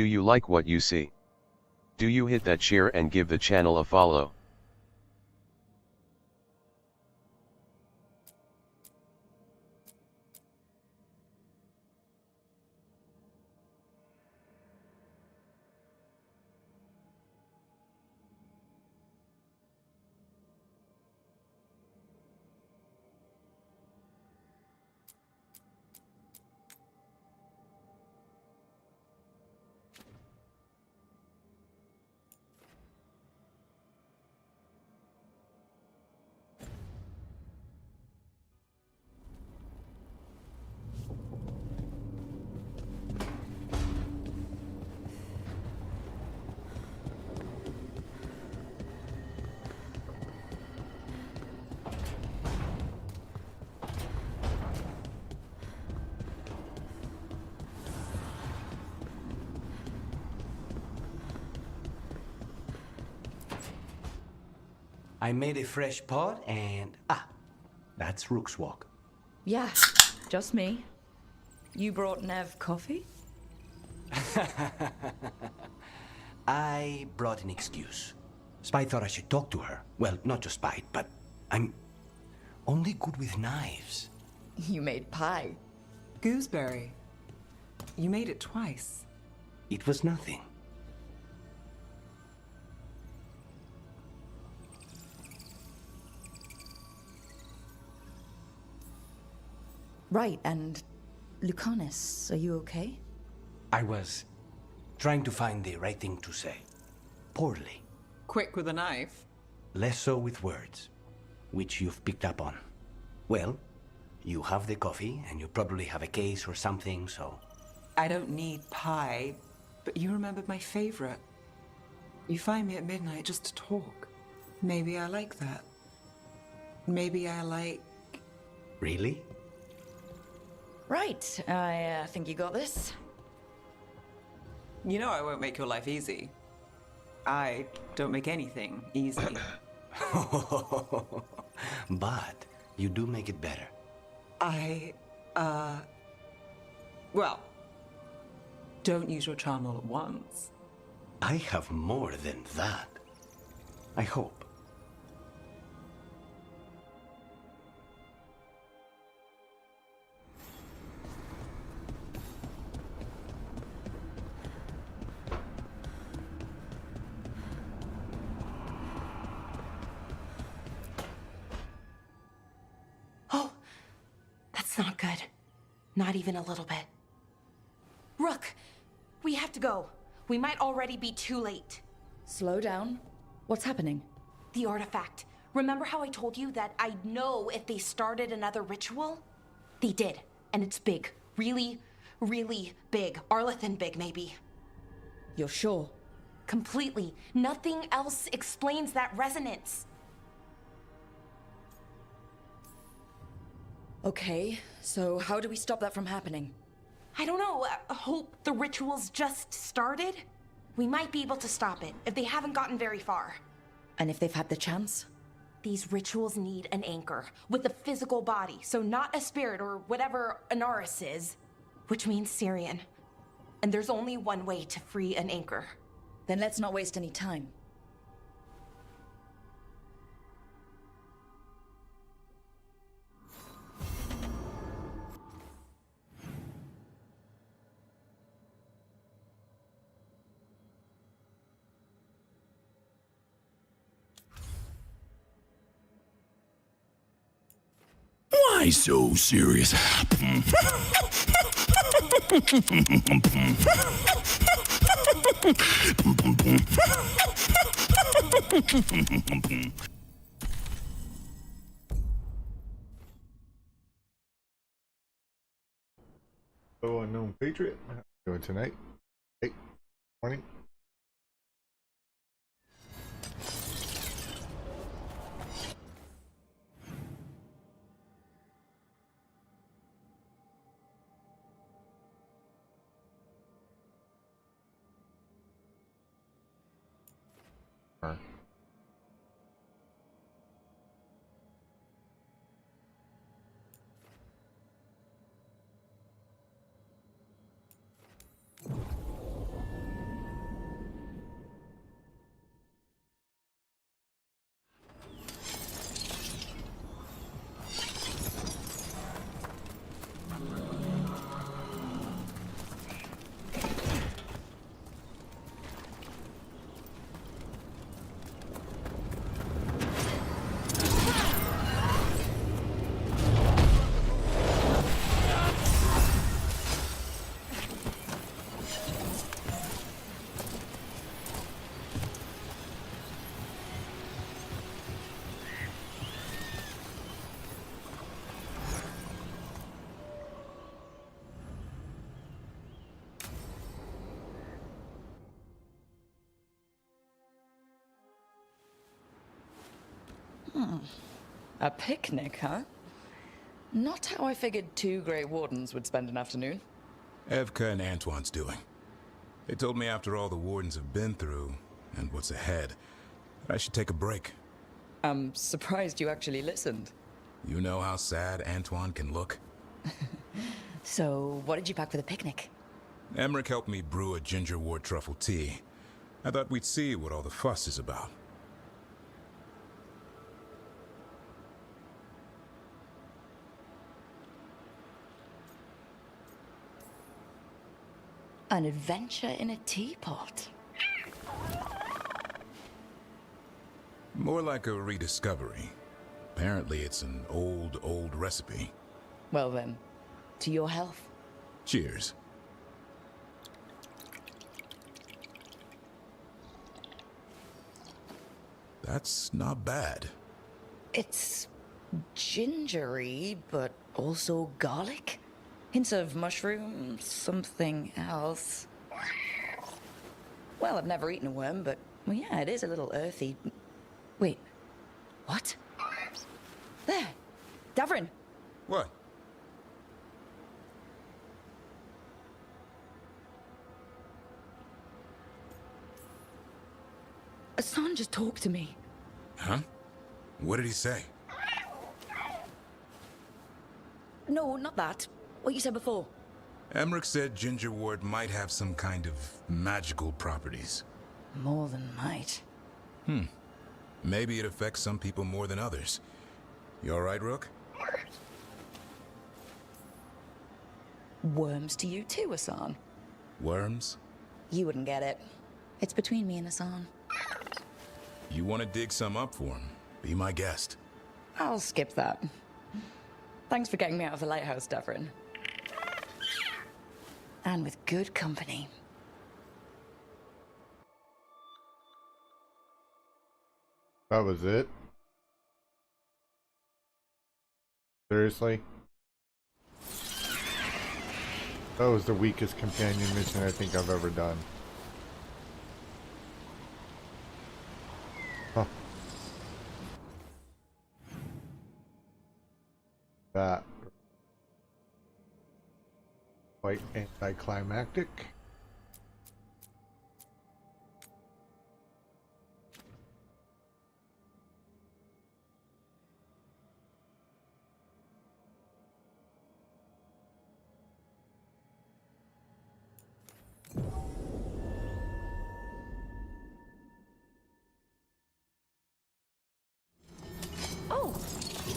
Do you like what you see? Do you hit that share and give the channel a follow? I made a fresh pot and... that's Rook's Walk. Yeah, just me. You brought Nev coffee? I brought an excuse. Spy thought I should talk to her. Well, not just Spy, but I'm only good with knives. You made pie. Gooseberry. You made it twice. It was nothing. Right, and Lucanus, are you okay? I was trying to find the right thing to say. Poorly. Quick with a knife. Less so with words, which you've picked up on. Well, you have the coffee, and you probably have a case or something, so... I don't need pie, but you remembered my favorite. You find me at midnight just to talk. Maybe I like that. Maybe I like... Really? Right, I think you got this. You know I won't make your life easy. I don't make anything easy. But you do make it better. Well, don't use your charm all at once. I have more than that. I hope. Oh, that's not good. Not even a little bit. Rook, we have to go. We might already be too late. Slow down. What's happening? The artifact. Remember how I told you that I'd know if they started another ritual? They did, and it's big. Really, really big. Arlethan big, maybe. You're sure? Completely. Nothing else explains that resonance. Okay, so how do we stop that from happening? I don't know. Hope the ritual's just started? We might be able to stop it if they haven't gotten very far. And if they've had the chance? These rituals need an anchor with a physical body, so not a spirit or whatever Anaris is, which means Syrian. And there's only one way to free an anchor. Then let's not waste any time. Why so serious? Hello, Unknown Patriot. How you doing tonight? Hey, morning. A picnic, huh? Not how I figured two Grey Wardens would spend an afternoon. Evka and Antoine's doing. They told me after all the Wardens have been through, and what's ahead, that I should take a break. I'm surprised you actually listened. You know how sad Antoine can look? So, what did you pack for the picnic? Emmerich helped me brew a ginger wort truffle tea. I thought we'd see what all the fuss is about. An adventure in a teapot. More like a rediscovery. Apparently it's an old recipe. Well then, to your health. Cheers. That's not bad. It's gingery, but also garlic. Hints of mushroom, something else. Well, I've never eaten a worm, but well, yeah, it is a little earthy. Wait, what? There, Davrin. What? Hassan just talked to me. Huh? What did he say? No, not that. What you said before. Emmerich said ginger wort might have some kind of magical properties. More than might. Maybe it affects some people more than others. You all right, Rook? Worms to you too, Hassan. Worms? You wouldn't get it. It's between me and Hassan. You want to dig some up for him? Be my guest. I'll skip that. Thanks for getting me out of the lighthouse, Davrin. And with good company. That was it? Seriously? That was the weakest companion mission I think I've ever done. Huh. That. Quite anticlimactic. Oh,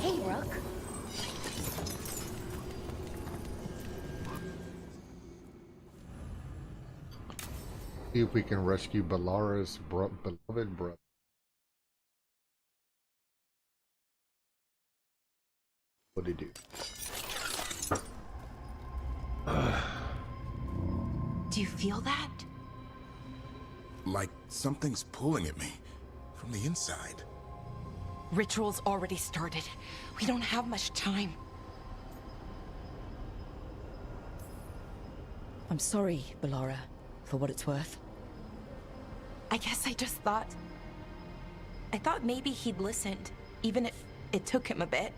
hey, Rook. See if we can rescue Balara's beloved brother. What'd he do? Do you feel that? Like something's pulling at me from the inside. Ritual's already started. We don't have much time. I'm sorry, Balara, for what it's worth. I guess I just thought... I thought maybe he'd listened, even if it took him a bit.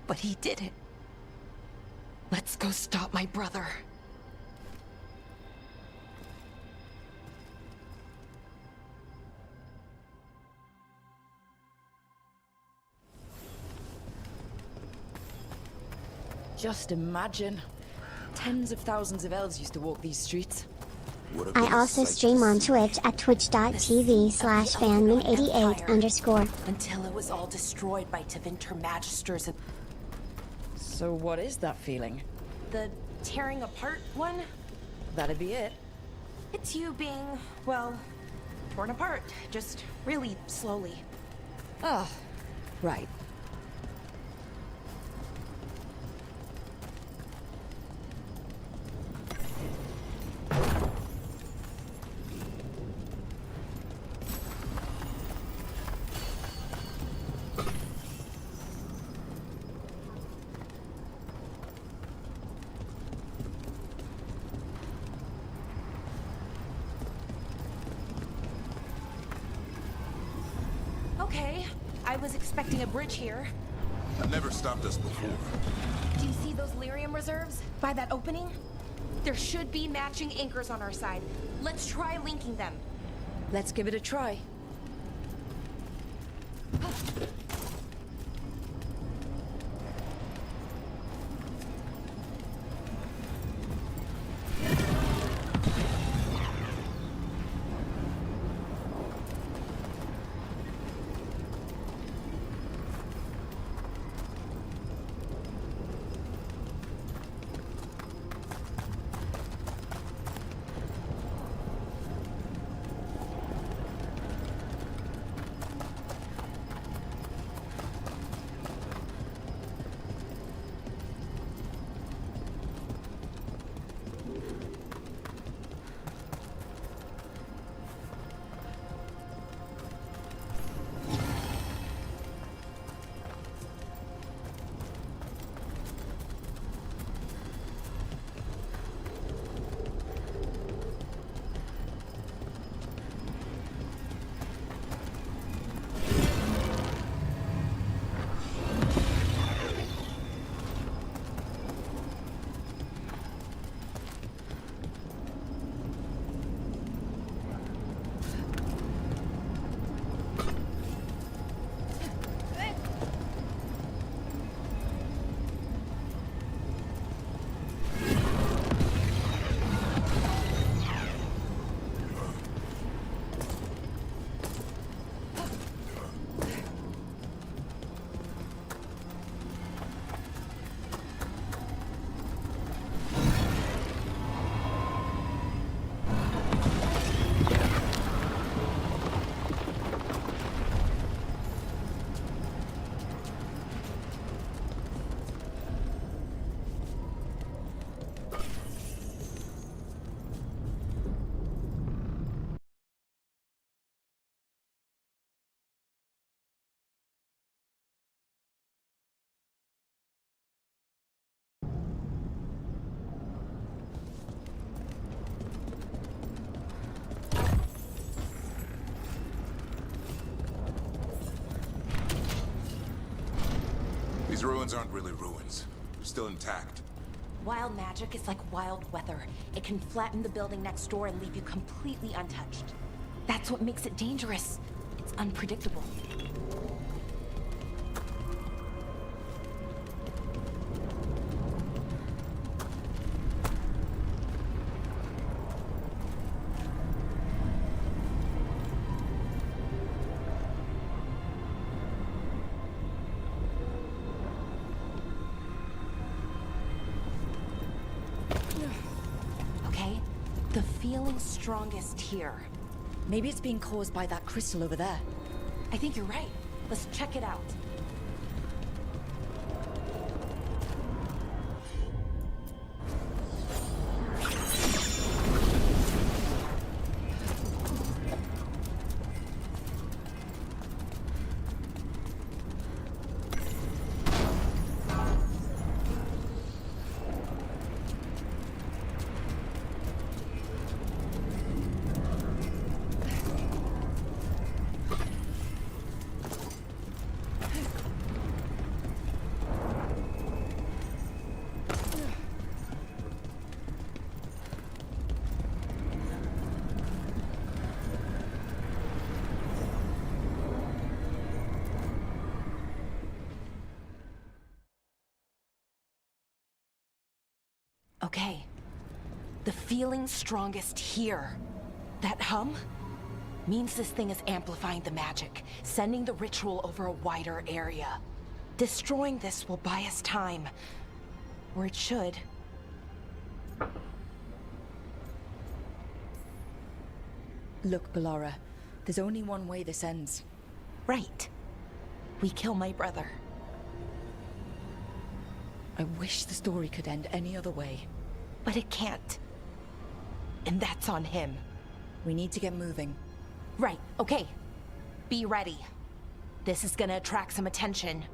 But he didn't. Let's go stop my brother. Just imagine. Tens of thousands of elves used to walk these streets. I also stream on Twitch at twitch.tv/fanman88_. Until it was all destroyed by Tevinter Magisters and... So what is that feeling? The tearing apart one? That'd be it. It's you being, well, torn apart. Just really slowly. Ah, right. Okay, I was expecting a bridge here. That never stopped us before. Do you see those lyrium reserves by that opening? There should be matching anchors on our side. Let's try linking them. Let's give it a try. These ruins aren't really ruins. They're still intact. Wild magic is like wild weather. It can flatten the building next door and leave you completely untouched. That's what makes it dangerous. It's unpredictable. Okay, the feeling's strongest here. Maybe it's being caused by that crystal over there. I think you're right. Let's check it out. Okay. The feeling's strongest here. That hum means this thing is amplifying the magic, sending the ritual over a wider area. Destroying this will buy us time. Or it should. Look, Ballora, there's only one way this ends. Right. We kill my brother. I wish the story could end any other way. But it can't. And that's on him. We need to get moving. Right, okay. Be ready. This is gonna attract some attention.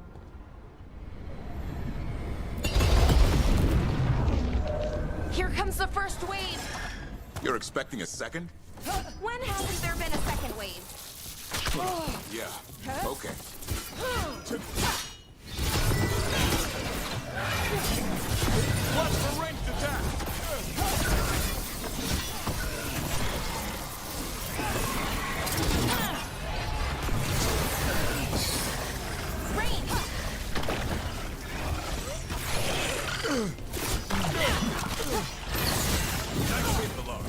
Here comes the first wave! You're expecting a second? When hasn't there been a second wave? Yeah. Okay. Watch for ranged attack! Nice hit, below.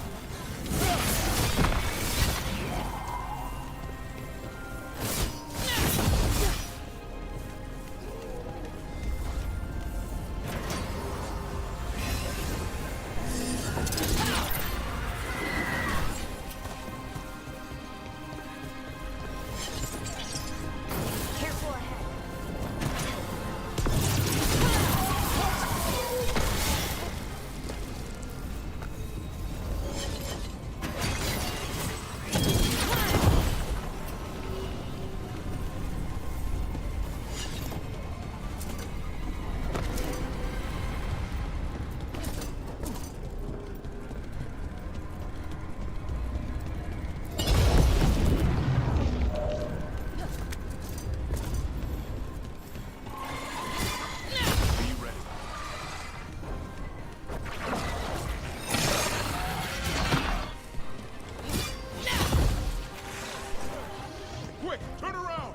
Quick, turn around!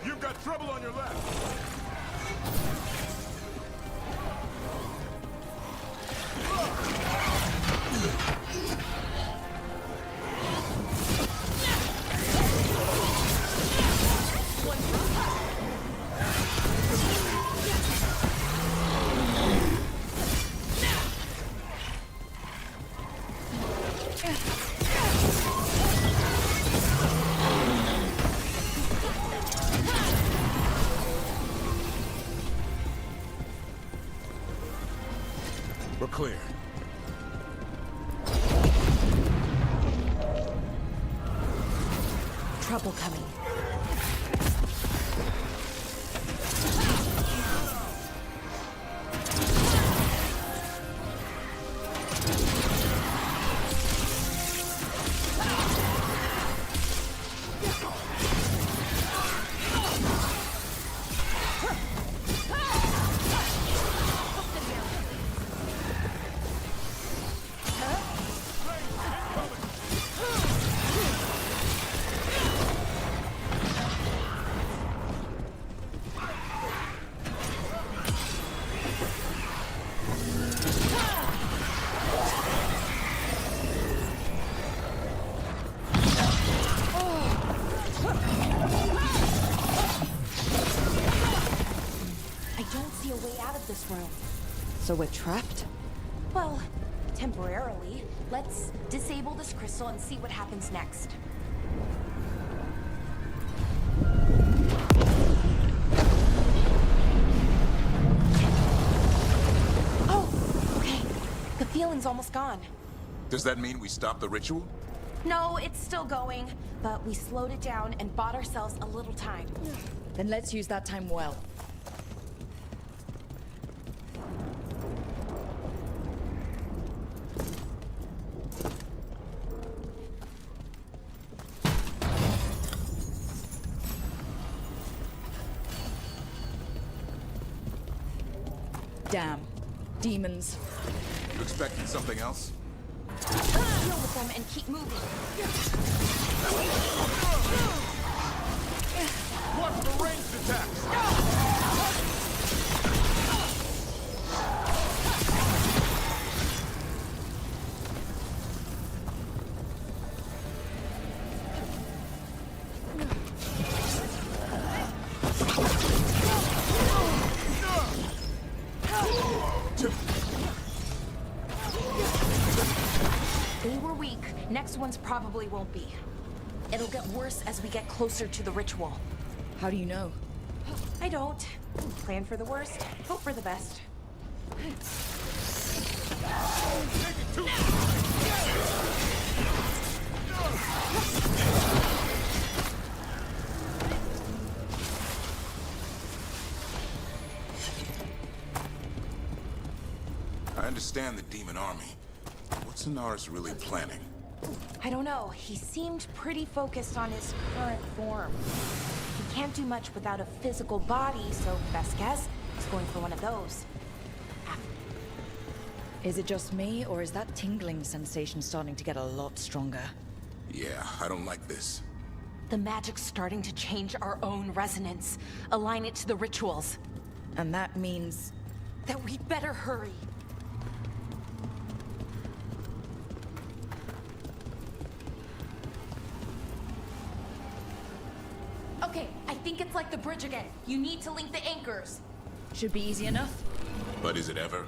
You've got trouble on your left. We're clear. Trouble coming. This room. So we're trapped? Well, temporarily. Let's disable this crystal and see what happens next. Oh, okay. The feeling's almost gone. Does that mean we stop the ritual? No, it's still going, but we slowed it down and bought ourselves a little time. Then let's use that time well. Damn. Demons. You expecting something else? Deal with them and keep moving. Watch for ranged attacks! They were weak. Next ones probably won't be. It'll get worse as we get closer to the ritual. How do you know? I don't. Plan for the worst, hope for the best. I understand the demon army. What's Sonaris really planning? I don't know. He seemed pretty focused on his current form. He can't do much without a physical body, so best guess, he's going for one of those. Is it just me, or is that tingling sensation starting to get a lot stronger? Yeah, I don't like this. The magic's starting to change our own resonance, align it to the rituals. And that means... That we'd better hurry. Okay, I think it's like the bridge again. You need to link the anchors. Should be easy enough. But is it ever?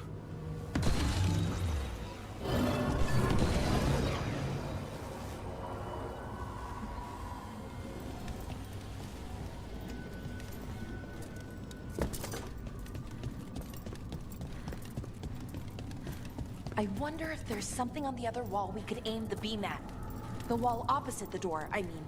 I wonder if there's something on the other wall we could aim the beam at. The wall opposite the door, I mean.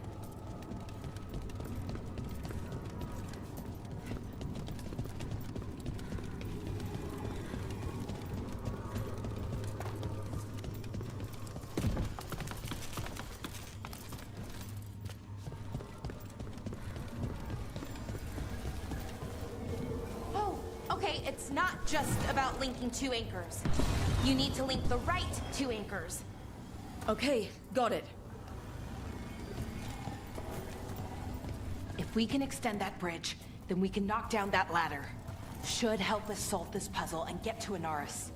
Oh, okay, it's not just about linking two anchors. You need to link the right two anchors. Okay, got it. If we can extend that bridge, then we can knock down that ladder. Should help us solve this puzzle and get to Anaris.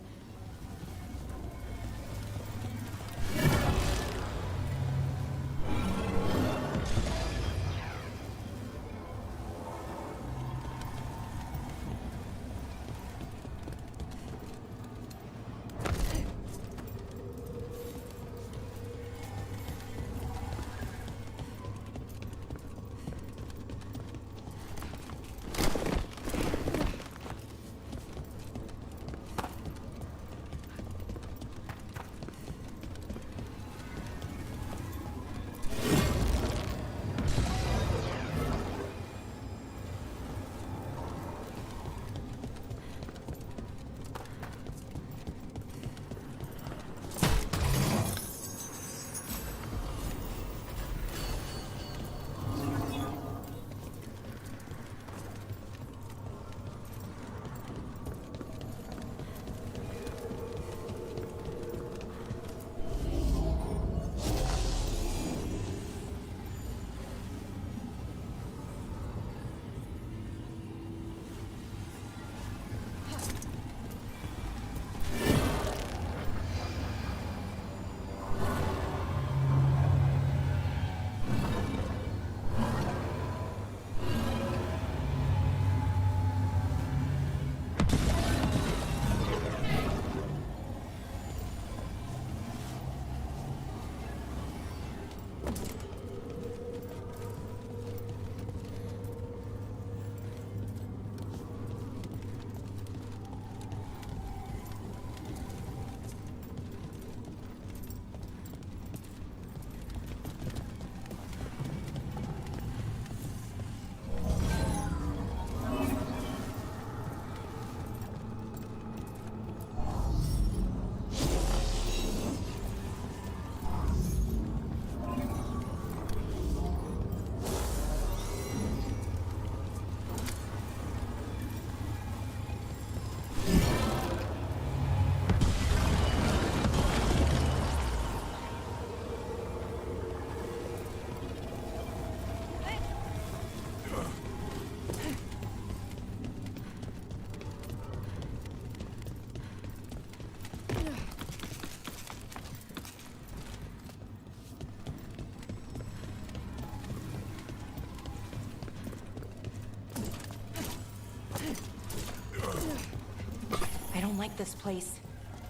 I don't like this place.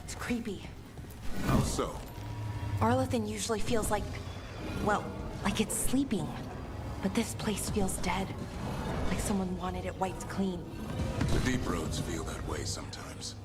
It's creepy. How so? Arlathan usually feels like, well, like it's sleeping. But this place feels dead. Like someone wanted it wiped clean. The deep roads feel that way sometimes.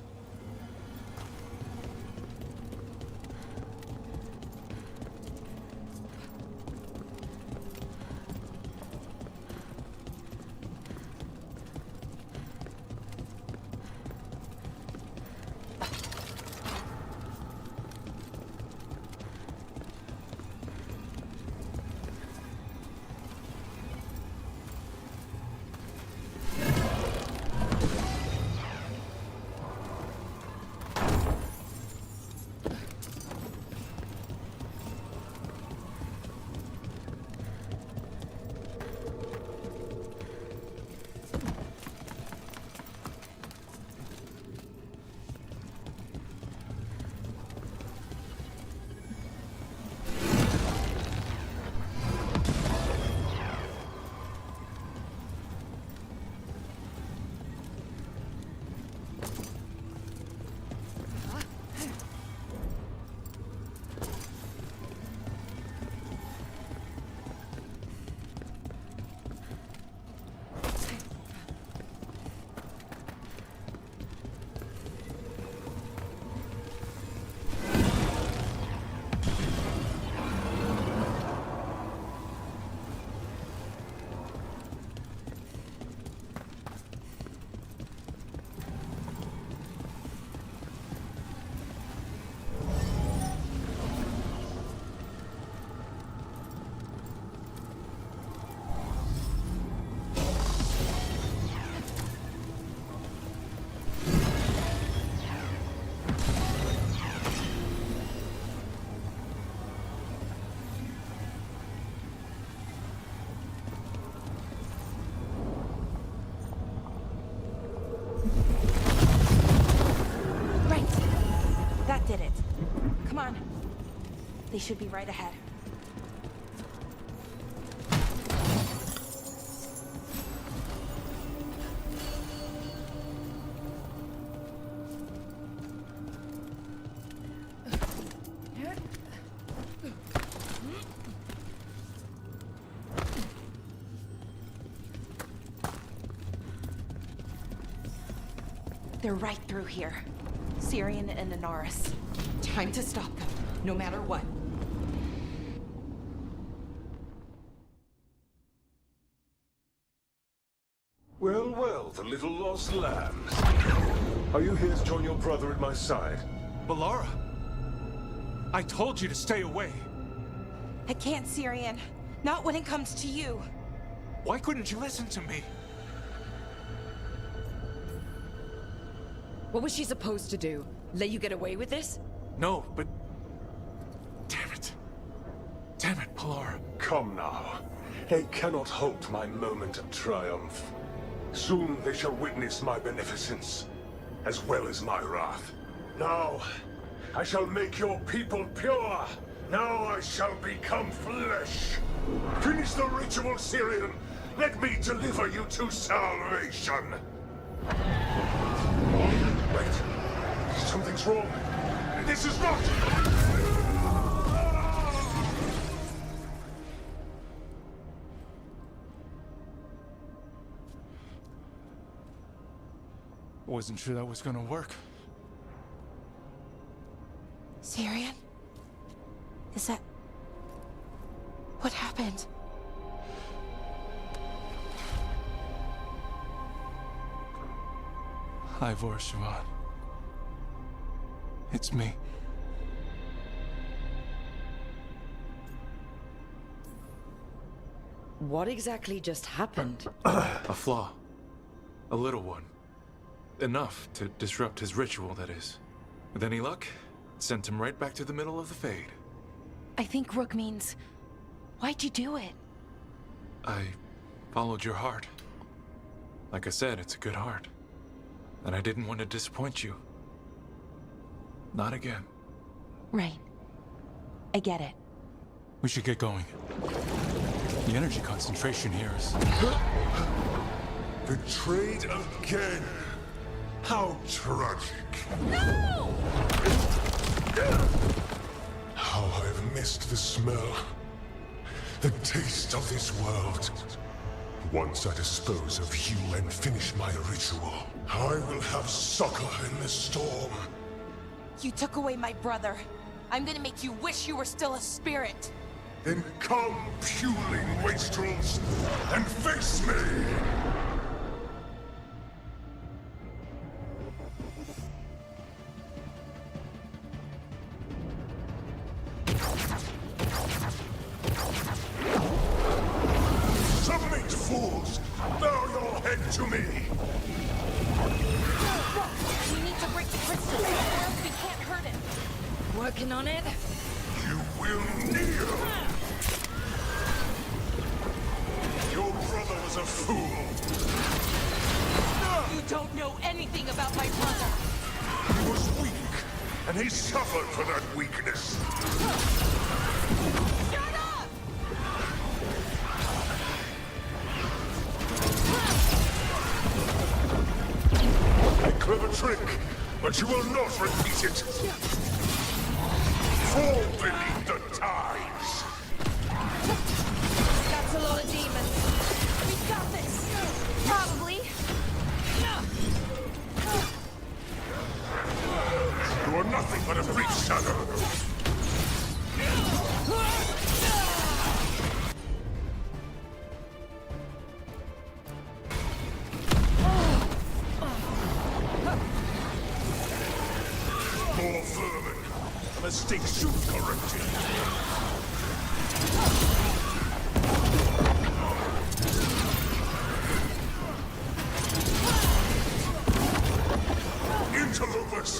They should be right ahead. They're right through here. Syrian and Anaris. Time to stop them, no matter what. Well, well, the little lost lambs. Are you here to join your brother at my side? Balara! I told you to stay away. I can't, Syrian. Not when it comes to you. Why couldn't you listen to me? What was she supposed to do? Let you get away with this? No, but... Damn it. Damn it, Balara. Come now. They cannot halt my moment of triumph. Soon they shall witness my beneficence, as well as my wrath. Now, I shall make your people pure. Now I shall become flesh. Finish the ritual, Syrian. Let me deliver you to salvation. Wait. Something's wrong. This is not... Wasn't sure that was gonna work. Syrian? Is that... What happened? Ivor Siobhan. It's me. What exactly just happened? A flaw. A little one. Enough to disrupt his ritual, that is. With any luck, sent him right back to the middle of the Fade. I think Rook means... Why'd you do it? I followed your heart. Like I said, it's a good heart. And I didn't want to disappoint you. Not again. Right. I get it. We should get going. The energy concentration here is... Betrayed again. How tragic. No! How I've missed the smell. The taste of this world. Once I dispose of you and finish my ritual, I will have succor in the storm. You took away my brother. I'm gonna make you wish you were still a spirit. Then come, puling wastrels, and face me! Submit, fools! Bow your head to me! We need to break the crystal, or else we can't hurt him. Working on it? You will kneel! Your brother was a fool. You don't know anything about my brother. He was weak, and he suffered for that weakness. Shut up! A clever trick, but you will not repeat it. Fall beneath the tides. That's a lot of demons. We got this. Probably. You are nothing but a brief shadow. More vermin. A mistake soon corrected. Interlopers!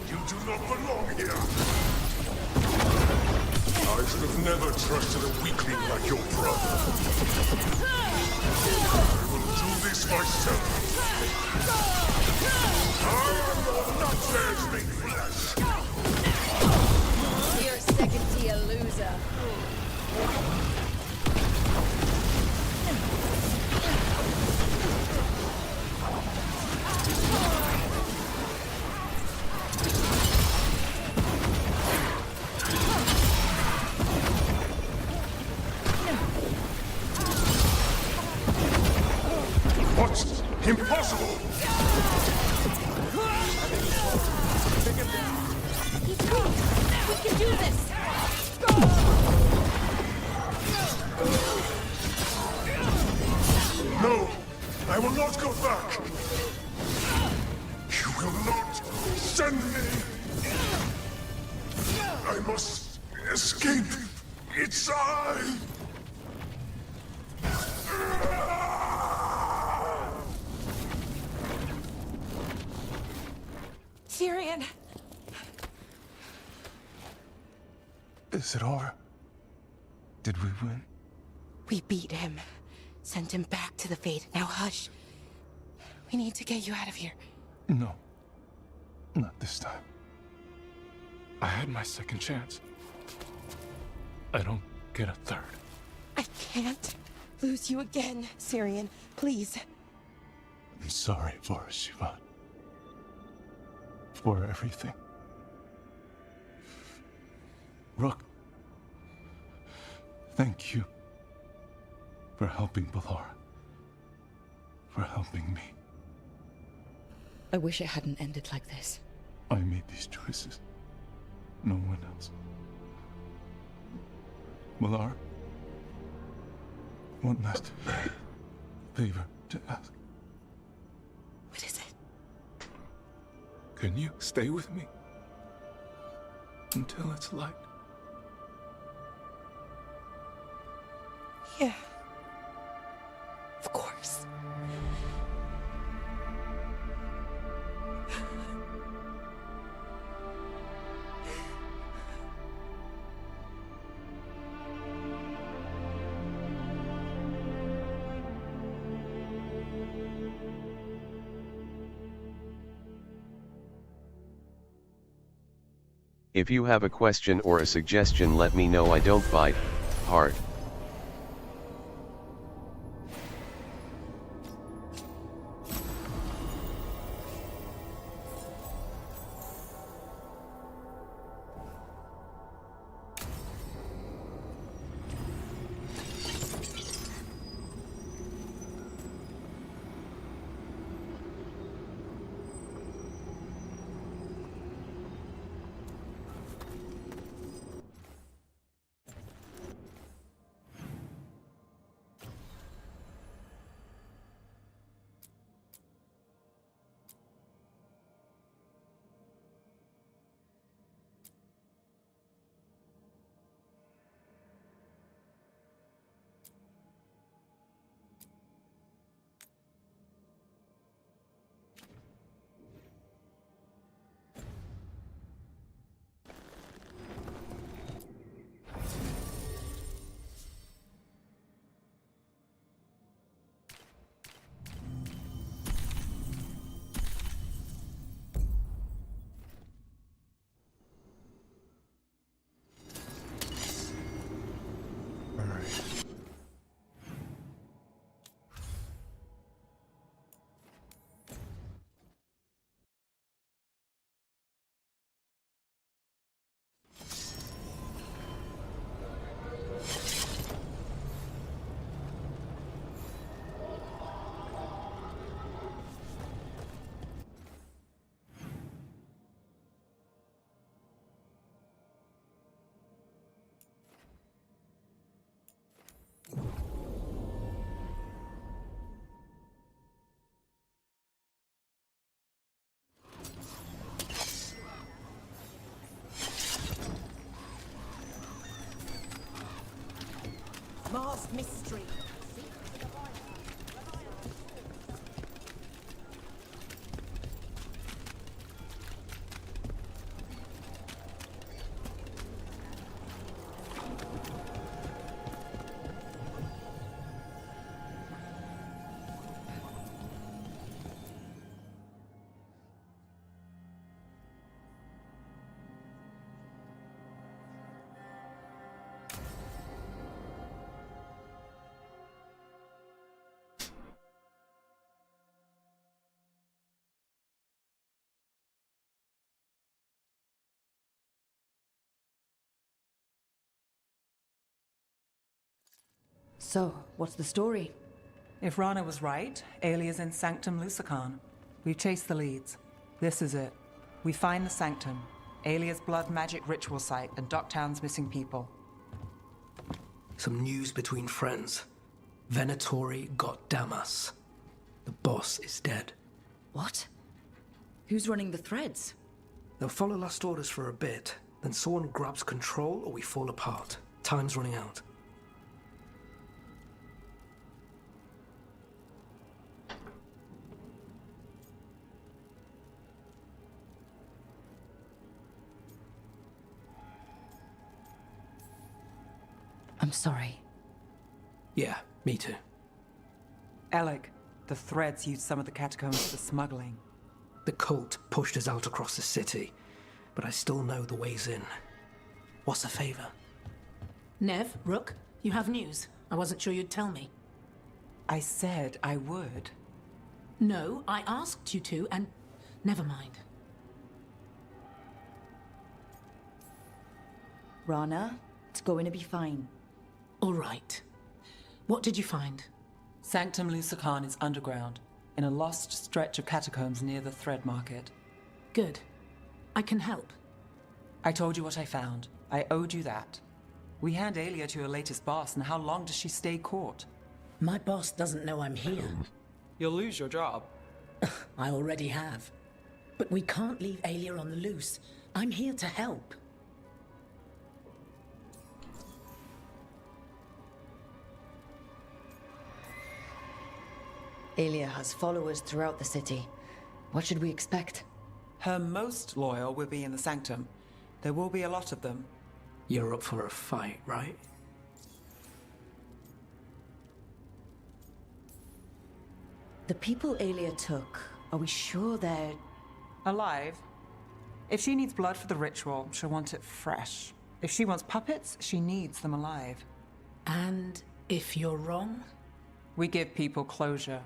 You do not belong here! I should have never trusted a weakling like your brother. I will do this myself. I am your nutsays made flesh! You're second tier loser. loser. What's impossible? He's weak. We can do this. No, I will not go back. You will not send me. I must escape. It's I. Tyrion. Is it over? Did we win? We beat him. Sent him back to the Fate. Now hush. We need to get you out of here. No. Not this time. I had my second chance. I don't get a third. I can't lose you again, Tyrion. Please. I'm sorry for Siobhan. For everything. Rook. Thank you. For helping Balara. For helping me. I wish it hadn't ended like this. I made these choices. No one else. Balara. One last favor to ask. What is it? Can you stay with me? Until it's light? Yeah. Of course. If you have a question or a suggestion, let me know. I don't bite hard. Mars mystery. So, what's the story? If Rana was right, Alia's in Sanctum Lucican. We've chased the leads. This is it. We find the Sanctum, Alia's blood magic ritual site, and Docktown's missing people. Some news between friends. Venatori got Damas. The boss is dead. What? Who's running the threads? They'll follow last orders for a bit, then someone grabs control or we fall apart. Time's running out. I'm sorry. Yeah, me too. Alec, the threads used some of the catacombs for smuggling. The cult pushed us out across the city, but I still know the ways in. What's a favor? Nev, Rook, you have news. I wasn't sure you'd tell me. I said I would. No, I asked you to, and never mind. Rana, it's going to be fine. All right. What did you find? Sanctum Lucican is underground, in a lost stretch of catacombs near the Thread Market. Good. I can help. I told you what I found. I owed you that. We hand Alia to your latest boss, and how long does she stay caught? My boss doesn't know I'm here. You'll lose your job. I already have. But we can't leave Alia on the loose. I'm here to help. Alia has followers throughout the city. What should we expect? Her most loyal will be in the Sanctum. There will be a lot of them. You're up for a fight, right? The people Alia took, are we sure they're... Alive. If she needs blood for the ritual, she'll want it fresh. If she wants puppets, she needs them alive. And if you're wrong? We give people closure.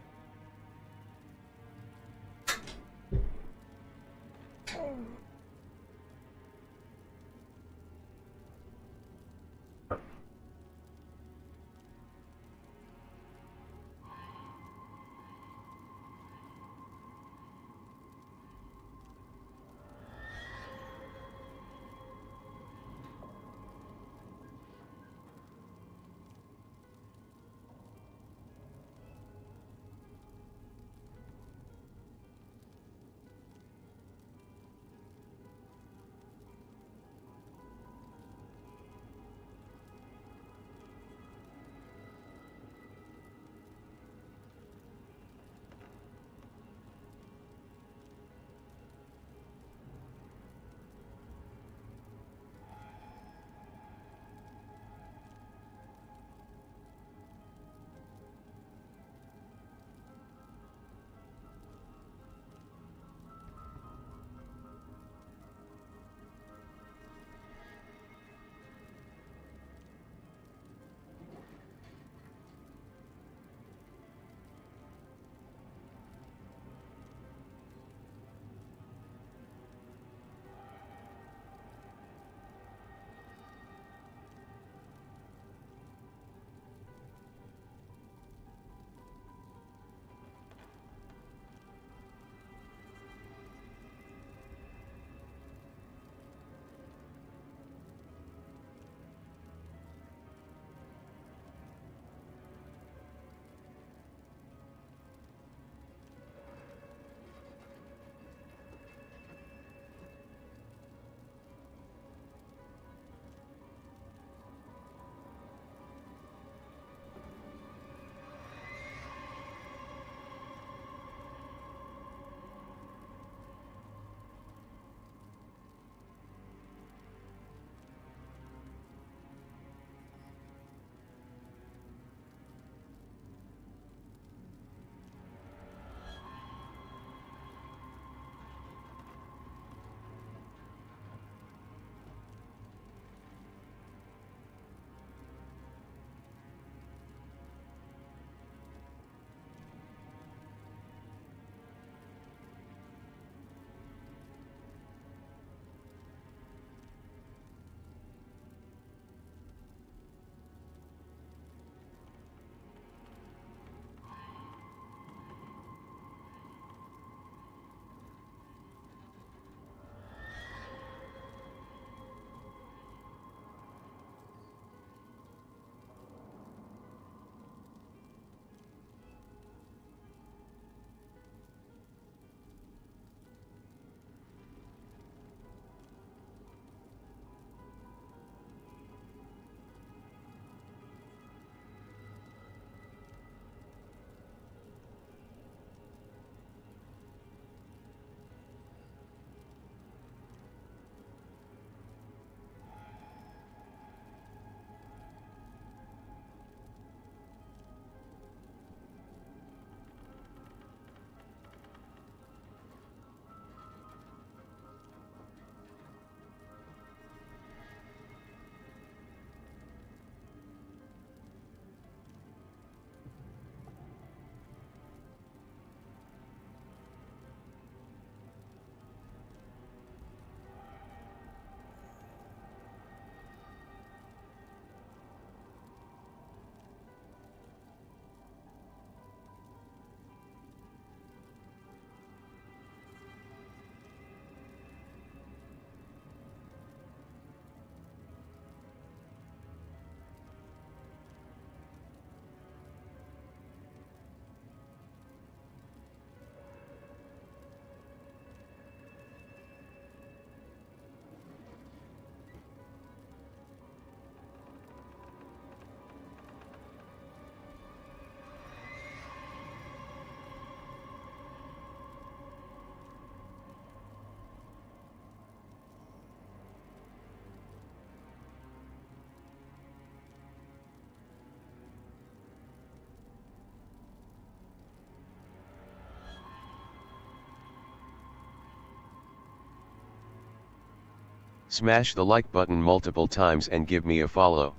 Smash the like button multiple times and give me a follow.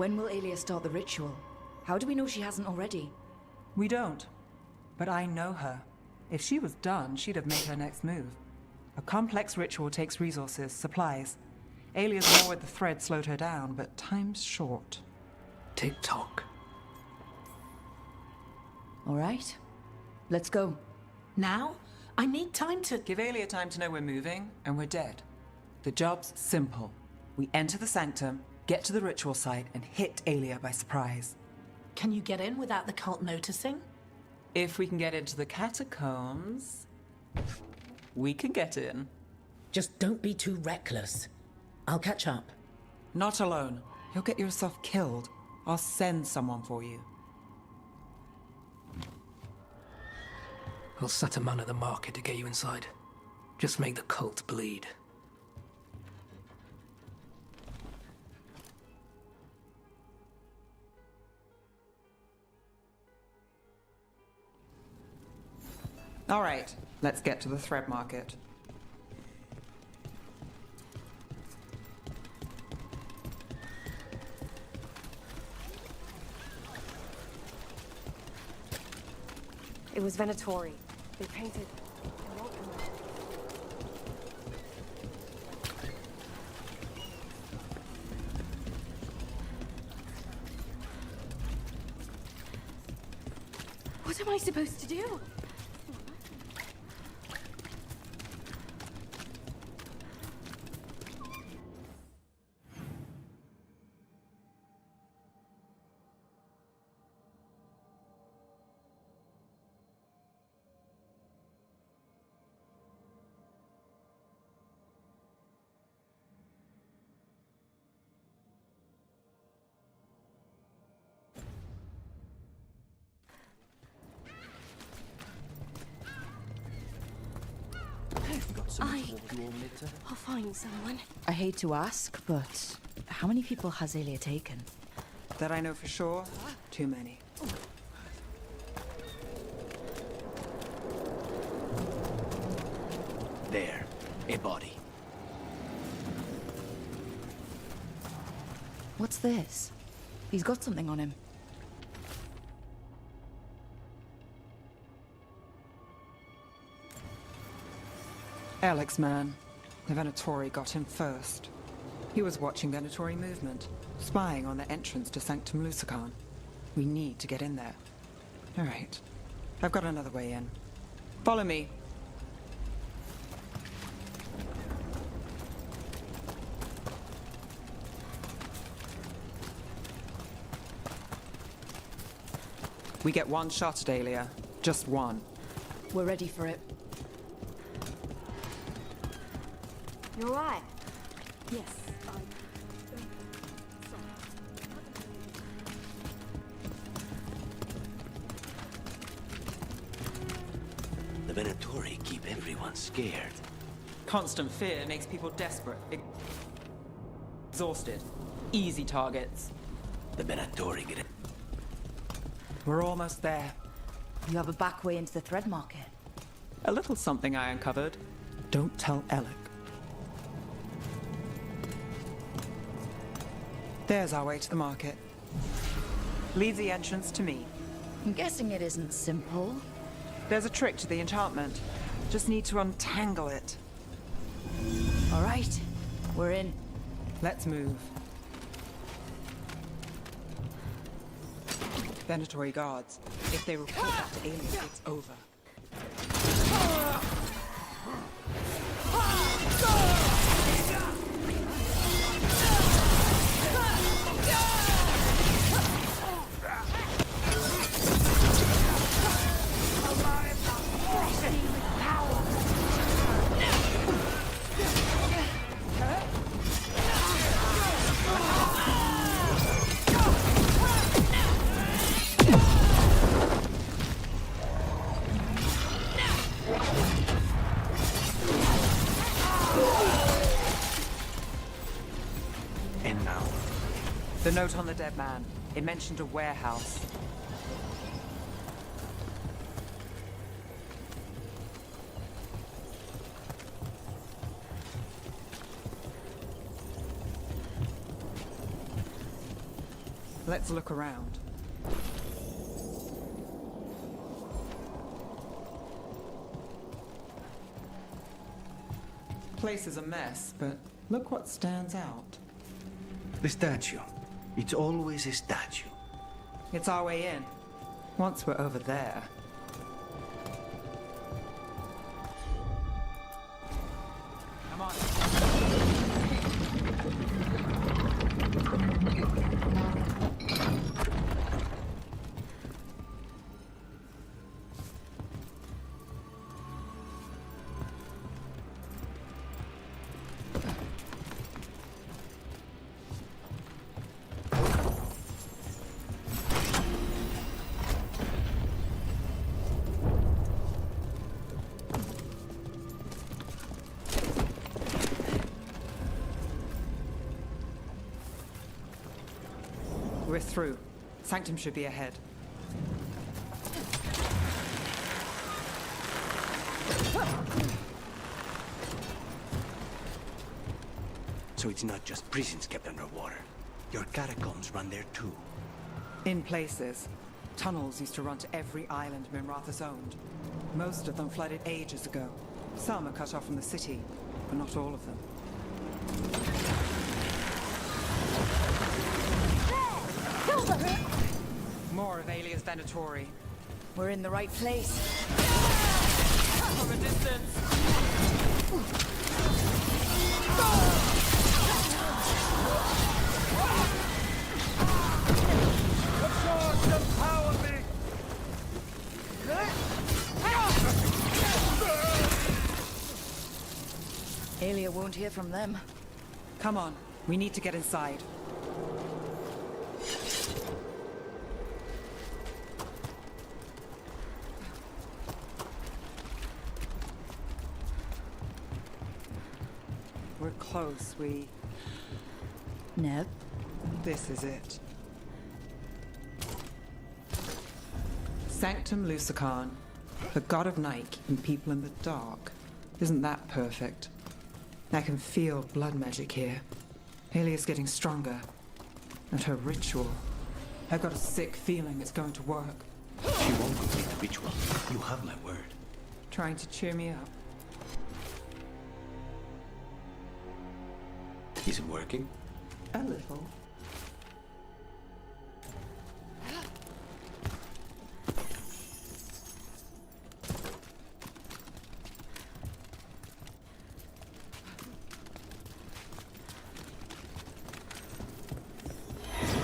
When will Aelia start the ritual? How do we know she hasn't already? We don't. But I know her. If she was done, she'd have made her next move. A complex ritual takes resources, supplies. Aelia's war with the thread slowed her down, but time's short. Tick-tock. All right. Let's go. Now? I need time to... Give Aelia time to know we're moving, and we're dead. The job's simple. We enter the sanctum, get to the ritual site, and hit Aelia by surprise. Can you get in without the cult noticing? If we can get into the catacombs, we can get in. Just don't be too reckless. I'll catch up. Not alone. You'll get yourself killed. I'll send someone for you. I'll set a man at the market to get you inside. Just make the cult bleed. All right, let's get to the thread market. It was Venatori. They painted... What am I supposed to do? I'll find someone. I hate to ask, but how many people has Aelia taken? That I know for sure, too many. There, a body. What's this? He's got something on him. Alex, man. The Venatori got him first. He was watching Venatori movement, spying on the entrance to Sanctum Lusican. We need to get in there. All right. I've got another way in. Follow me. We get one shot at Aelia. Just one. We're ready for it. You alright? Yes, The Venatori keep everyone scared. Constant fear makes people desperate. Exhausted. Easy targets. The Venatori get it. We're almost there. You have a back way into the thread market. A little something I uncovered. Don't tell Alec. There's our way to the market. Leave the entrance to me. I'm guessing it isn't simple. There's a trick to the enchantment. Just need to untangle it. All right, we're in. Let's move. Venatori guards. If they report that to Aelia, it's over. And now? The note on the dead man. It mentioned a warehouse. Let's look around. Place is a mess, but look what stands out. The statue. It's always a statue. It's our way in. Once we're over there. through. Sanctum should be ahead. So it's not just prisons kept underwater. Your catacombs run there too. In places. Tunnels used to run to every island Minrathous owned. Most of them flooded ages ago. Some are cut off from the city, but not all of them. More of Alia's Venatori. We're in the right place. From a distance! Alia won't hear from them. Come on, we need to get inside. We're close, No. This is it. Sanctum Lucican, the god of night keeping people in the dark. Isn't that perfect? I can feel blood magic here. Alia's getting stronger. And her ritual. I've got a sick feeling it's going to work. She won't complete the ritual. You have my word. Trying to cheer me up. Is it working? A little.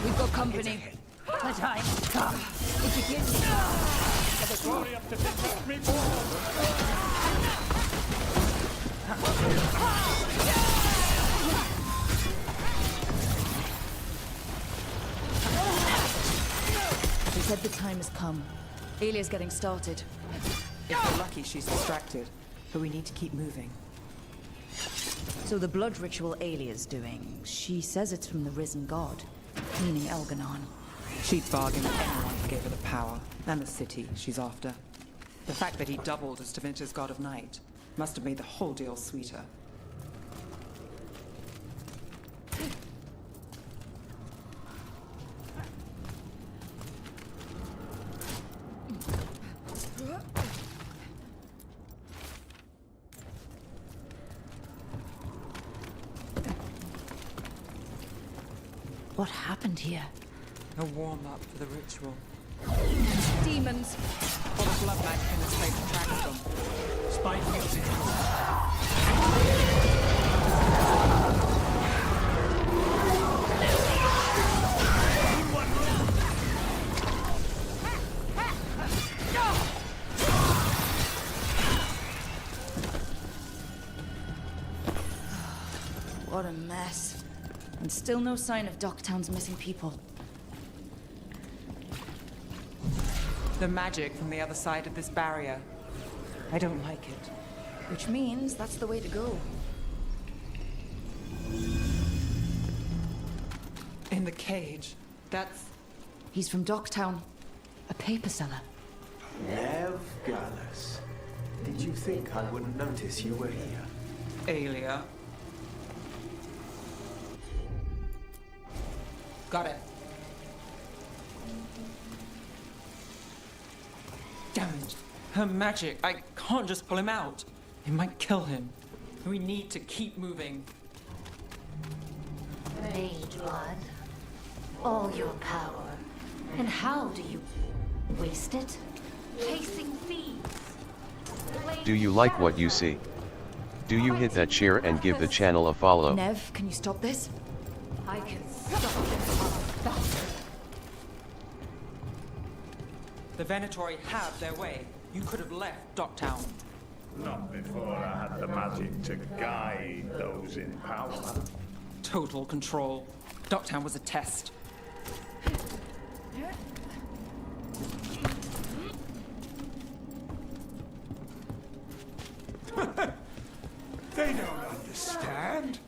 We've got company. The time's come. It begins now. The glory of the defense reborn. She said the time has come. Alia's getting started. If we're lucky, she's distracted. But we need to keep moving. So the blood ritual Alia's doing, she says it's from the risen god, meaning Elganon. She'd bargain with anyone who gave her the power, and the city she's after. The fact that he doubled as Tevinter's god of night must have made the whole deal sweeter. What happened here? A warm-up for the ritual. Demons! All the blood magic in this place attracts them. Spike music. What a mess. And still no sign of Docktown's missing people. The magic from the other side of this barrier. I don't like it. Which means that's the way to go. In the cage. That's... He's from Docktown. A paper seller. Nev Gallus. Did you think I wouldn't notice you were here? Alia. Got it. Damn it. Her magic. I can't just pull him out. It might kill him. We need to keep moving. Mage blood. All your power. And how do you waste it? Chasing thieves. Do you like what you see? Do you hit that share and give the channel a follow? Nev, can you stop this? I can stop this bastard. The Venatori have their way. You could have left Docktown. Not before I had the magic to guide those in power. Total control. Docktown was a test. They don't understand.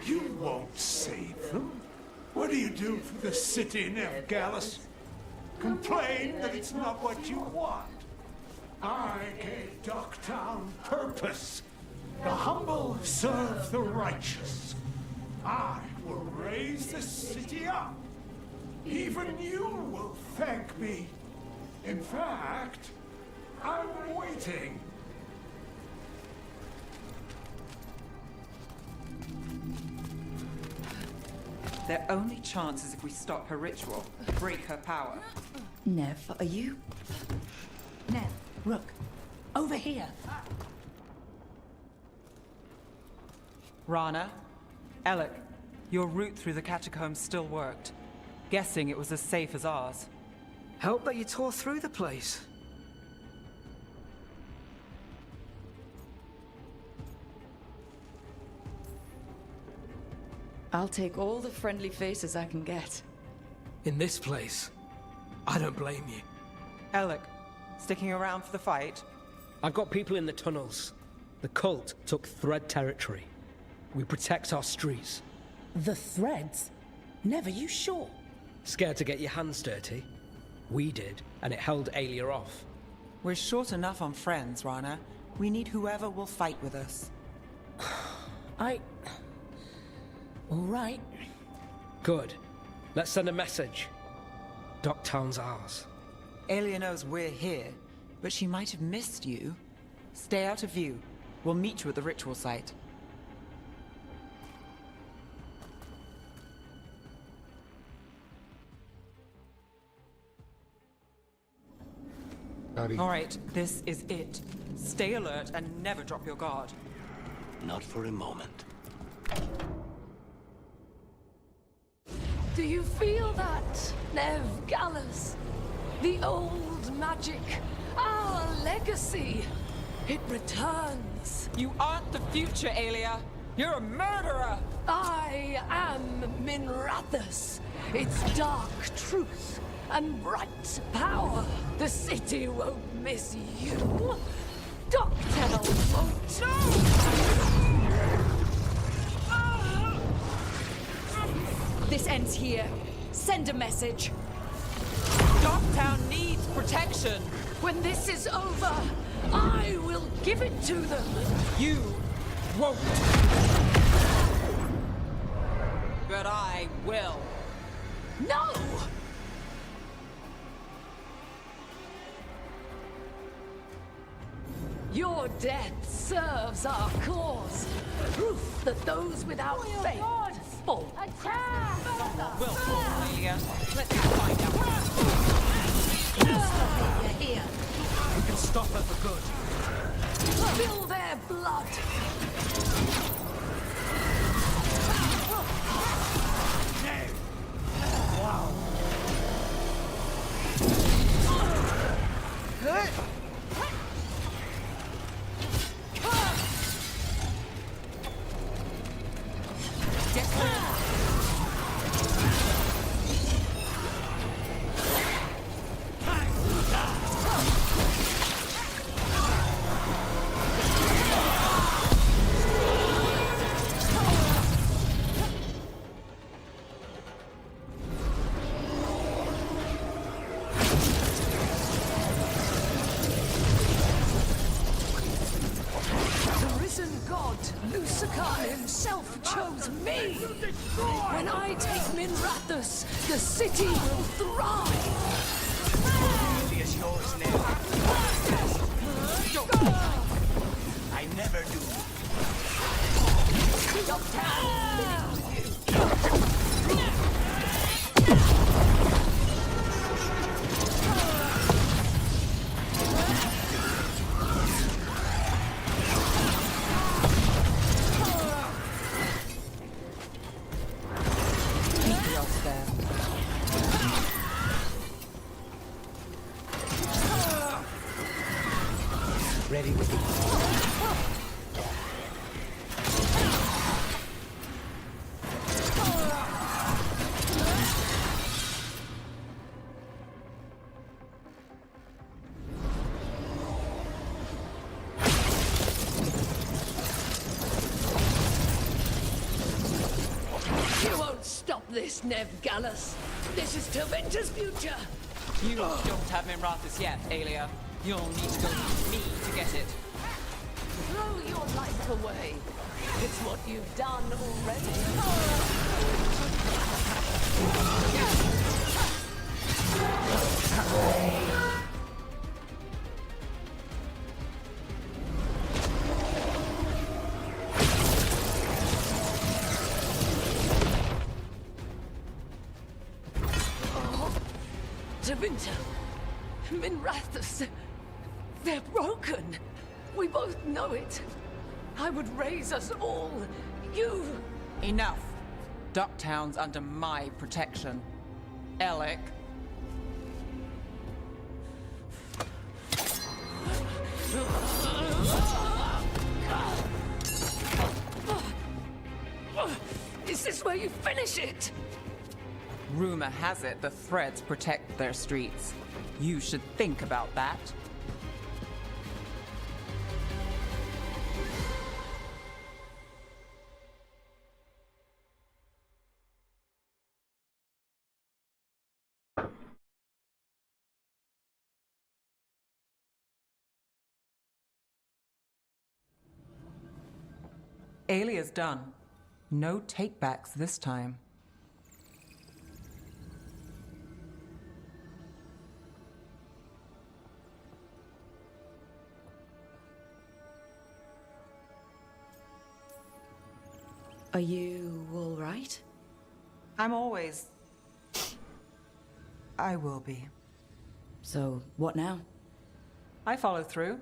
You won't save them. What are you do for the city, Nevgalis? Complain that it's not what you want. I gave Ducktown purpose. The humble serve the righteous. I will raise the city up. Even you will thank me. In fact, I'm waiting. Their only chance is if we stop her ritual, break her power. Nev, are you? Nev, Rook, over here. Rana, Alec, your route through the catacombs still worked. Guessing it was as safe as ours. Help that you tore through the place. I'll take all the friendly faces I can get. In this place, I don't blame you. Alec, sticking around for the fight? I've got people in the tunnels. The cult took Thread territory. We protect our streets. The Threads? Never, you sure? Scared to get your hands dirty? We did, and it held Alia off. We're short enough on friends, Rana. We need whoever will fight with us. All right. Good. Let's send a message. Ducktown's ours. Alia knows we're here, but she might have missed you. Stay out of view. We'll meet you at the ritual site. All right, this is it. Stay alert and never drop your guard. Not for a moment. Do you feel that, Nevgalis? The old magic, our legacy. It returns. You aren't the future, Alia. You're a murderer. I am Minrathus. Its dark truth and bright power. The city won't miss you. Ducktown won't. This ends here. Send a message. Ducktown needs protection. When this is over, I will give it to them. You won't. But I will. No! Your death serves our cause. Proof that those without faith fall. Attack! We'll fall, Alia. Let's find out. You're here. We can stop her for good. Spill their blood. Wow. When I take Minrathus, the city will thrive. Is yours now. I never do. Ready with you. You won't stop this, Nev Gallus. This is Tevinter's future. You don't have Minrathus yet, Aelia. You'll need to go through me to get it. Throw your life away. It's what you've done already. Tevinter, Minrathus, they're broken. We both know it. I would raise us all. You... Enough. Ducktown's under my protection. Alec. Is this where you finish it? Rumor has it the Threads protect their streets. You should think about that. Aelia's done. No takebacks this time. Are you all right? I'm always... I will be. So, what now? I follow through.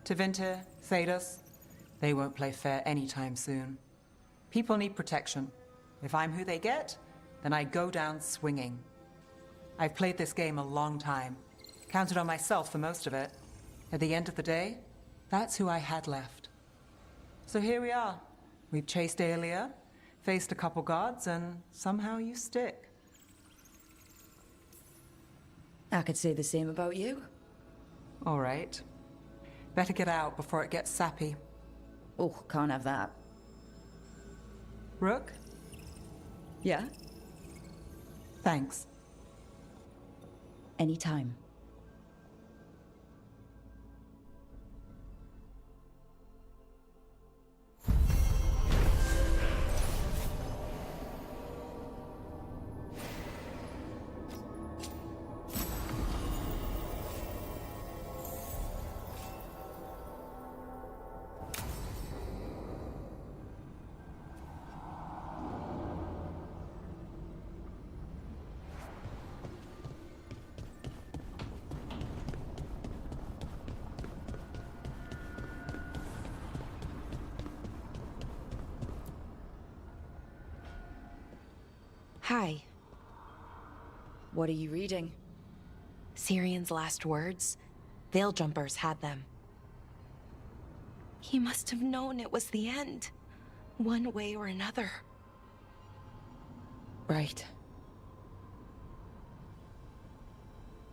Tevinter, Thedas, they won't play fair anytime soon. People need protection. If I'm who they get, then I go down swinging. I've played this game a long time. Counted on myself for most of it. At the end of the day, that's who I had left. So here we are. We've chased Aelia, faced a couple guards, and somehow you stick. I could say the same about you. All right. Better get out before it gets sappy. Oh, can't have that. Rook? Yeah? Thanks. Anytime. Hi. What are you reading? Syrion's last words. Veiljumpers had them. He must have known it was the end, one way or another. Right.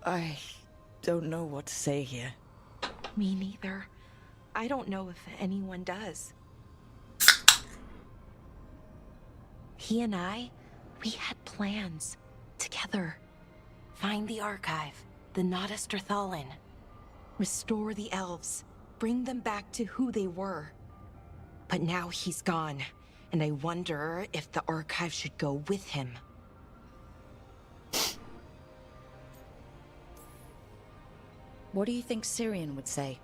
I don't know what to say here. Me neither. I don't know if anyone does. He and I, we had plans. Together. Find the archive, the Nodasterthalin. Restore the elves. Bring them back to who they were. But now he's gone, and I wonder if the archive should go with him. What do you think Syrian would say?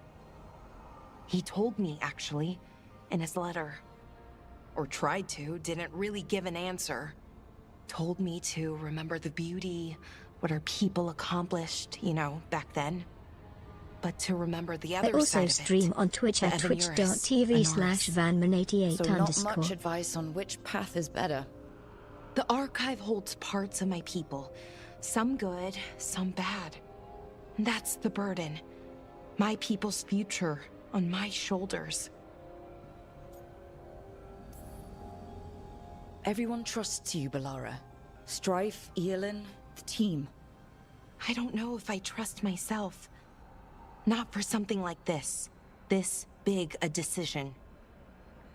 He told me, actually, in his letter. Or tried to, didn't really give an answer. Told me to remember the beauty, what our people accomplished, you know, back then. But to remember the other I also side of stream it, on Twitch the at Evanurus, twitch.tv/vanman88 So not much advice on which path is better. The archive holds parts of my people. Some good, some bad. That's the burden. My people's future on my shoulders. Everyone trusts you, Balara. Strife, Eilin, the team. I don't know if I trust myself. Not for something like this. This big a decision.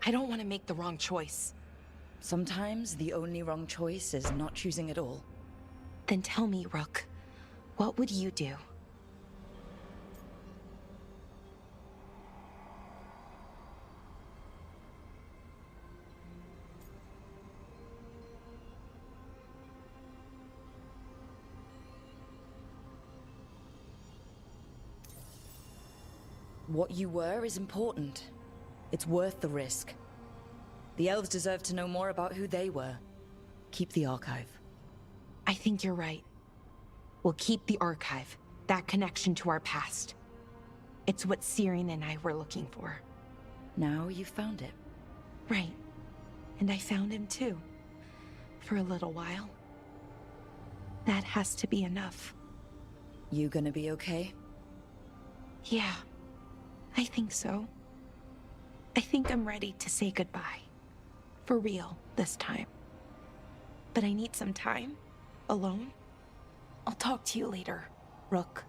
I don't want to make the wrong choice. Sometimes the only wrong choice is not choosing at all. Then tell me, Rook, what would you do? What you were is important. It's worth the risk. The elves deserve to know more about who they were. Keep the archive. I think you're right. We'll keep the archive, that connection to our past. It's what Syrian and I were looking for. Now you've found it. Right. And I found him too. For a little while. That has to be enough. You gonna be okay? Yeah. I think so. I think I'm ready to say goodbye. For real, this time. But I need some time. Alone. I'll talk to you later, Rook.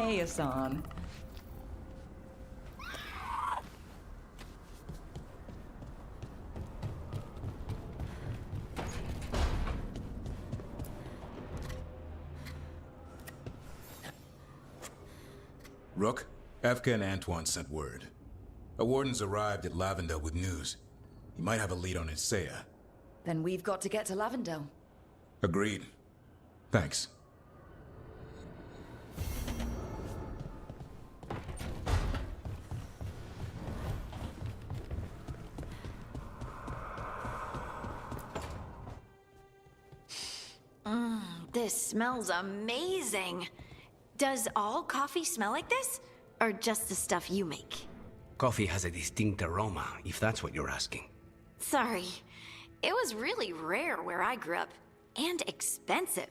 Hey, Hassan. Rook, Efka and Antoine sent word. A warden's arrived at Lavendale with news. He might have a lead on Isaiah. Then we've got to get to Lavendale. Agreed. Thanks. This smells amazing. Does all coffee smell like this? Or just the stuff you make? Coffee has a distinct aroma, if that's what you're asking. Sorry. It was really rare where I grew up. And expensive.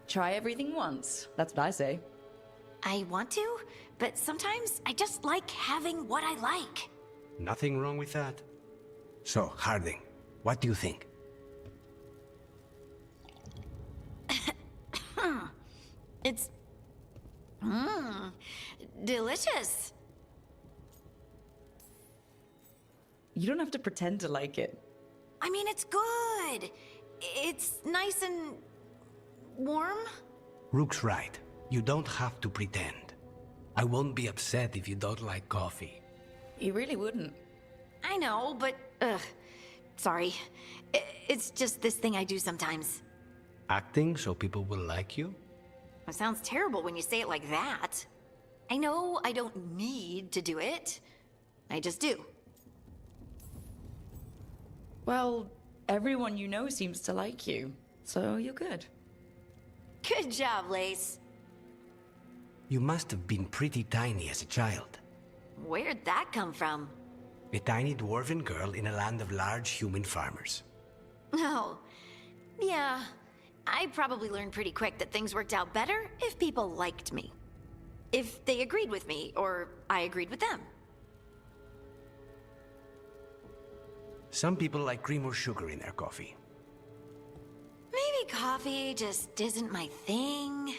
Try everything once. That's what I say. I want to, but sometimes I just like having what I like. Nothing wrong with that. So, Harding, what do you think? It's... delicious. You don't have to pretend to like it. I mean, it's good. It's nice and... warm? Rook's right. You don't have to pretend. I won't be upset if you don't like coffee. You really wouldn't. I know, but... sorry. It's just this thing I do sometimes. Acting so people will like you? It sounds terrible when you say it like that. I know I don't need to do it. I just do. Well, everyone you know seems to like you, so you're good. Good job, Lace. You must have been pretty tiny as a child. Where'd that come from? A tiny dwarven girl in a land of large human farmers. Oh, yeah. I probably learned pretty quick that things worked out better if people liked me. If they agreed with me, or I agreed with them. Some people like cream or sugar in their coffee. Maybe coffee just isn't my thing.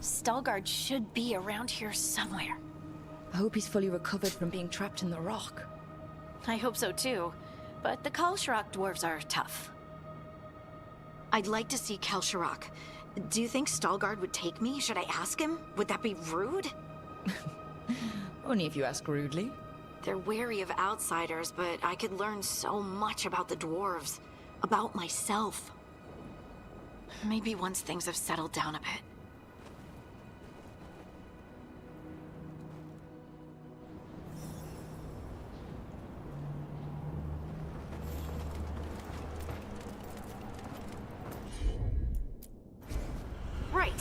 Stalgard should be around here somewhere. I hope he's fully recovered from being trapped in the rock. I hope so too, but the Kalsharok dwarves are tough. I'd like to see Kalsharok. Do you think Stalgard would take me? Should I ask him? Would that be rude? Only if you ask rudely. They're wary of outsiders, but I could learn so much about the dwarves. About myself. Maybe once things have settled down a bit. Right.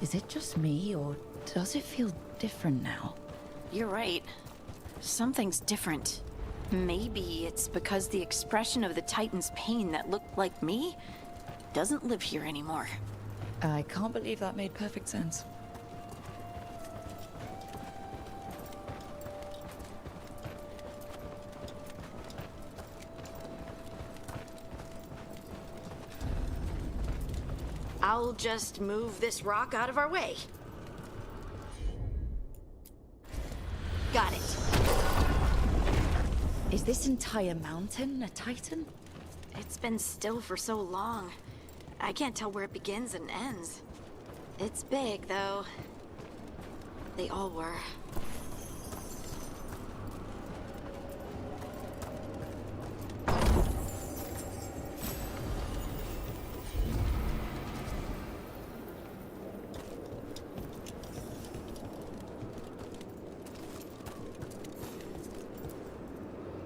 Is it just me, or does it feel different now? You're right. Something's different. Maybe it's because the expression of the Titan's pain that looked like me doesn't live here anymore. I can't believe that made perfect sense. I'll just move this rock out of our way. Got it. Is this entire mountain a Titan? It's been still for so long. I can't tell where it begins and ends. It's big, though. They all were.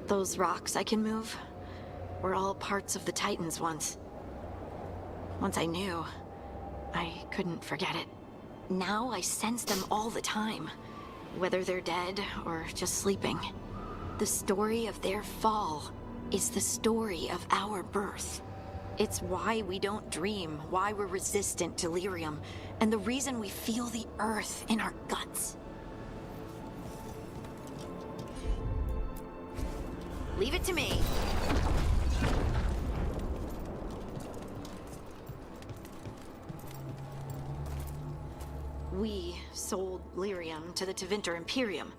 Those rocks I can move were all parts of the Titans once. Once I knew, I couldn't forget it. Now I sense them all the time, whether they're dead or just sleeping. The story of their fall is the story of our birth. It's why we don't dream, why we're resistant to lyrium, and the reason we feel the earth in our guts. Leave it to me. We sold lyrium to the Tevinter Imperium.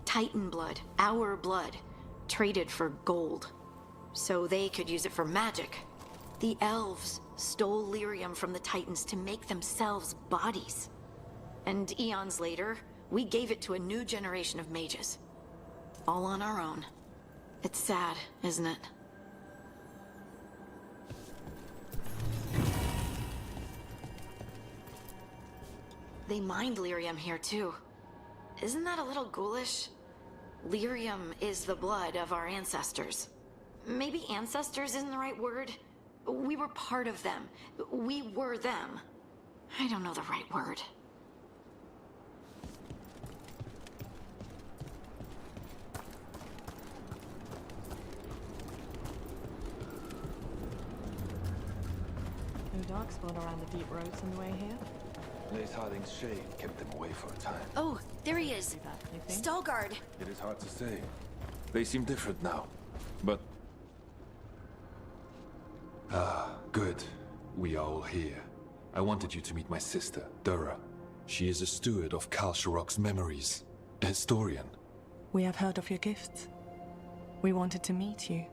Titan blood, our blood, traded for gold. So they could use it for magic. The elves stole lyrium from the Titans to make themselves bodies. And eons later, we gave it to a new generation of mages. All on our own. It's sad, isn't it? They mined lyrium here too. Isn't that a little ghoulish? Lyrium is the blood of our ancestors. Maybe ancestors isn't the right word. We were part of them. We were them. I don't know the right word. No darkspawn around the deep roads on the way here? Lace Harding's shade kept them away for a time. Oh, there he is. Stalgard. It is hard to say. They seem different now, but... Ah, good. We are all here. I wanted you to meet my sister, Dura. She is a steward of Kalsharok's memories. A historian. We have heard of your gifts. We wanted to meet you.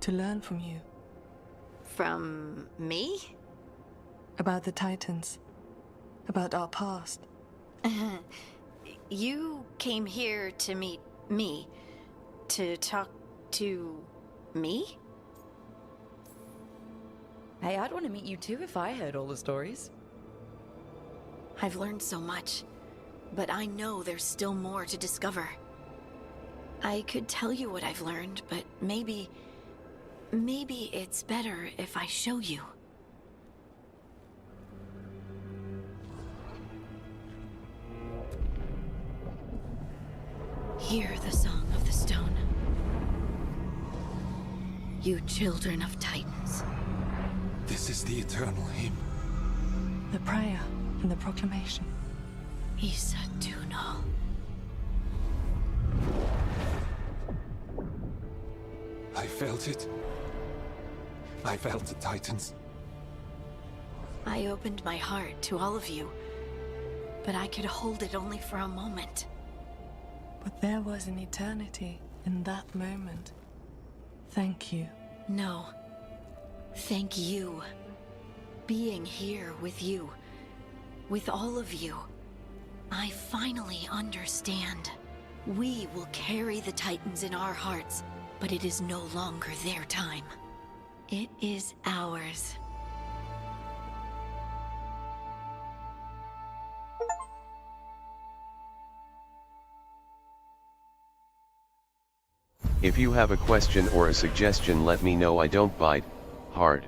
To learn from you. From me? About the Titans. About our past. You came here to meet me. To talk to me? Hey, I'd want to meet you too if I heard all the stories. I've learned so much, but I know there's still more to discover. I could tell you what I've learned, but maybe it's better if I show you. Hear the song of the stone. You children of Titans. This is the eternal hymn. The prayer and the proclamation. Isa Tunal. I felt it. I felt the Titans. I opened my heart to all of you, but I could hold it only for a moment. But there was an eternity in that moment. Thank you. No. Thank you. Being here with you, with all of you, I finally understand. We will carry the Titans in our hearts, but it is no longer their time. It is ours. If you have a question or a suggestion, let me know. I don't bite hard.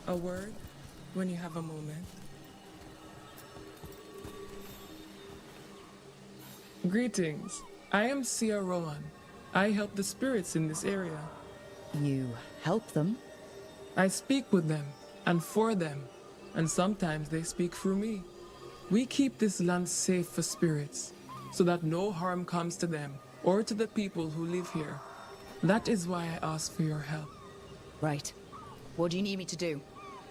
A word when you have a moment. Greetings. I am Sia Rowan. I help the spirits in this area. You help them? I speak with them and for them, and sometimes they speak through me. We keep this land safe for spirits, so that no harm comes to them or to the people who live here. That is why I ask for your help. Right. What do you need me to do?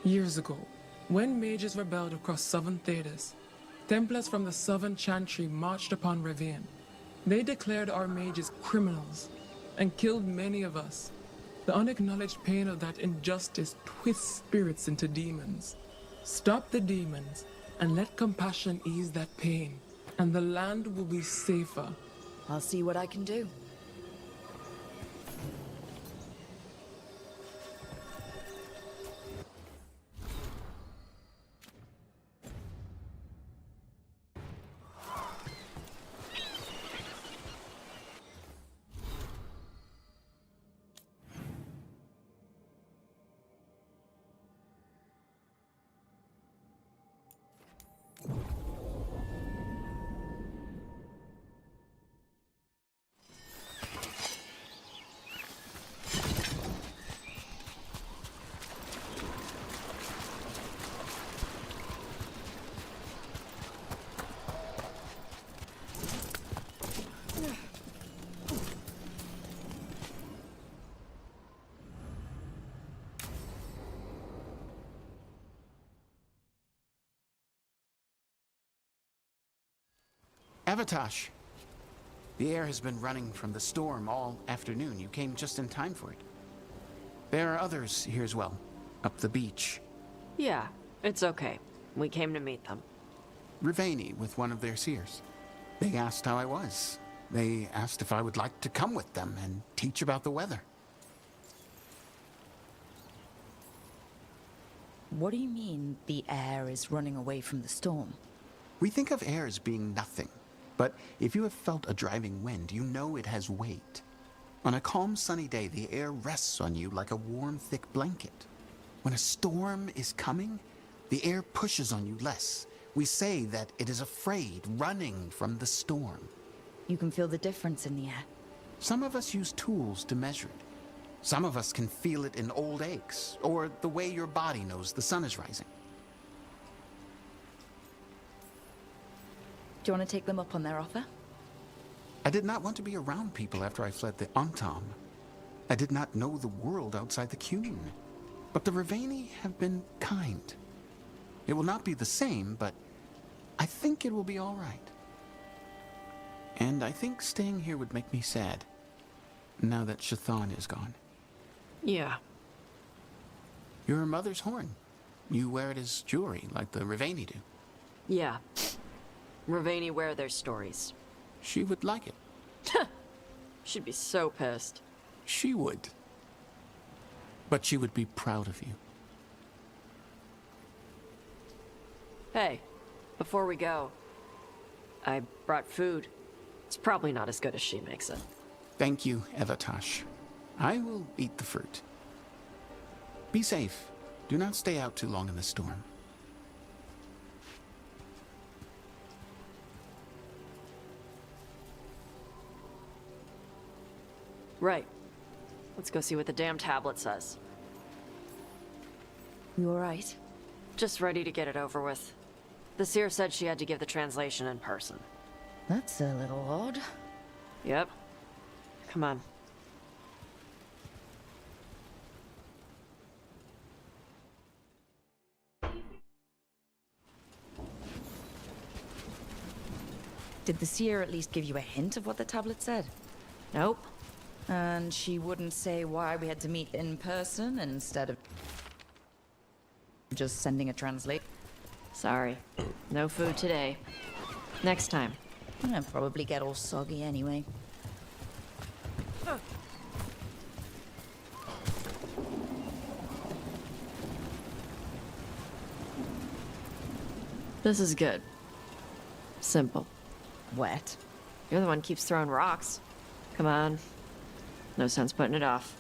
Years ago, when mages rebelled across southern Thedas, Templars from the southern Chantry marched upon Ravine. They declared our mages criminals and killed many of us. The unacknowledged pain of that injustice twists spirits into demons. Stop the demons and let compassion ease that pain, and the land will be safer. I'll see what I can do. Avatosh! The air has been running from the storm all afternoon. You came just in time for it. There are others here as well, up the beach. Yeah, it's okay. We came to meet them. Riveni with one of their seers. They asked how I was. They asked if I would like to come with them and teach about the weather. What do you mean the air is running away from the storm? We think of air as being nothing, but if you have felt a driving wind, you know it has weight. On a calm, sunny day, the air rests on you like a warm, thick blanket. When a storm is coming, the air pushes on you less. We say that it is afraid, running from the storm. You can feel the difference in the air. Some of us use tools to measure it. Some of us can feel it in old aches, or the way your body knows the sun is rising. Do you want to take them up on their offer? I did not want to be around people after I fled the Antam. I did not know the world outside the Qun. But the Riveni have been kind. It will not be the same, but I think it will be all right. And I think staying here would make me sad, now that Shathan is gone. Yeah. Your mother's horn. You wear it as jewelry, like the Riveni do. Yeah. Riveni wear their stories. She would like it. She'd be so pissed. She would. But she would be proud of you. Hey, before we go, I brought food. It's probably not as good as she makes it. Thank you, Evatash. I will eat the fruit. Be safe. Do not stay out too long in the storm. Right. Let's go see what the damn tablet says. You alright? Just ready to get it over with. The seer said she had to give the translation in person. That's a little odd. Yep. Come on. Did the seer at least give you a hint of what the tablet said? Nope. And she wouldn't say why we had to meet in person instead of just sending a translator? Sorry. No food today. Next time. I'll probably get all soggy anyway. This is good. Simple. Wet? You're the one who keeps throwing rocks. Come on. No sense putting it off.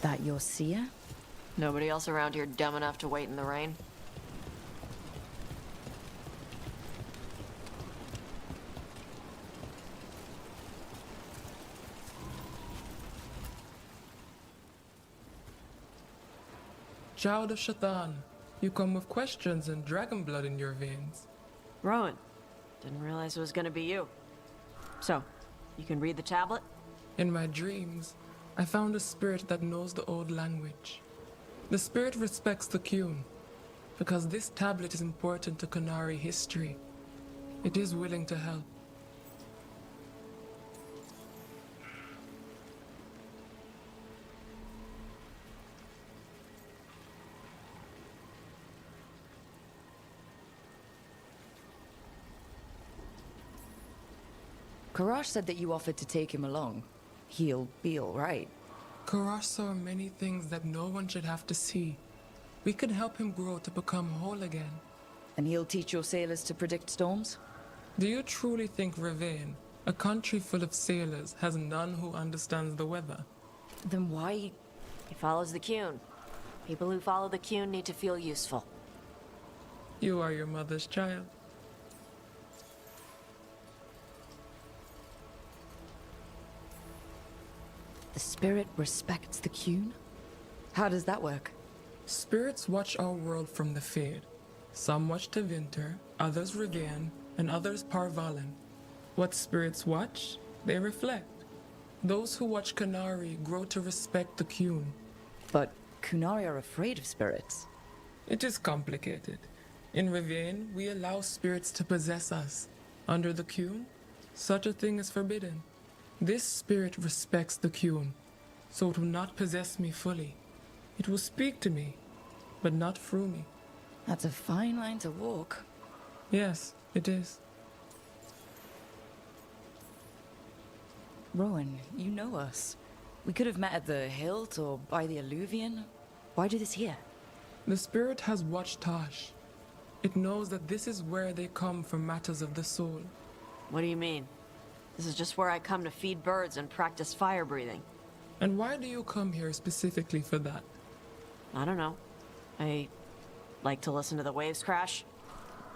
That your seer? Nobody else around here dumb enough to wait in the rain? Child of Shathan, you come with questions and dragon blood in your veins. Rowan, didn't realize it was gonna be you. So, you can read the tablet? In my dreams, I found a spirit that knows the old language. The spirit respects the Qun, because this tablet is important to Qunari history. It is willing to help. Karash said that you offered to take him along. He'll be all right. Karash saw many things that no one should have to see. We can help him grow to become whole again. And he'll teach your sailors to predict storms? Do you truly think Rivane, a country full of sailors, has none who understands the weather? Then why? He follows the Qun. People who follow the Qun need to feel useful. You are your mother's child. The spirit respects the Qun? How does that work? Spirits watch our world from the Fade. Some watch Tevinter, others Rivian, and others Parvalen. What spirits watch, they reflect. Those who watch Qunari grow to respect the Qun. But Qunari are afraid of spirits. It is complicated. In Rivian, we allow spirits to possess us. Under the Qun, such a thing is forbidden. This spirit respects the Qun, so it will not possess me fully. It will speak to me, but not through me. That's a fine line to walk. Yes, it is. Rowan, you know us. We could have met at the hilt or by the alluvion. Why do this here? The spirit has watched Tosh. It knows that this is where they come for matters of the soul. What do you mean? This is just where I come to feed birds and practice fire breathing. And why do you come here specifically for that? I don't know. I like to listen to the waves crash.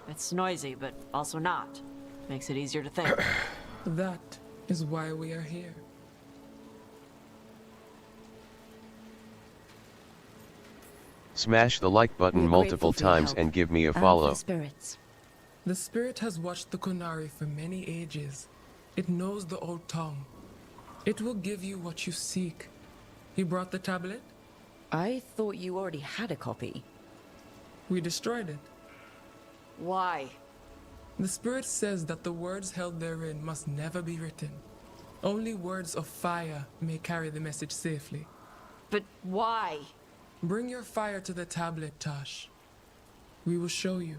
It's noisy, but also not. Makes it easier to think. That is why we are here. Smash the like button multiple times and give me a follow. The spirit has watched the Qunari for many ages. It knows the old tongue. It will give you what you seek. You brought the tablet? I thought you already had a copy. We destroyed it. Why? The spirit says that the words held therein must never be written. Only words of fire may carry the message safely. But why? Bring your fire to the tablet, Tosh. We will show you.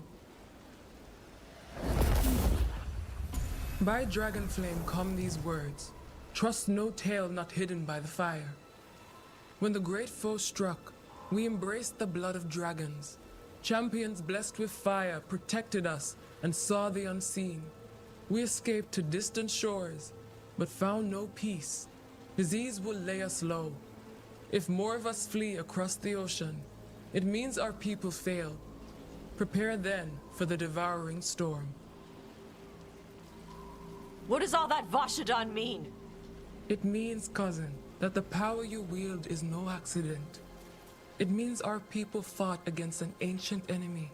By dragon flame come these words. Trust no tale not hidden by the fire. When the great foe struck, we embraced the blood of dragons. Champions blessed with fire protected us and saw the unseen. We escaped to distant shores, but found no peace. Disease will lay us low. If more of us flee across the ocean, it means our people fail. Prepare then for the devouring storm. What does all that Vashadan mean? It means, cousin, that the power you wield is no accident. It means our people fought against an ancient enemy.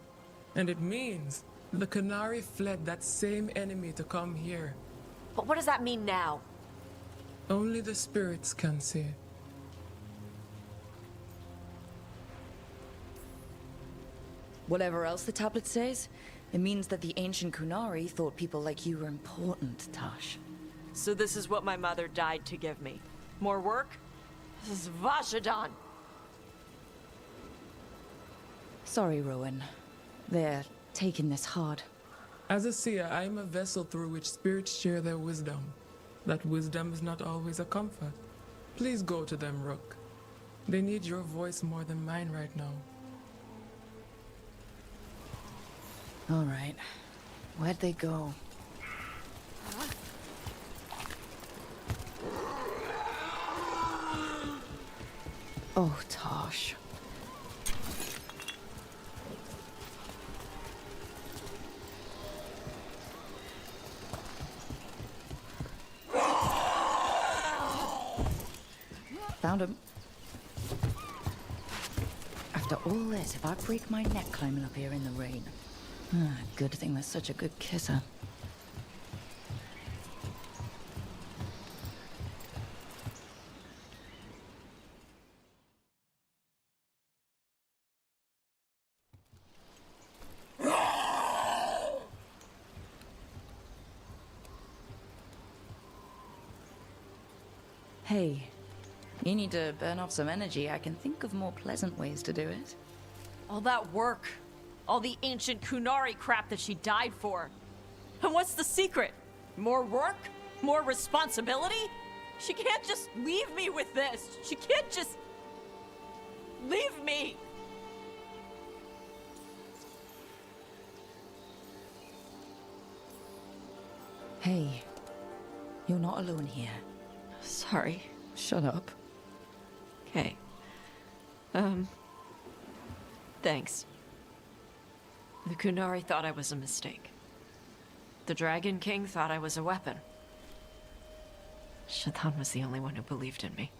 And it means the Qunari fled that same enemy to come here. But what does that mean now? Only the spirits can see. Whatever else the tablet says, it means that the ancient Qunari thought people like you were important, Tosh. So this is what my mother died to give me. More work? This is Vashadan. Sorry, Rowan. They're taking this hard. As a seer, I am a vessel through which spirits share their wisdom. That wisdom is not always a comfort. Please go to them, Rook. They need your voice more than mine right now. All right. Where'd they go? Oh, Tosh. Found him. After all this, if I break my neck climbing up here in the rain. Good thing there's such a good kisser. Hey, you need to burn off some energy. I can think of more pleasant ways to do it. All that work. All the ancient Qunari crap that she died for. And what's the secret? More work? More responsibility? She can't just leave me with this. She can't just leave me. Hey, you're not alone here. Sorry. Shut up. Okay. Thanks. The Qunari thought I was a mistake. The Dragon King thought I was a weapon. Shaitan was the only one who believed in me.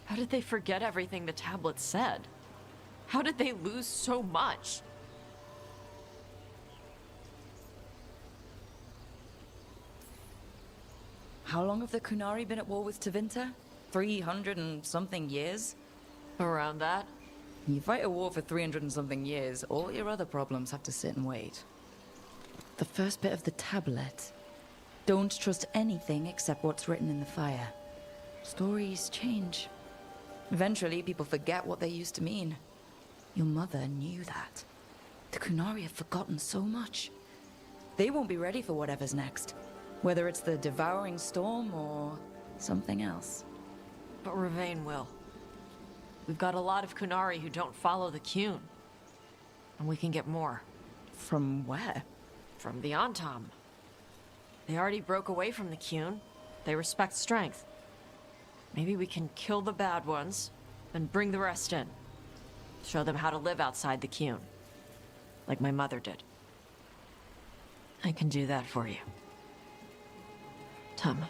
How did they forget everything the tablet said? How did they lose so much? How long have the Qunari been at war with Tevinter? 300 and something years? Around that. You fight a war for 300 and something years, all your other problems have to sit and wait. The first bit of the tablet. Don't trust anything except what's written in the fire. Stories change. Eventually, people forget what they used to mean. Your mother knew that. The Kunari have forgotten so much. They won't be ready for whatever's next. Whether it's the devouring storm or something else. But Ravane will. We've got a lot of Kunari who don't follow the Qun. And we can get more. From where? From the Antam. They already broke away from the Qun. They respect strength. Maybe we can kill the bad ones, and bring the rest in. Show them how to live outside the Qun. Like my mother did. I can do that for you. Tom.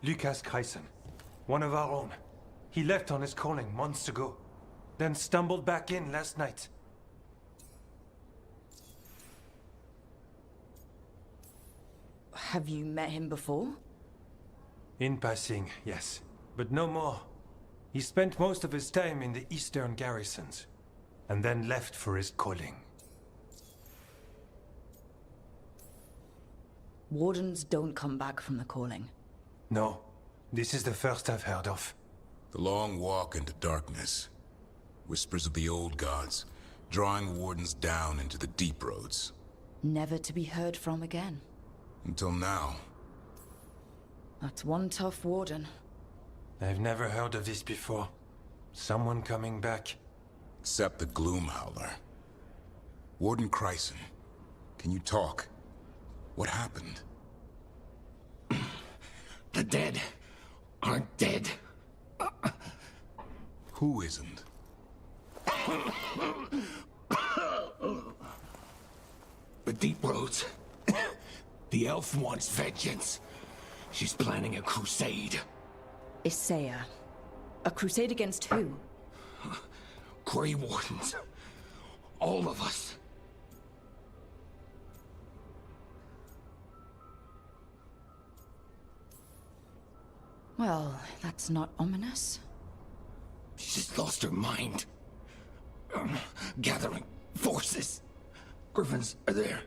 Lucas Kreisen, one of our own. He left on his calling months ago, then stumbled back in last night. Have you met him before? In passing, yes, but no more. He spent most of his time in the eastern garrisons, and then left for his calling. Wardens don't come back from the calling. No, this is the first I've heard of. The long walk into darkness. Whispers of the old gods, drawing wardens down into the deep roads. Never to be heard from again. Until now. That's one tough warden. I've never heard of this before. Someone coming back. Except the Gloom Howler. Warden Kreisen, can you talk? What happened? The dead aren't dead. Who isn't? The deep roads. The elf wants vengeance. She's planning a crusade. Isaiah. A crusade against who? Grey Wardens. All of us. Well, that's not ominous. She's lost her mind. Gathering forces. Griffins are there.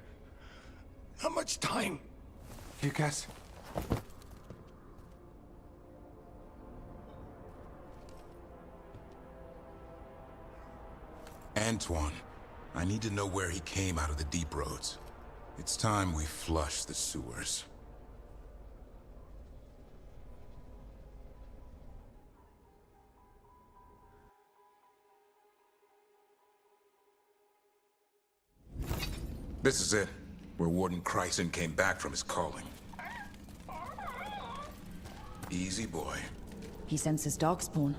How much time? Lucas? Antoine, I need to know where he came out of the deep roads. It's time we flush the sewers. This is it, where Warden Kreisen came back from his calling. Easy, boy. He senses darkspawn.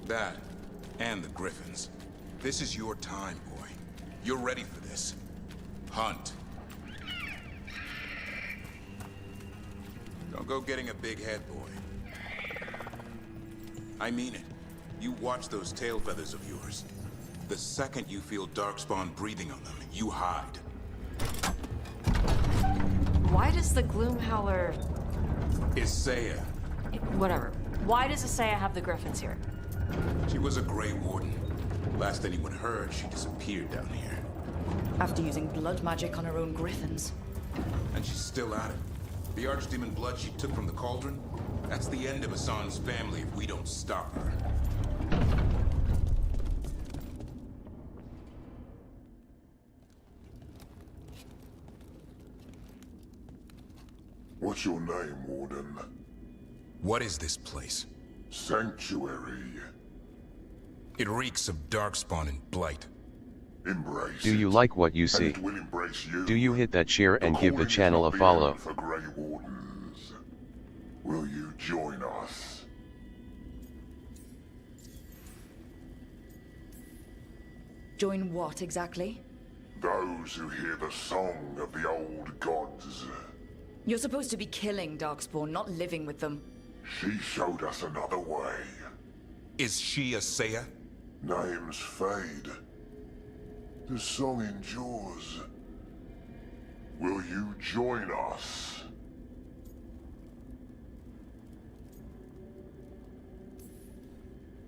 That, and the Griffins. This is your time, boy. You're ready for this. Hunt. Don't go getting a big head, boy. I mean it. You watch those tail feathers of yours. The second you feel darkspawn breathing on them, you hide. Why does the Gloom Howler... Isaiah. Whatever. Why does Isaiah have the Griffins here? She was a Grey Warden. Last anyone heard, she disappeared down here. After using blood magic on her own Griffins. And she's still at it. The Archdemon blood she took from the cauldron? That's the end of Hassan's family if we don't stop her. What's your name, Warden? What is this place? Sanctuary. It reeks of darkspawn and blight. Embrace Do you like what you see? it will embrace you. Do you hit that share and give the calling channel a is not follow? beyond for Grey Wardens. Will you join us? Join what exactly? Those who hear the song of the old gods. You're supposed to be killing darkspawn, not living with them. She showed us another way. Is she a Seiya? Names fade. The song endures. Will you join us?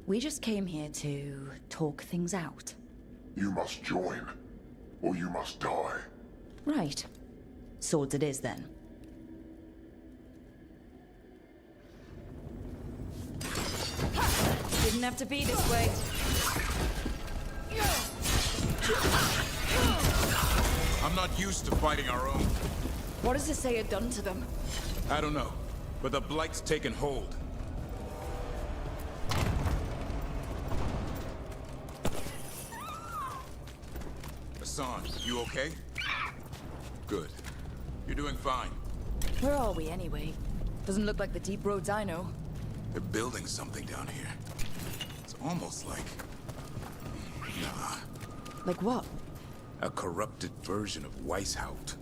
We just came here to talk things out. You must join, or you must die. Right. Swords it is then. Didn't have to be this way. I'm not used to fighting our own. What has Isaiah done to them? I don't know, but the blight's taken hold. Hassan, you okay? Good. You're doing fine. Where are we anyway? Doesn't look like the deep roads I know. They're building something down here. It's almost like... Nah. Like what? A corrupted version of Weishaupt.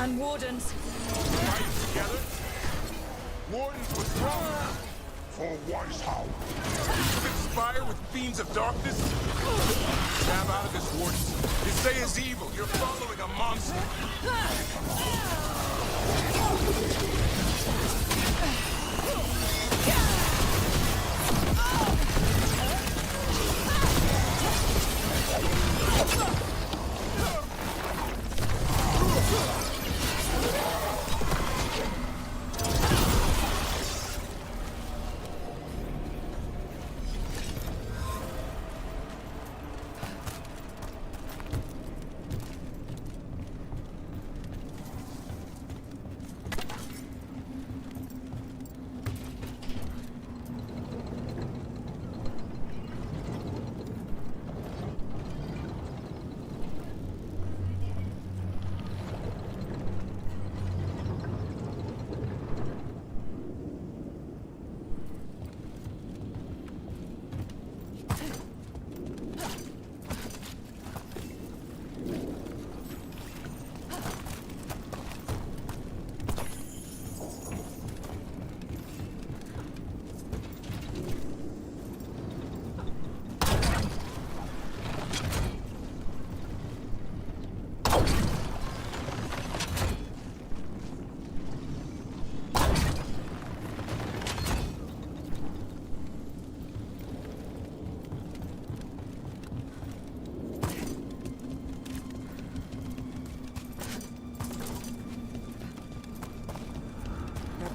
And wardens. Fight together? Wardens, what's wrong? For Weishaupt. Conspire with fiends of darkness? Snap out of this, Wardens. You say is evil. You're following a monster.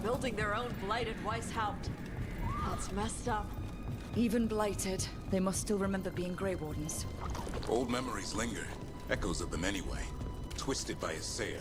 Building their own blighted Weishaupt. That's messed up. Even blighted, they must still remember being Grey Wardens. Old memories linger. Echoes of them anyway. Twisted by Isaiah.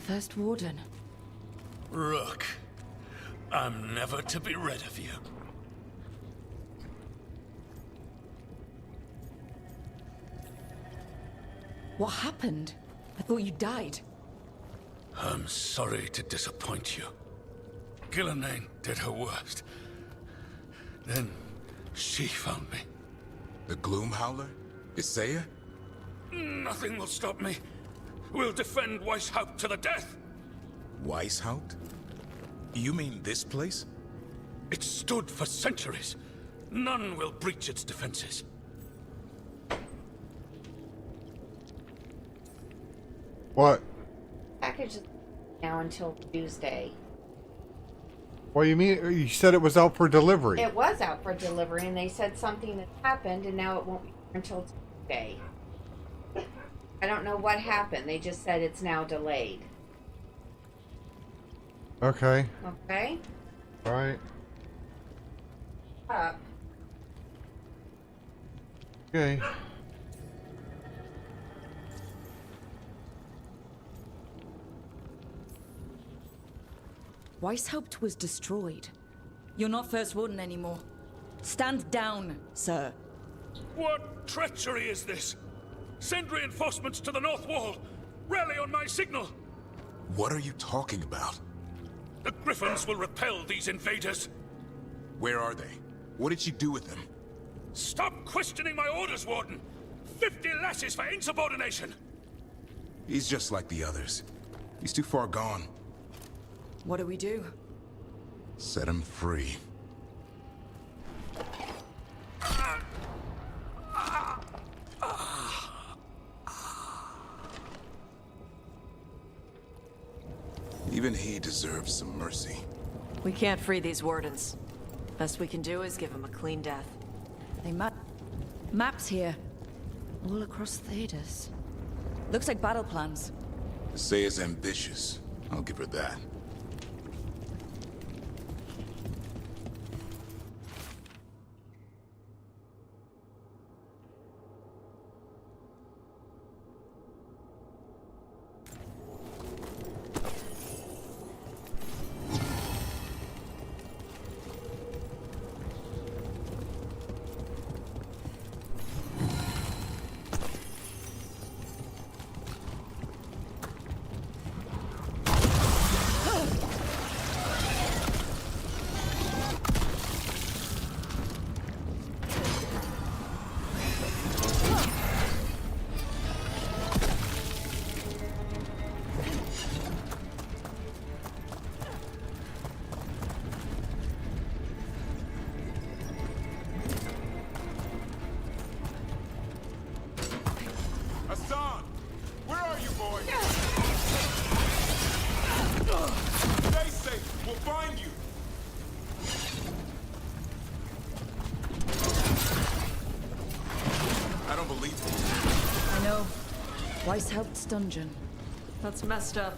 First Warden. Rook, I'm never to be rid of you. What happened? I thought you died. I'm sorry to disappoint you. Gillenane did her worst. Then she found me. The Gloom Howler? Isaiah? Nothing will stop me. We'll defend Weishaupt to the death. Weishaupt? You mean this place? It stood for centuries. None will breach its defenses. What? Package is now until Tuesday. What do you mean? You said it was out for delivery. It was out for delivery, and they said something had happened, and now it won't be until Tuesday. I don't know what happened. They just said it's now delayed. Okay. Okay? All right. Up. Okay. Weishaupt was destroyed. You're not First Warden anymore. Stand down, sir. What treachery is this? Send reinforcements to the North Wall! Rally on my signal! What are you talking about? The Griffins will repel these invaders. Where are they? What did you do with them? Stop questioning my orders, Warden! 50 lashes for insubordination! He's just like the others. He's too far gone. What do we do? Set him free. Even he deserves some mercy. We can't free these wardens. Best we can do is give them a clean death. They maps here. All across Thedas. Looks like battle plans. Isaiah's ambitious. I'll give her that. believe it. I know. Weishaupt's dungeon. That's messed up.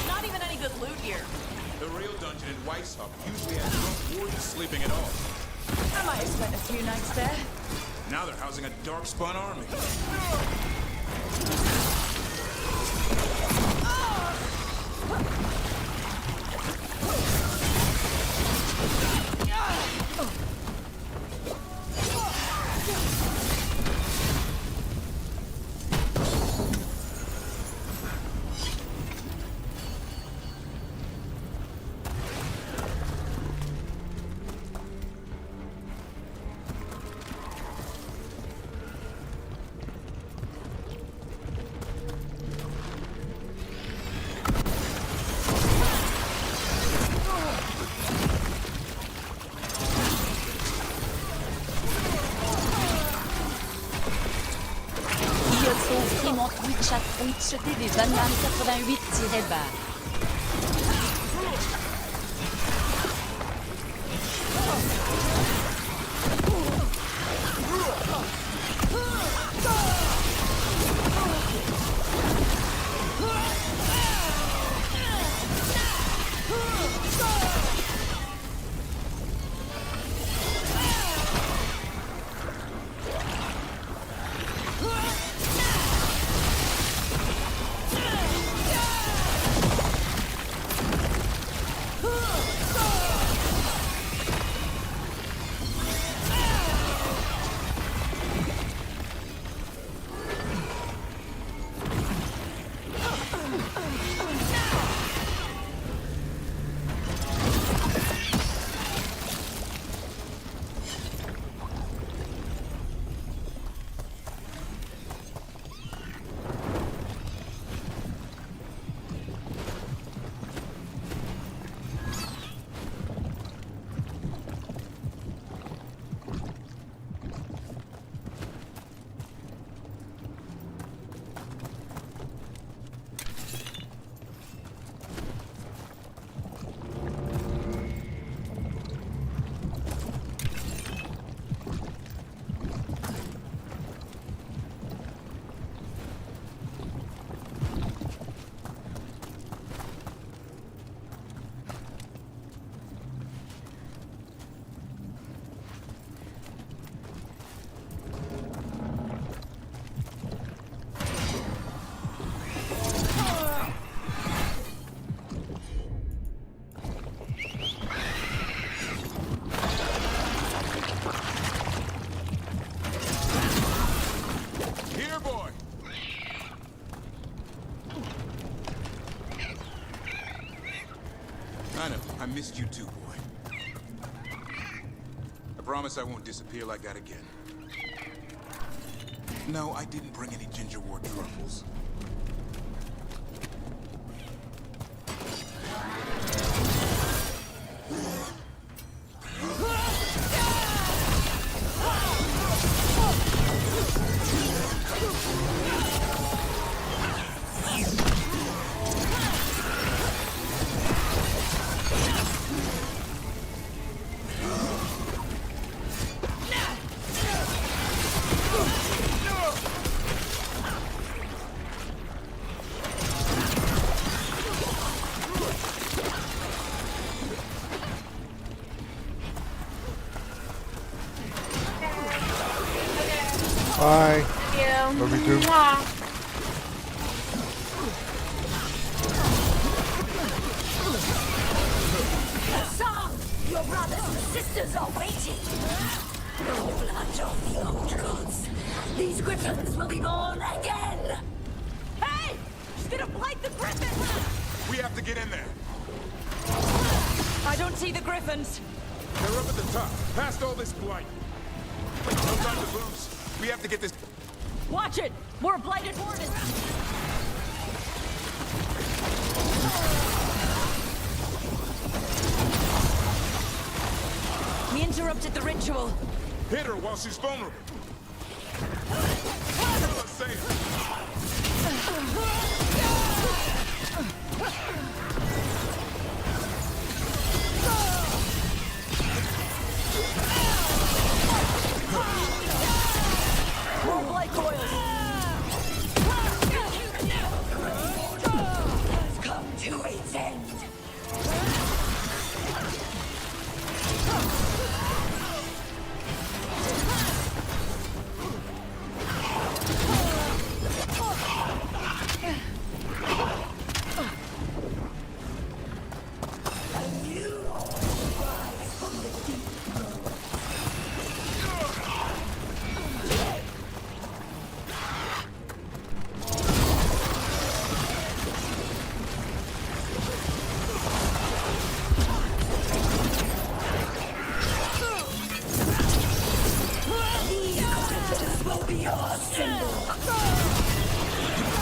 Not even any good loot here. The real dungeon in Weishaupt usually has no wardens sleeping at all. I might have spent a few nights there. Now they're housing a darkspawn army. Mon Twitch à Twitch TV Vanman 88-bas. I missed you too, boy. I promise I won't disappear like that again. No, I didn't bring any ginger wort truffles. Bye. Thank you. Love you too. Mwah. Some, your brothers and sisters are waiting. No blood of the old gods. These griffins will be born again. Hey! She's gonna blow don't see the griffins. They're up at the top, past all this blight. No time to lose. We have to get this... Watch it! More blighted wardens! We interrupted the ritual. Hit her while she's vulnerable. More blight coils! Has come to its end.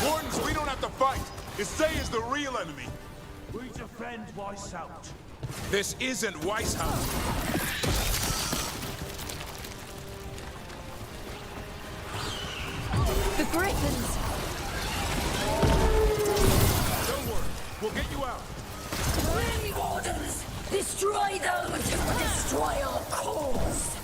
Wardens, we don't have to fight. Isay is the real enemy. We defend Weishaupt. This isn't Weishaupt. The griffins! Don't worry, we'll get you out. Grim Wardens, destroy those who destroy our cause.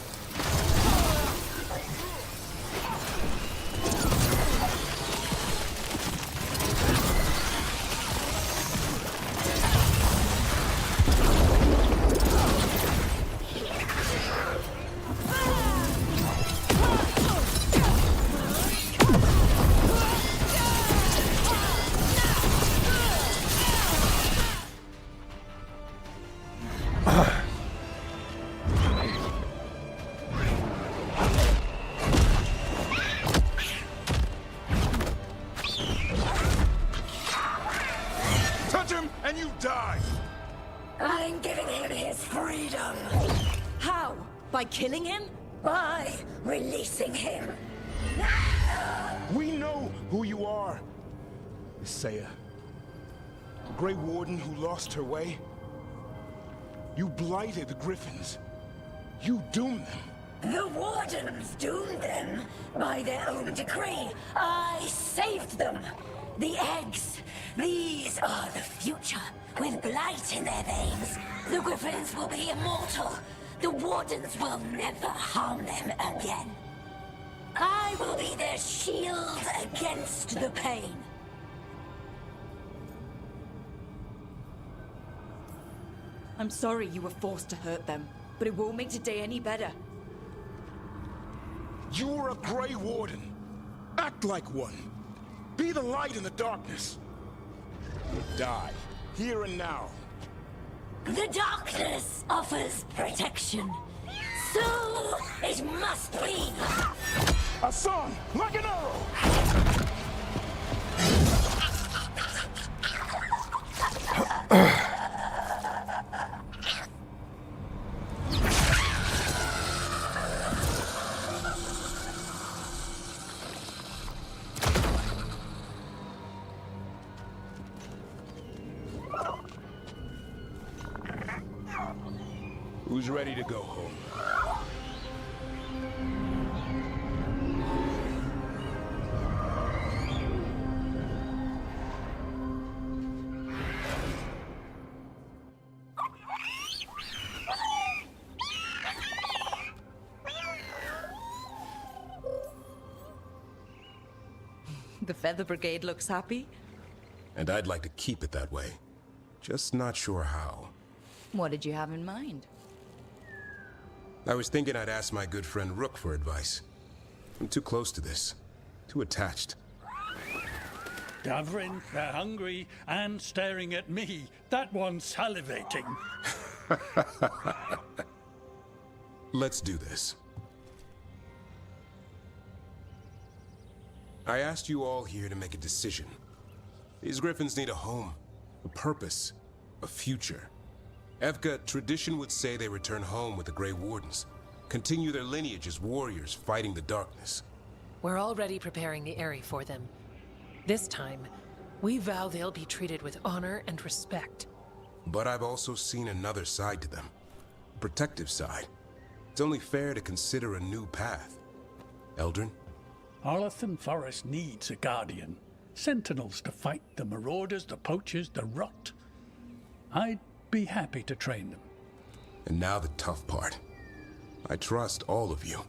Touch him and you die. I'm giving him his freedom. How? By killing him? By releasing him. We know who you are. Isaiah. The Grey Warden who lost her way. You blighted the Griffins. You doomed them. The Wardens doomed them by their own decree. I saved them. The eggs. These are the future. With blight in their veins, the Griffins will be immortal. The Wardens will never harm them again. I will be their shield against the pain. I'm sorry you were forced to hurt them, but it won't make today any better. You're a Grey Warden. Act like one. Be the light in the darkness. Die, here and now. The darkness offers protection. So it must be. A son, like an arrow! Who's ready to go home? The Feather Brigade looks happy. And I'd like to keep it that way. Just not sure how. What did you have in mind? I was thinking I'd ask my good friend Rook for advice. I'm too close to this. Too attached. Davrin, they're hungry and staring at me. That one's salivating. Let's do this. I asked you all here to make a decision. These Griffins need a home, a purpose, a future. Evka, tradition would say they return home with the Grey Wardens. Continue their lineage as warriors fighting the darkness. We're already preparing the Eyrie for them. This time, we vow they'll be treated with honor and respect. But I've also seen another side to them. A protective side. It's only fair to consider a new path. Eldrin? Arlathan Forest needs a guardian. Sentinels to fight the marauders, the poachers, the rot. I'd be happy to train them. And now the tough part. I trust all of you.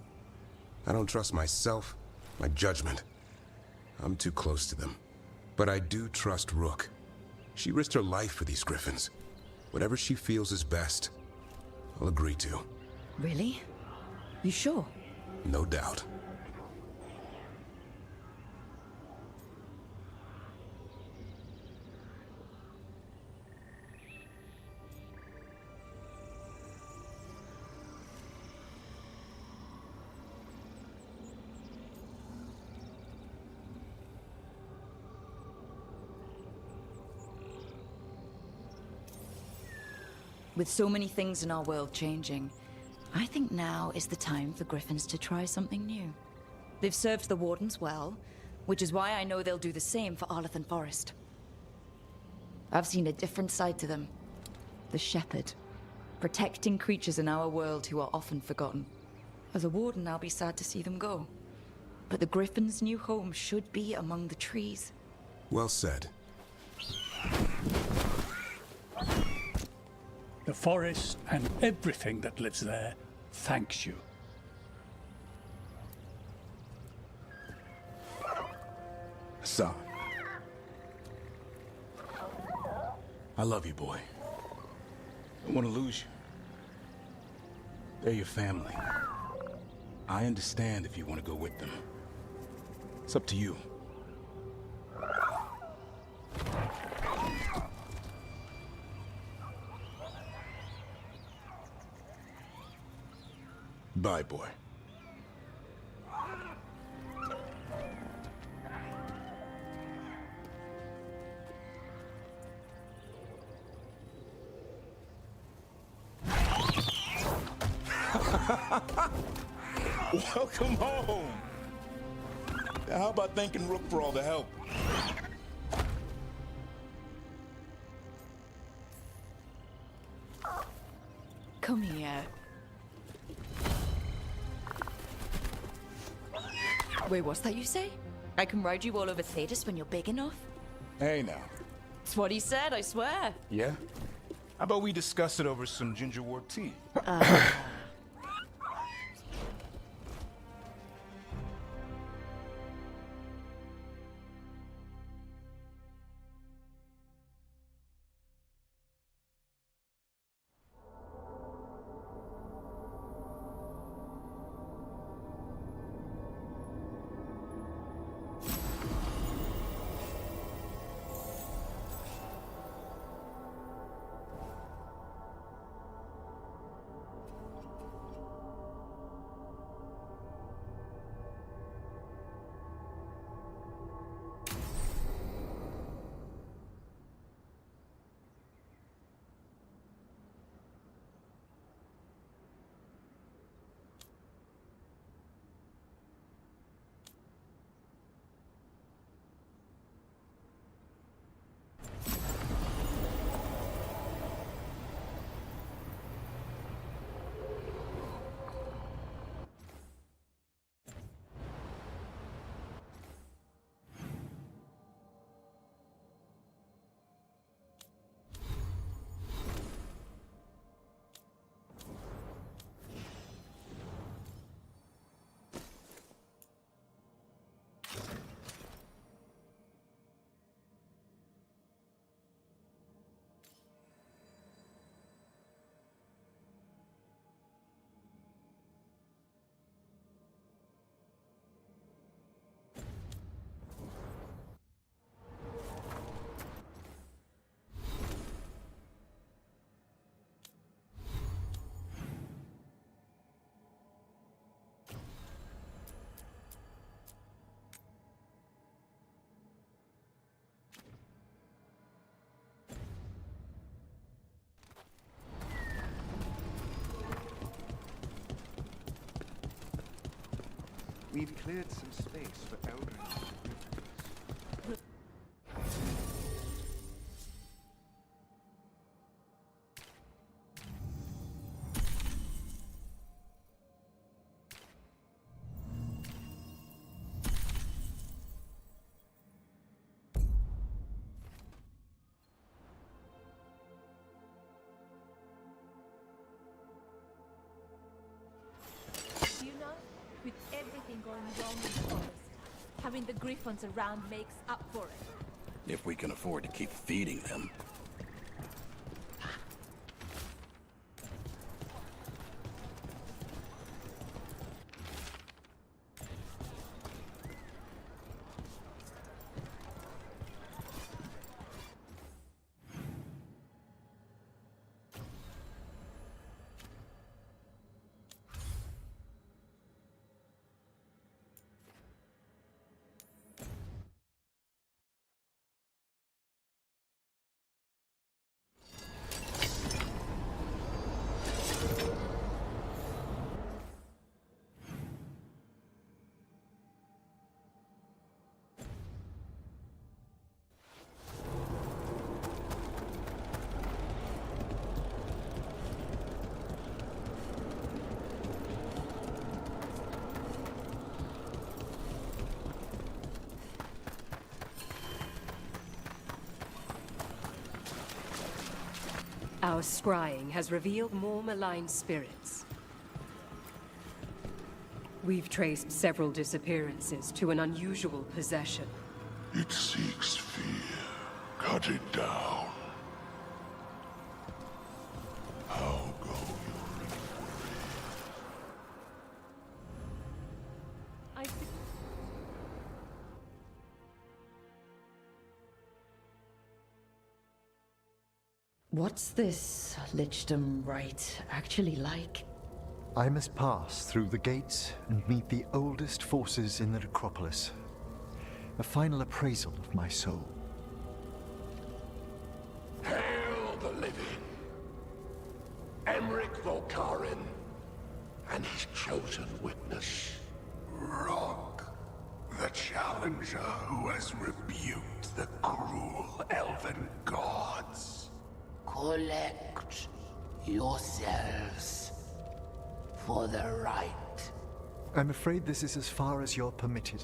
I don't trust myself, my judgment. I'm too close to them. But I do trust Rook. She risked her life for these griffins. Whatever she feels is best, I'll agree to. Really? You sure? No doubt. With so many things in our world changing, I think now is the time for Griffins to try something new. They've served the Wardens well, which is why I know they'll do the same for Arlathan Forest. I've seen a different side to them. The Shepherd. Protecting creatures in our world who are often forgotten. As a Warden, I'll be sad to see them go. But the Griffin's new home should be among the trees. Well said. The forest and everything that lives there thanks you. Son. I love you, boy. I don't want to lose you. They're your family. I understand if you want to go with them. It's up to you. Bye, boy. Welcome home. Now, how about thanking Rook for all the help? Come here. Wait, what's that you say? I can ride you all over Thetis when you're big enough? Hey, now. It's what he said, I swear. Yeah? How about we discuss it over some ginger wort tea? We've cleared some space for Eldrin. You know, with everything going wrong in the forest, having the griffons around makes up for it. If we can afford to keep feeding them. Our scrying has revealed more malign spirits. We've traced several disappearances to an unusual possession. It seeks fear. Cut it down. How go your inquiry? What's this Lichdom Rite actually like? I must pass through the gates and meet the oldest forces in the necropolis. A final appraisal of my soul. Hail the living! Emmerich Volkaren and his chosen witness, Rock, the challenger who has rebuked the cruel elven gods. Collect yourselves for the right. I'm afraid this is as far as you're permitted.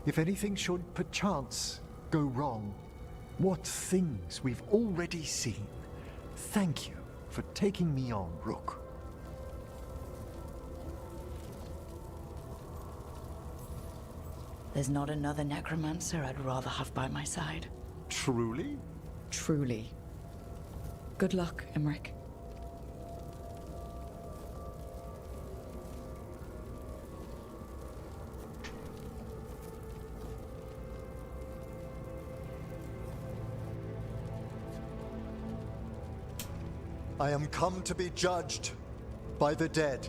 If anything should perchance go wrong, what things we've already seen. Thank you for taking me on, Rook. There's not another necromancer I'd rather have by my side. Truly? Truly. Good luck, Emmerich. I am come to be judged by the dead.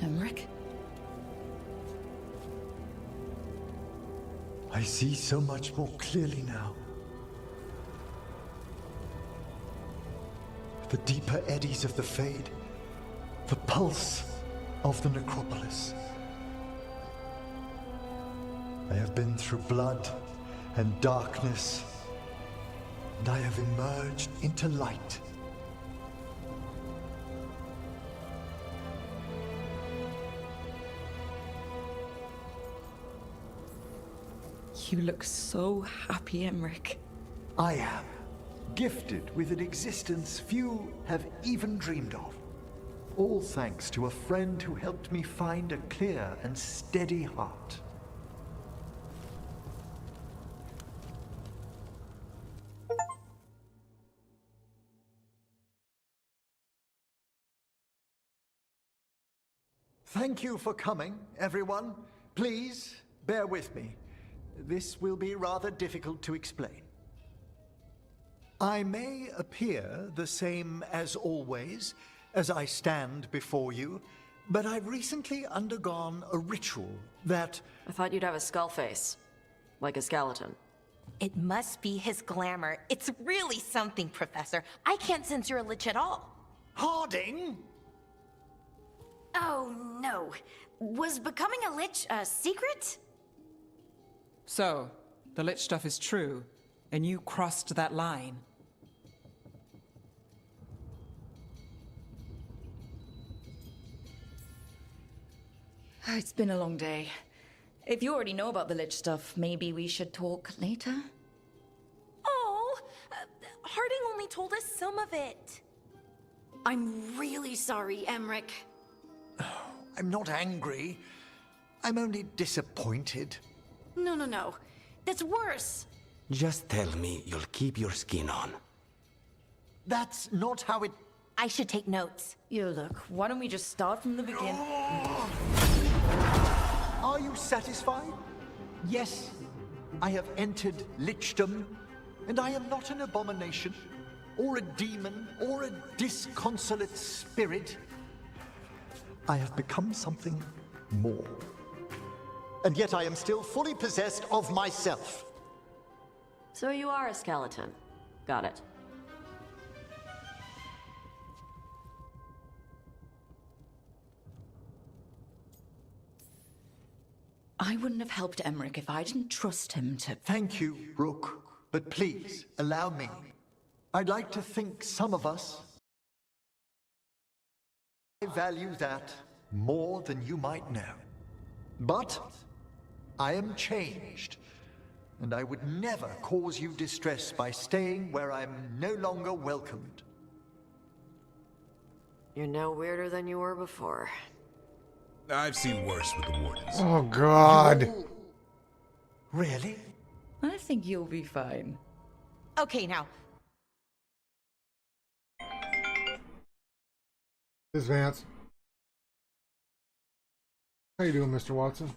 Emmerich? I see so much more clearly now. The deeper eddies of the Fade, the pulse of the necropolis. I have been through blood and darkness, and I have emerged into light. You look so happy, Emmerich. I am gifted with an existence few have even dreamed of. All thanks to a friend who helped me find a clear and steady heart. Thank you for coming, everyone. Please, bear with me. This will be rather difficult to explain. I may appear the same as always, as I stand before you, but I've recently undergone a ritual that... I thought you'd have a skull face. Like a skeleton. It must be his glamour. It's really something, Professor. I can't sense you're a lich at all. Harding? Oh, no. Was becoming a lich a secret? So, the lich stuff is true, and you crossed that line. It's been a long day. If you already know about the lich stuff, maybe we should talk later? Oh, Harding only told us some of it. I'm really sorry, Emmerich. I'm not angry. I'm only disappointed. No. That's worse. Just tell me you'll keep your skin on. That's not how it... I should take notes. You look, why don't we just start from the beginning? Are you satisfied? Yes, I have entered lichdom, and I am not an abomination, or a demon, or a disconsolate spirit. I have become something more. And yet I am still fully possessed of myself. So you are a skeleton. Got it. I wouldn't have helped Emmerich if I didn't trust him to... Thank you, Rook. But please, allow me. I'd like to think some of us... I value that more than you might know. But I am changed, and I would never cause you distress by staying where I'm no longer welcomed. You're no weirder than you were before. I've seen worse with the Wardens. Oh, God. Really? I think you'll be fine. Okay, now. This is Vance. How you doing, Mr. Watson?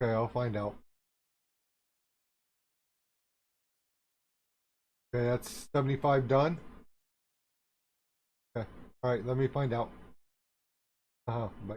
Okay, I'll find out. Okay, that's 75 done. Okay, alright, let me find out. Bye.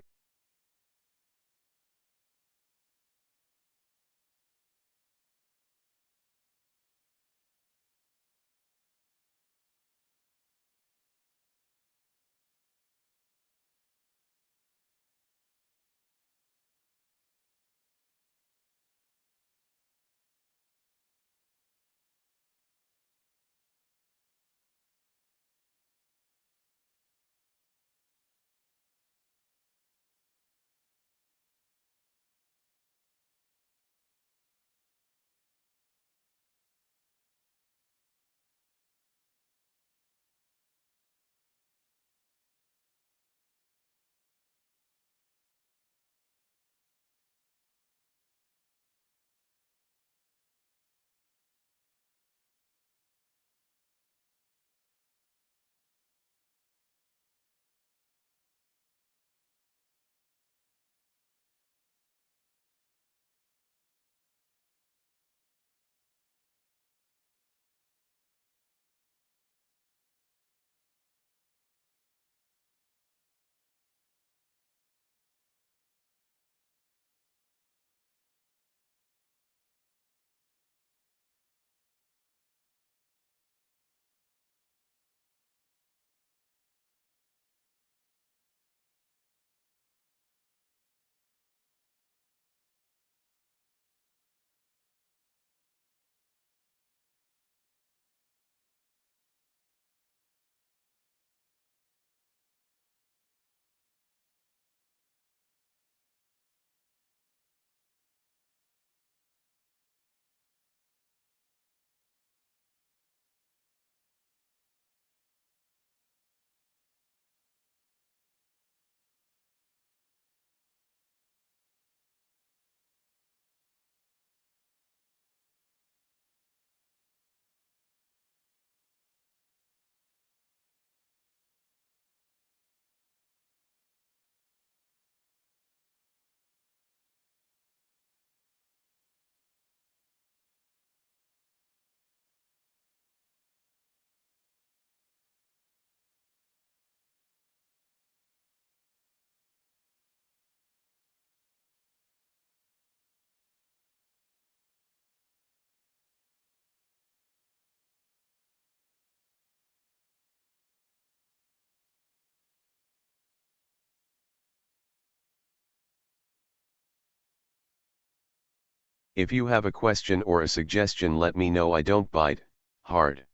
If you have a question or a suggestion, let me know. I don't bite hard.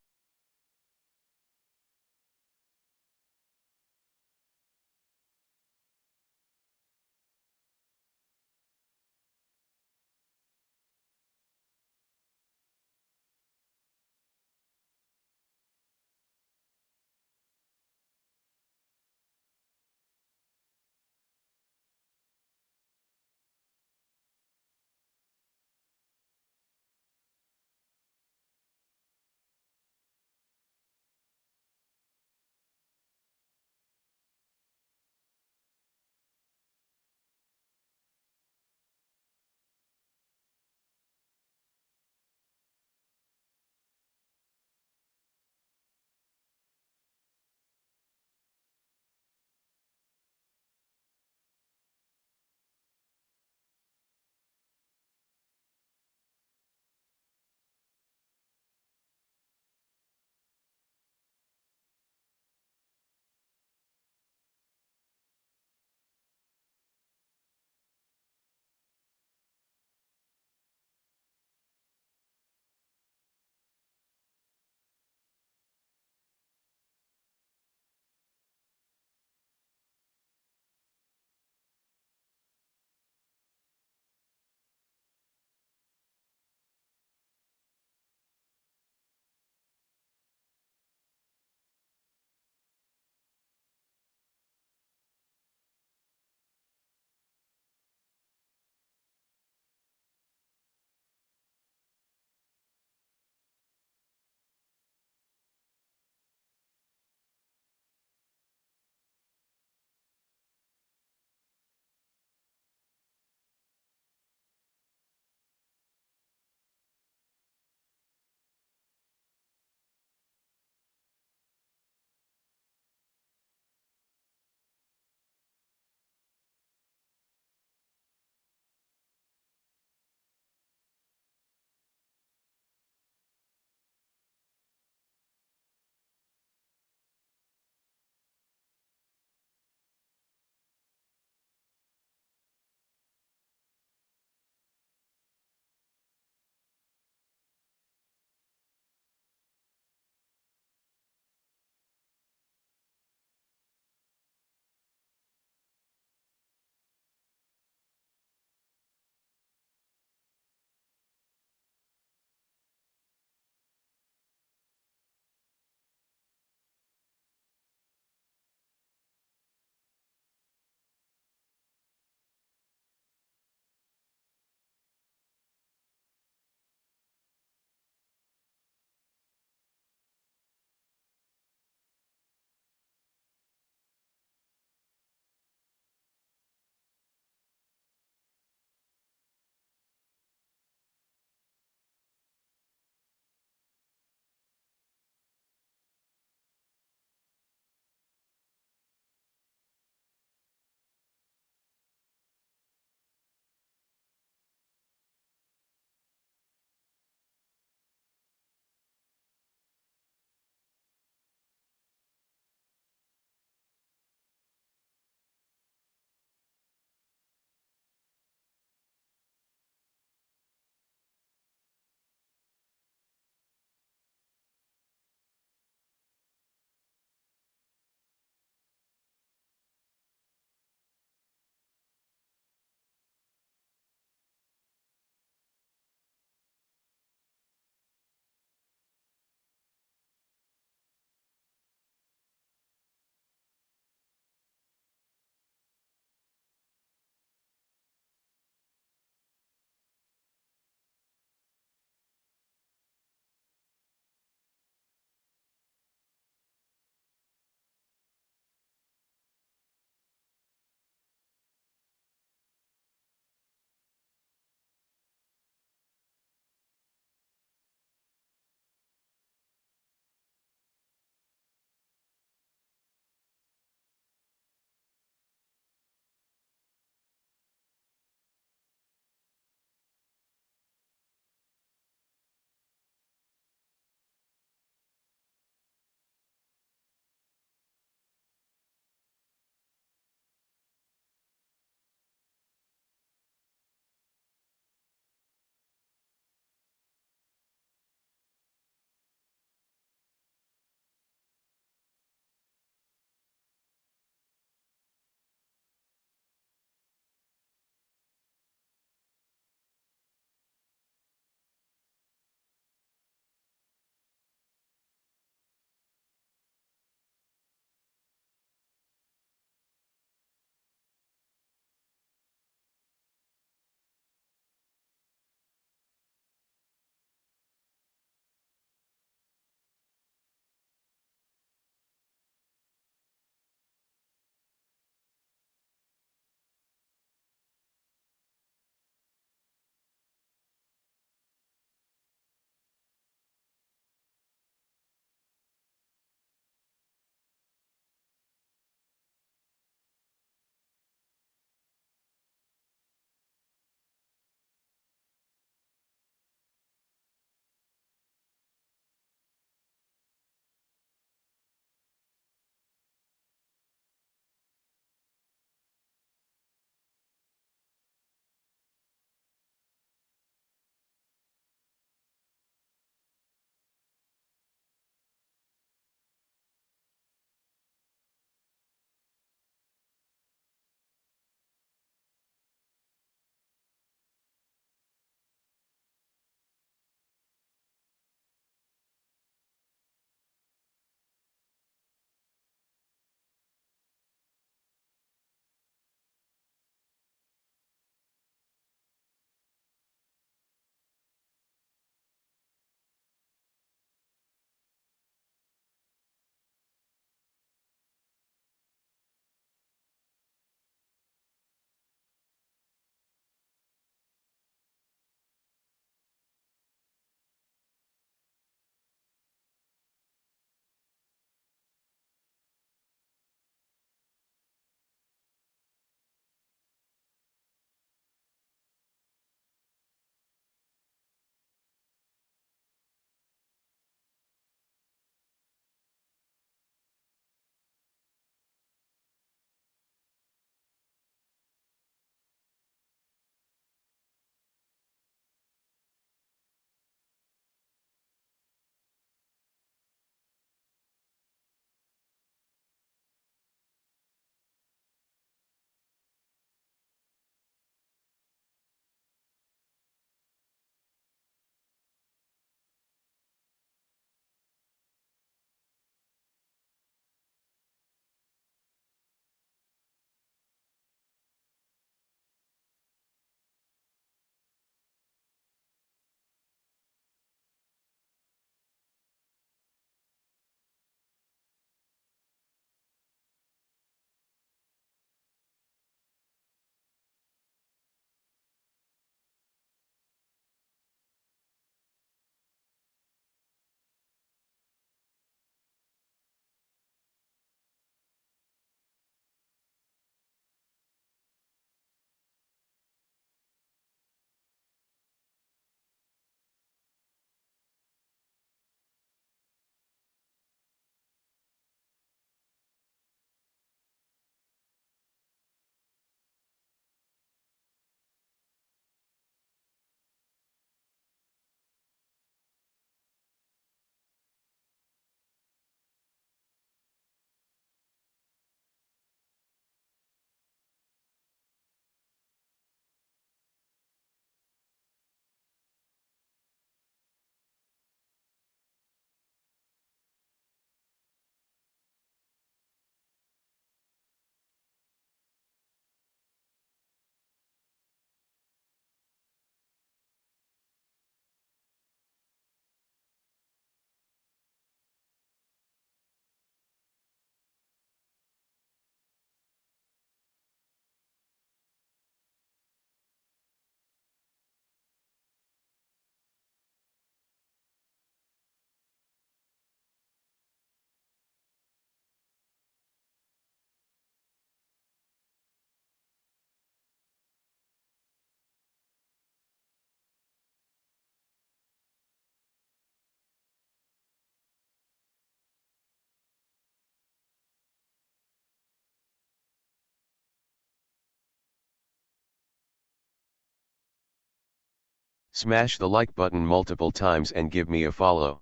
Smash the like button multiple times and give me a follow.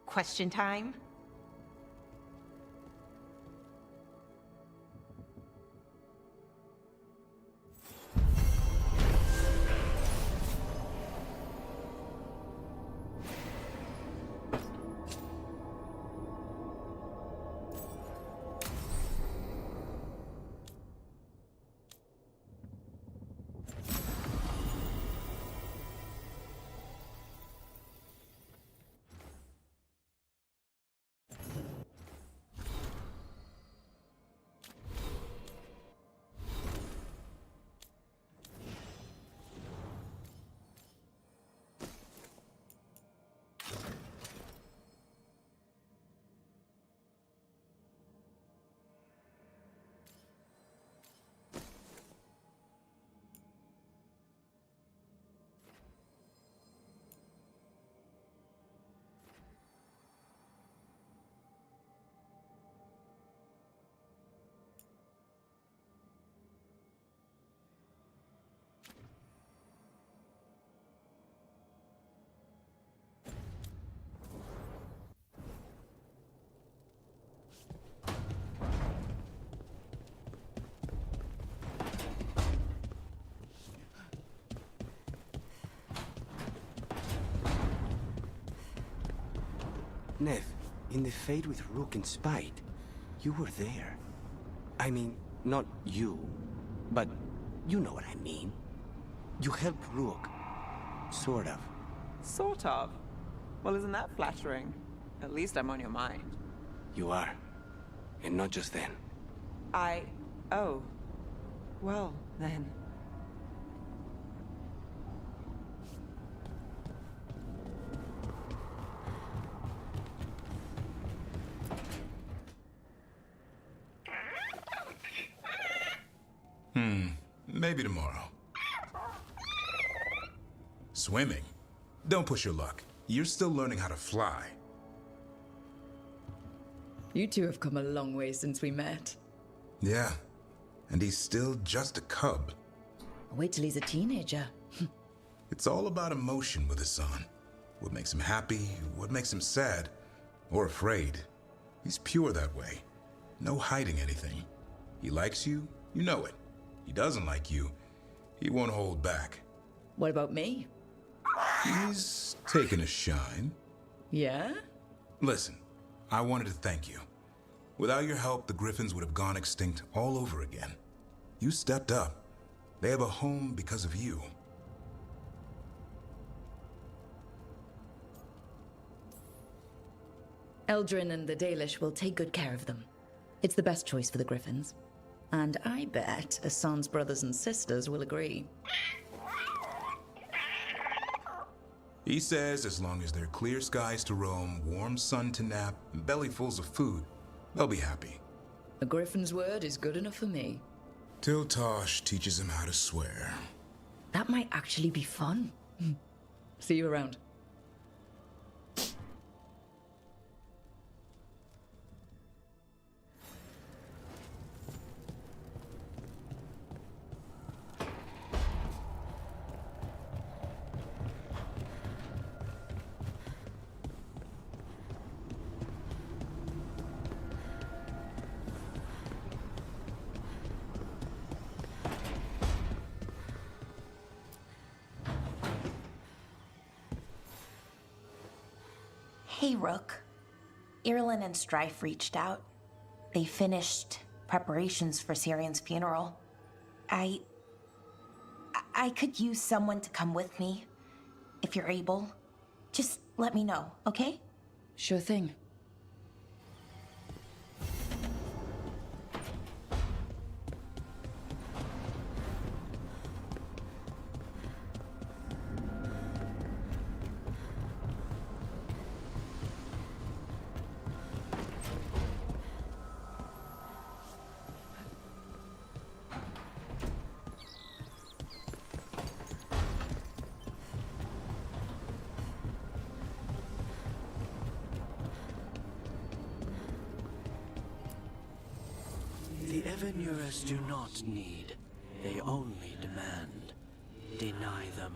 Question time? Nev, in the fade with Rook and Spite, you were there. I mean, not you, but you know what I mean. You helped Rook. Sort of. Sort of? Well, isn't that flattering? At least I'm on your mind. You are. And not just then. Oh. Well, then. Maybe tomorrow. Swimming? Don't push your luck. You're still learning how to fly. You two have come a long way since we met. Yeah, and he's still just a cub. Wait till he's a teenager. It's all about emotion with his son. What makes him happy, what makes him sad, or afraid. He's pure that way. No hiding anything. He likes you, you know it. He doesn't like you, he won't hold back. What about me? He's taken a shine. Yeah? Listen, I wanted to thank you. Without your help, the Griffins would have gone extinct all over again. You stepped up. They have a home because of you. Eldrin and the Dalish will take good care of them. It's the best choice for the Griffins. And I bet Hassan's brothers and sisters will agree. He says as long as there are clear skies to roam, warm sun to nap, and bellyfuls of food, they'll be happy. A Griffin's word is good enough for me. Till Tosh teaches him how to swear. That might actually be fun. See you around. Hey, Rook. Irulan and Strife reached out. They finished preparations for Sirian's funeral. I could use someone to come with me, if you're able. Just let me know, okay? Sure thing. The Evanurers do not need, they only demand. Deny them.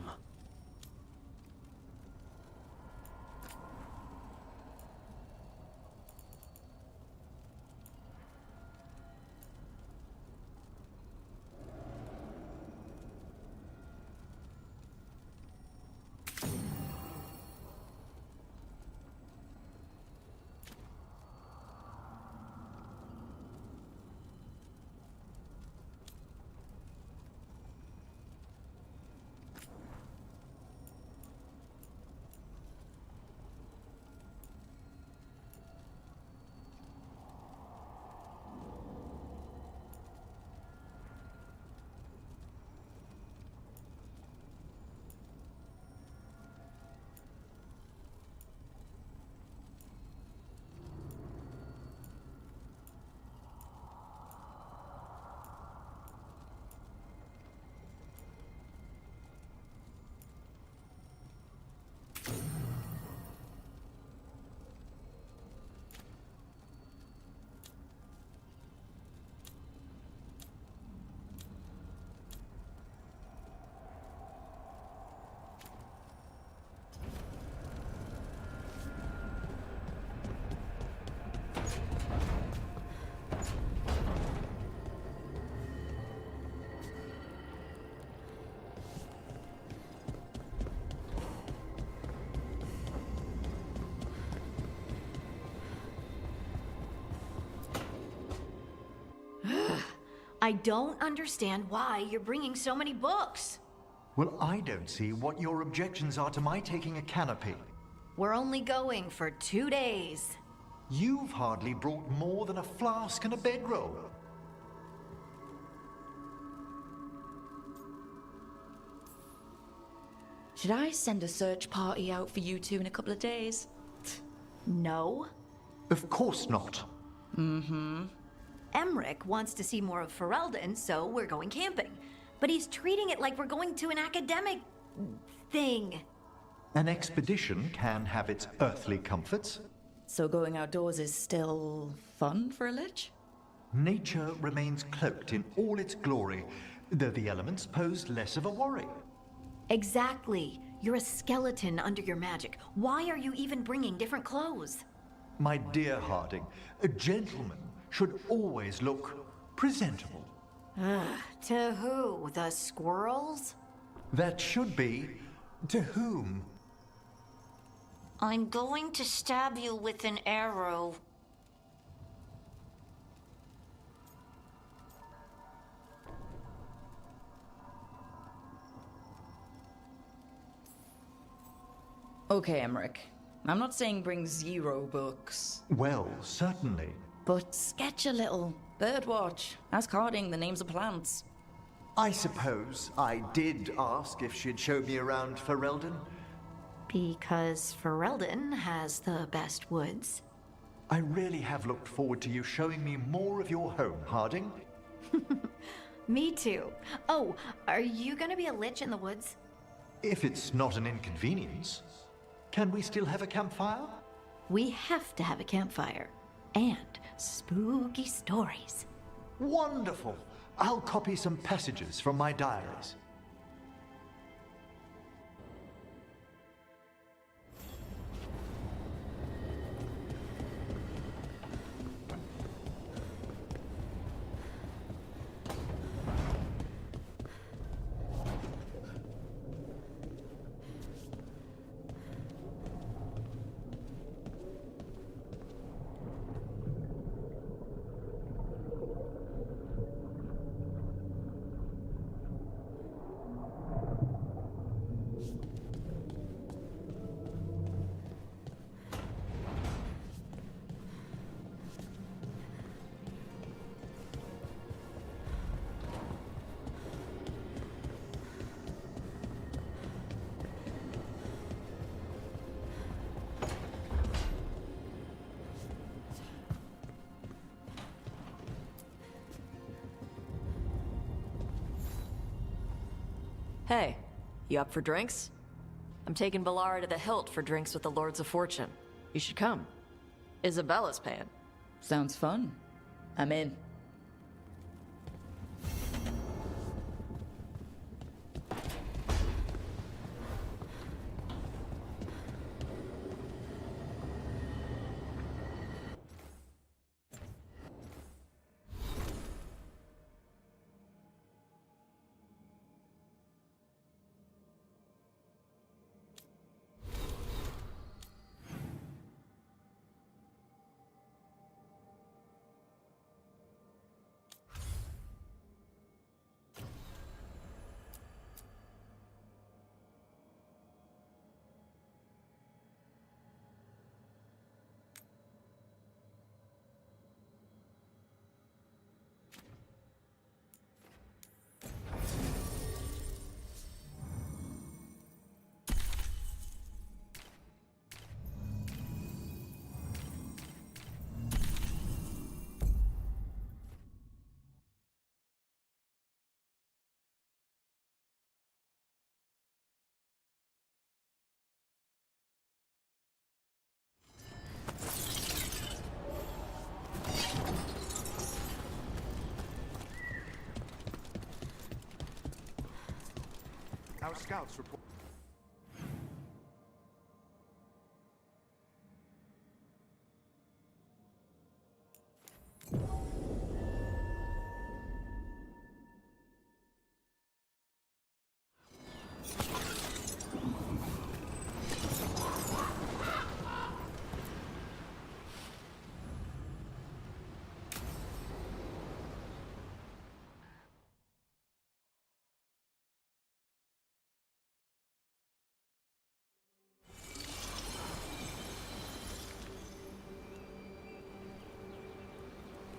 I don't understand why you're bringing so many books. Well, I don't see what your objections are to my taking a canopy. We're only going for 2 days. You've hardly brought more than a flask and a bedroll. Should I send a search party out for you two in a couple of days? No. Of course not. Mm-hmm. Emmerich wants to see more of Ferelden, so we're going camping. But he's treating it like we're going to an academic thing. An expedition can have its earthly comforts. So going outdoors is still fun for a lich? Nature remains cloaked in all its glory, though the elements pose less of a worry. Exactly. You're a skeleton under your magic. Why are you even bringing different clothes? My dear Harding, a gentleman should always look presentable. To who? The squirrels? That should be to whom? I'm going to stab you with an arrow. Okay, Emmerich. I'm not saying bring 0 books. Well, certainly. But sketch a little. Birdwatch. Ask Harding the names of plants. I suppose I did ask if she'd show me around Ferelden. Because Ferelden has the best woods. I really have looked forward to you showing me more of your home, Harding. Me too. Oh, are you gonna be a lich in the woods? If it's not an inconvenience, can we still have a campfire? We have to have a campfire. And spooky stories. Wonderful! I'll copy some passages from my diaries. Hey, you up for drinks? I'm taking Valara to the Hilt for drinks with the Lords of Fortune. You should come. Isabella's paying. Sounds fun. I'm in. Our scouts report.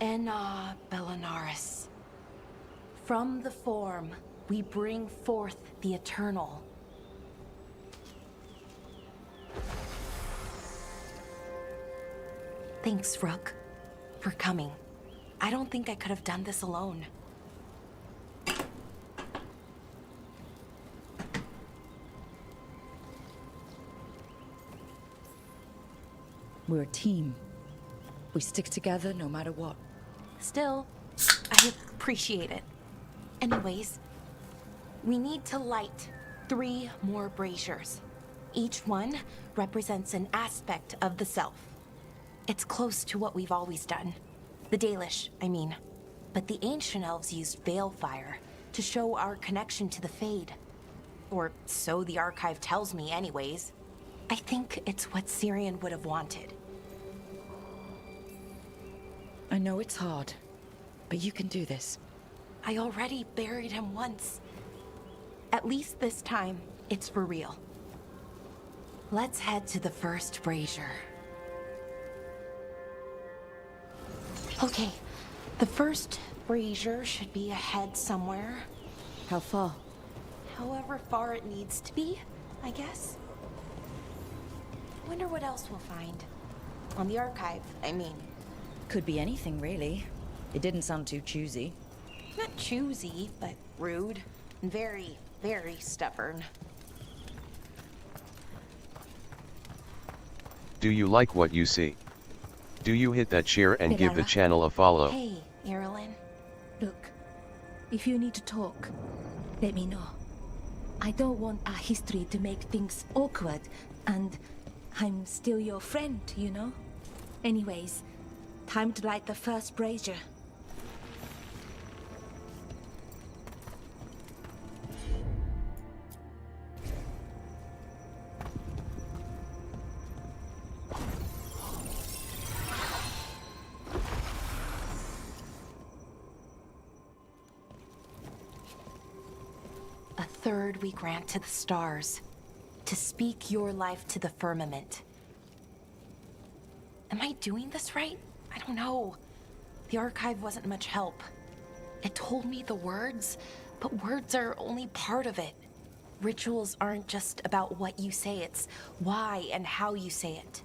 Enna Bellinaris. From the form, we bring forth the eternal. Thanks, Rook, for coming. I don't think I could have done this alone. We're a team. We stick together no matter what. Still, I appreciate it. Anyways, we need to light 3 more braziers. Each one represents an aspect of the self. It's close to what we've always done. The Dalish, I mean. But the ancient elves used Veilfire to show our connection to the Fade. Or so the archive tells me anyways. I think it's what Syrian would have wanted. I know it's hard, but you can do this. I already buried him once. At least this time, it's for real. Let's head to the first brazier. Okay, the first brazier should be ahead somewhere. How far? However far it needs to be, I guess. Wonder what else we'll find. On the archive, I mean. Could be anything, really. It didn't sound too choosy. Not choosy, but rude. And very, very stubborn. Do you like what you see? Do you hit that share and give the Benara. channel a follow? Hey, Irulan. Look, if you need to talk, let me know. I don't want our history to make things awkward, and I'm still your friend, you know? Anyways, time to light the first brazier. A third we grant to the stars, to speak your life to the firmament. Am I doing this right? I don't know. The archive wasn't much help. It told me the words, but words are only part of it. Rituals aren't just about what you say, it's why and how you say it.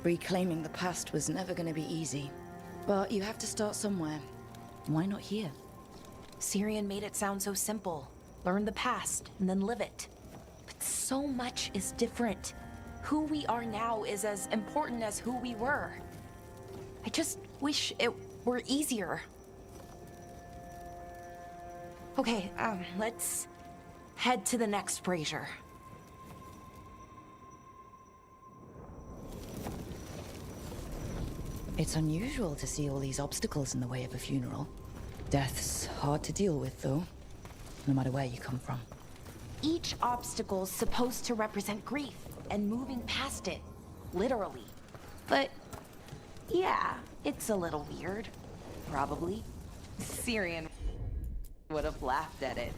Reclaiming the past was never going to be easy. But you have to start somewhere. Why not here? Syrian made it sound so simple. Learn the past and then live it. But so much is different. Who we are now is as important as who we were. I just wish it were easier. Okay, let's head to the next brazier. It's unusual to see all these obstacles in the way of a funeral. Death's hard to deal with, though, no matter where you come from. Each obstacle's supposed to represent grief and moving past it, literally. But yeah, it's a little weird, probably. Syrian would have laughed at it.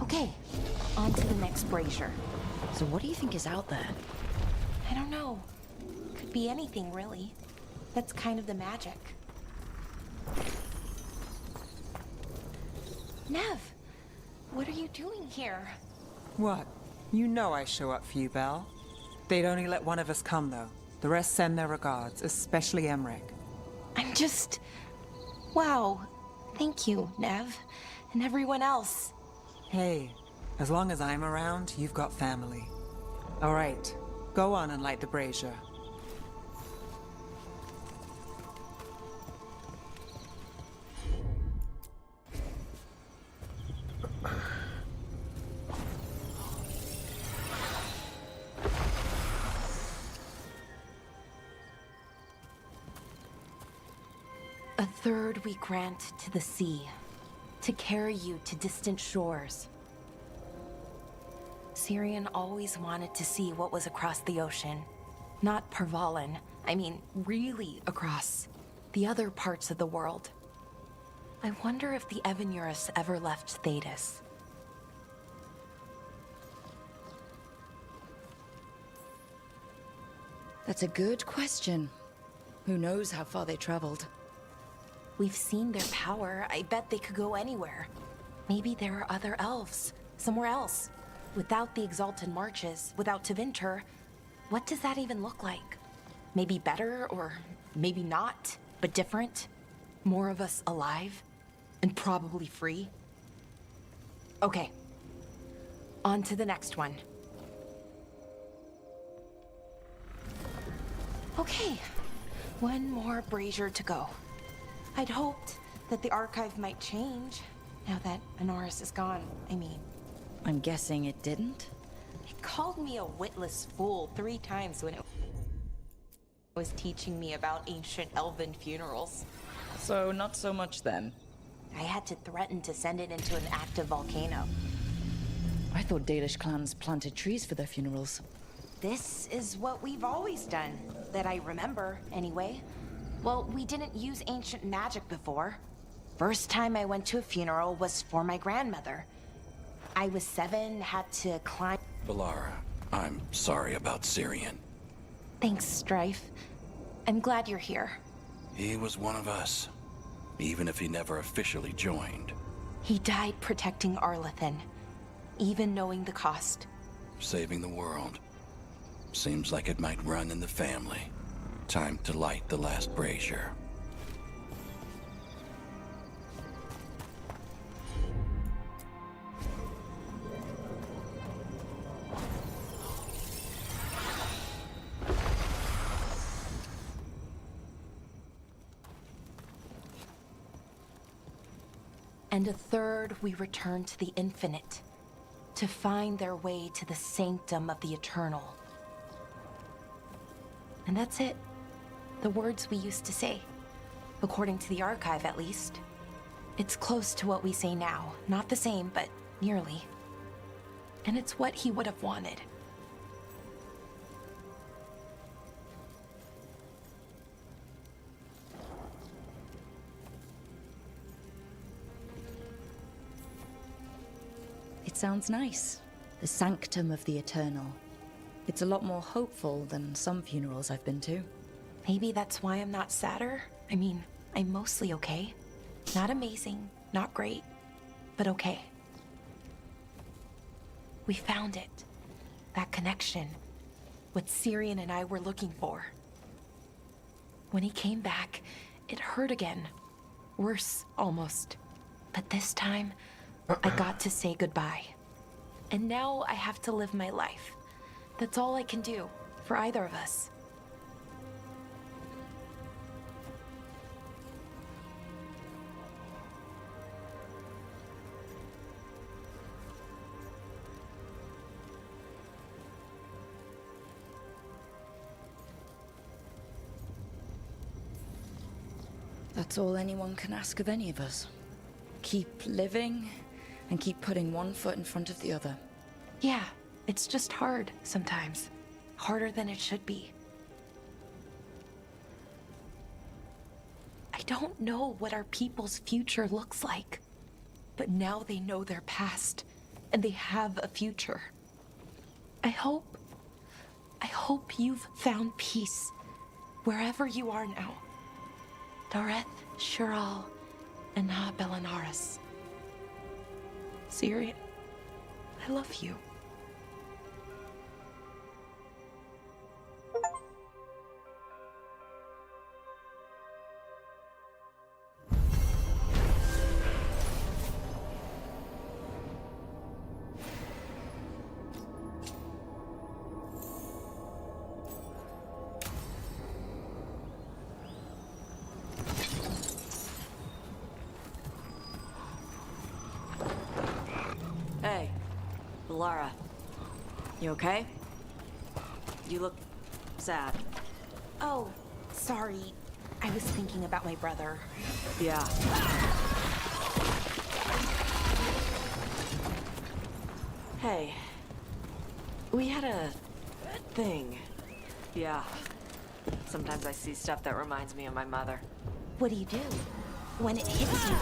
Okay, on to the next brazier. So what do you think is out there? I don't know. Could be anything, really. That's kind of the magic. Nev, what are you doing here? What? You know I show up for you, Belle. They'd only let one of us come, though. The rest send their regards, especially Emmerich. I'm just... Wow. Thank you, Nev. And everyone else. Hey, as long as I'm around, you've got family. All right, go on and light the brazier. A third we grant to the sea, to carry you to distant shores. Syrian always wanted to see what was across the ocean. Not Pervalin, I mean really across the other parts of the world. I wonder if the Evanurus ever left Thetis. That's a good question. Who knows how far they traveled? We've seen their power. I bet they could go anywhere. Maybe there are other elves, somewhere else. Without the Exalted Marches, without Tevinter, what does that even look like? Maybe better, or maybe not, but different? More of us alive? And probably free? Okay. On to the next one. Okay. One more brazier to go. I'd hoped that the archive might change, now that Honoris is gone, I mean. I'm guessing it didn't? It called me a witless fool 3 times when it was teaching me about ancient elven funerals. So, not so much then. I had to threaten to send it into an active volcano. I thought Dalish clans planted trees for their funerals. This is what we've always done, that I remember, anyway. Well, we didn't use ancient magic before. First time I went to a funeral was for my grandmother. I was 7, had to climb... Valara, I'm sorry about Syrian. Thanks, Strife. I'm glad you're here. He was one of us, even if he never officially joined. He died protecting Arlathan, even knowing the cost. Saving the world. Seems like it might run in the family. Time to light the last brazier. And a third we return to the infinite, to find their way to the sanctum of the eternal. And that's it. The words we used to say. According to the archive, at least. It's close to what we say now. Not the same, but nearly. And it's what he would have wanted. It sounds nice. The sanctum of the eternal. It's a lot more hopeful than some funerals I've been to. Maybe that's why I'm not sadder. I mean, I'm mostly okay. Not amazing, not great, but okay. We found it. That connection. What Syrian and I were looking for. When he came back, it hurt again. Worse, almost. But this time, I got to say goodbye. And now I have to live my life. That's all I can do, for either of us. That's all anyone can ask of any of us. Keep living, and keep putting one foot in front of the other. Yeah, it's just hard sometimes. Harder than it should be. I don't know what our people's future looks like, but now they know their past, and they have a future. I hope you've found peace, wherever you are now. Dareth, Shural, and Ha Belanaris. Syrian, I love you. Hey, Lara. You okay? You look sad. Oh, sorry. I was thinking about my brother. Yeah. Hey. We had a thing. Yeah. Sometimes I see stuff that reminds me of my mother. What do you do when it hits you?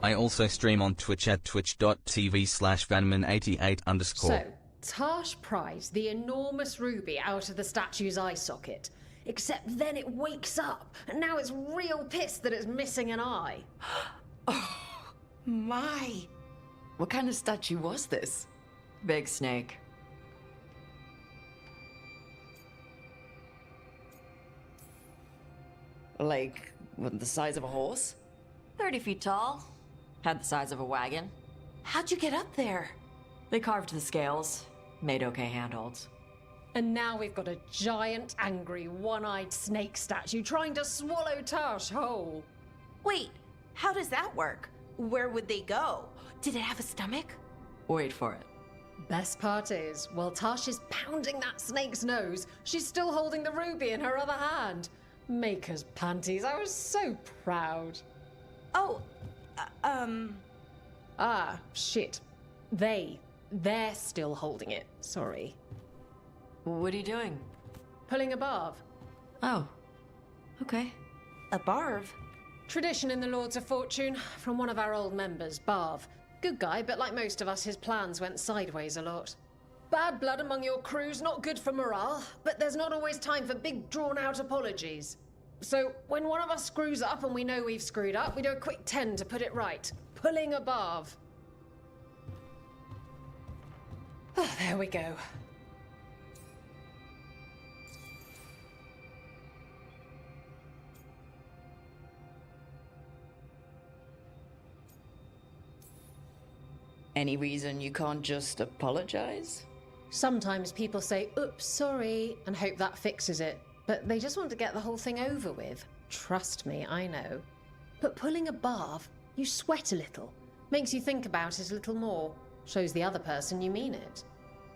I also stream on Twitch at twitch.tv/vanman88_. So, Tarsh pries the enormous ruby out of the statue's eye socket. Except then it wakes up, and now it's real pissed that it's missing an eye. My. What kind of statue was this? Big snake. Like, what, the size of a horse? 30 feet tall. Had the size of a wagon. How'd you get up there? They carved the scales. Made okay handholds. And now we've got a giant, angry, one-eyed snake statue trying to swallow Tash whole. Wait, how does that work? Where would they go? Did it have a stomach? Wait for it. Best part is, while Tash is pounding that snake's nose, she's still holding the ruby in her other hand. Maker's panties, I was so proud. Oh, Ah, shit. They're still holding it. Sorry. What are you doing? Pulling a barv. Oh. Okay. A barv? Tradition in the Lords of Fortune, from one of our old members, Barv. Good guy, but like most of us, his plans went sideways a lot. Bad blood among your crew's not good for morale, but there's not always time for big, drawn-out apologies. So, when one of us screws up and we know we've screwed up, we do a quick 10 to put it right. Pulling a barv. Oh, there we go. Any reason you can't just apologize? Sometimes people say, oops, sorry, and hope that fixes it. But they just want to get the whole thing over with. Trust me, I know. But pulling a barv, you sweat a little. Makes you think about it a little more. Shows the other person you mean it.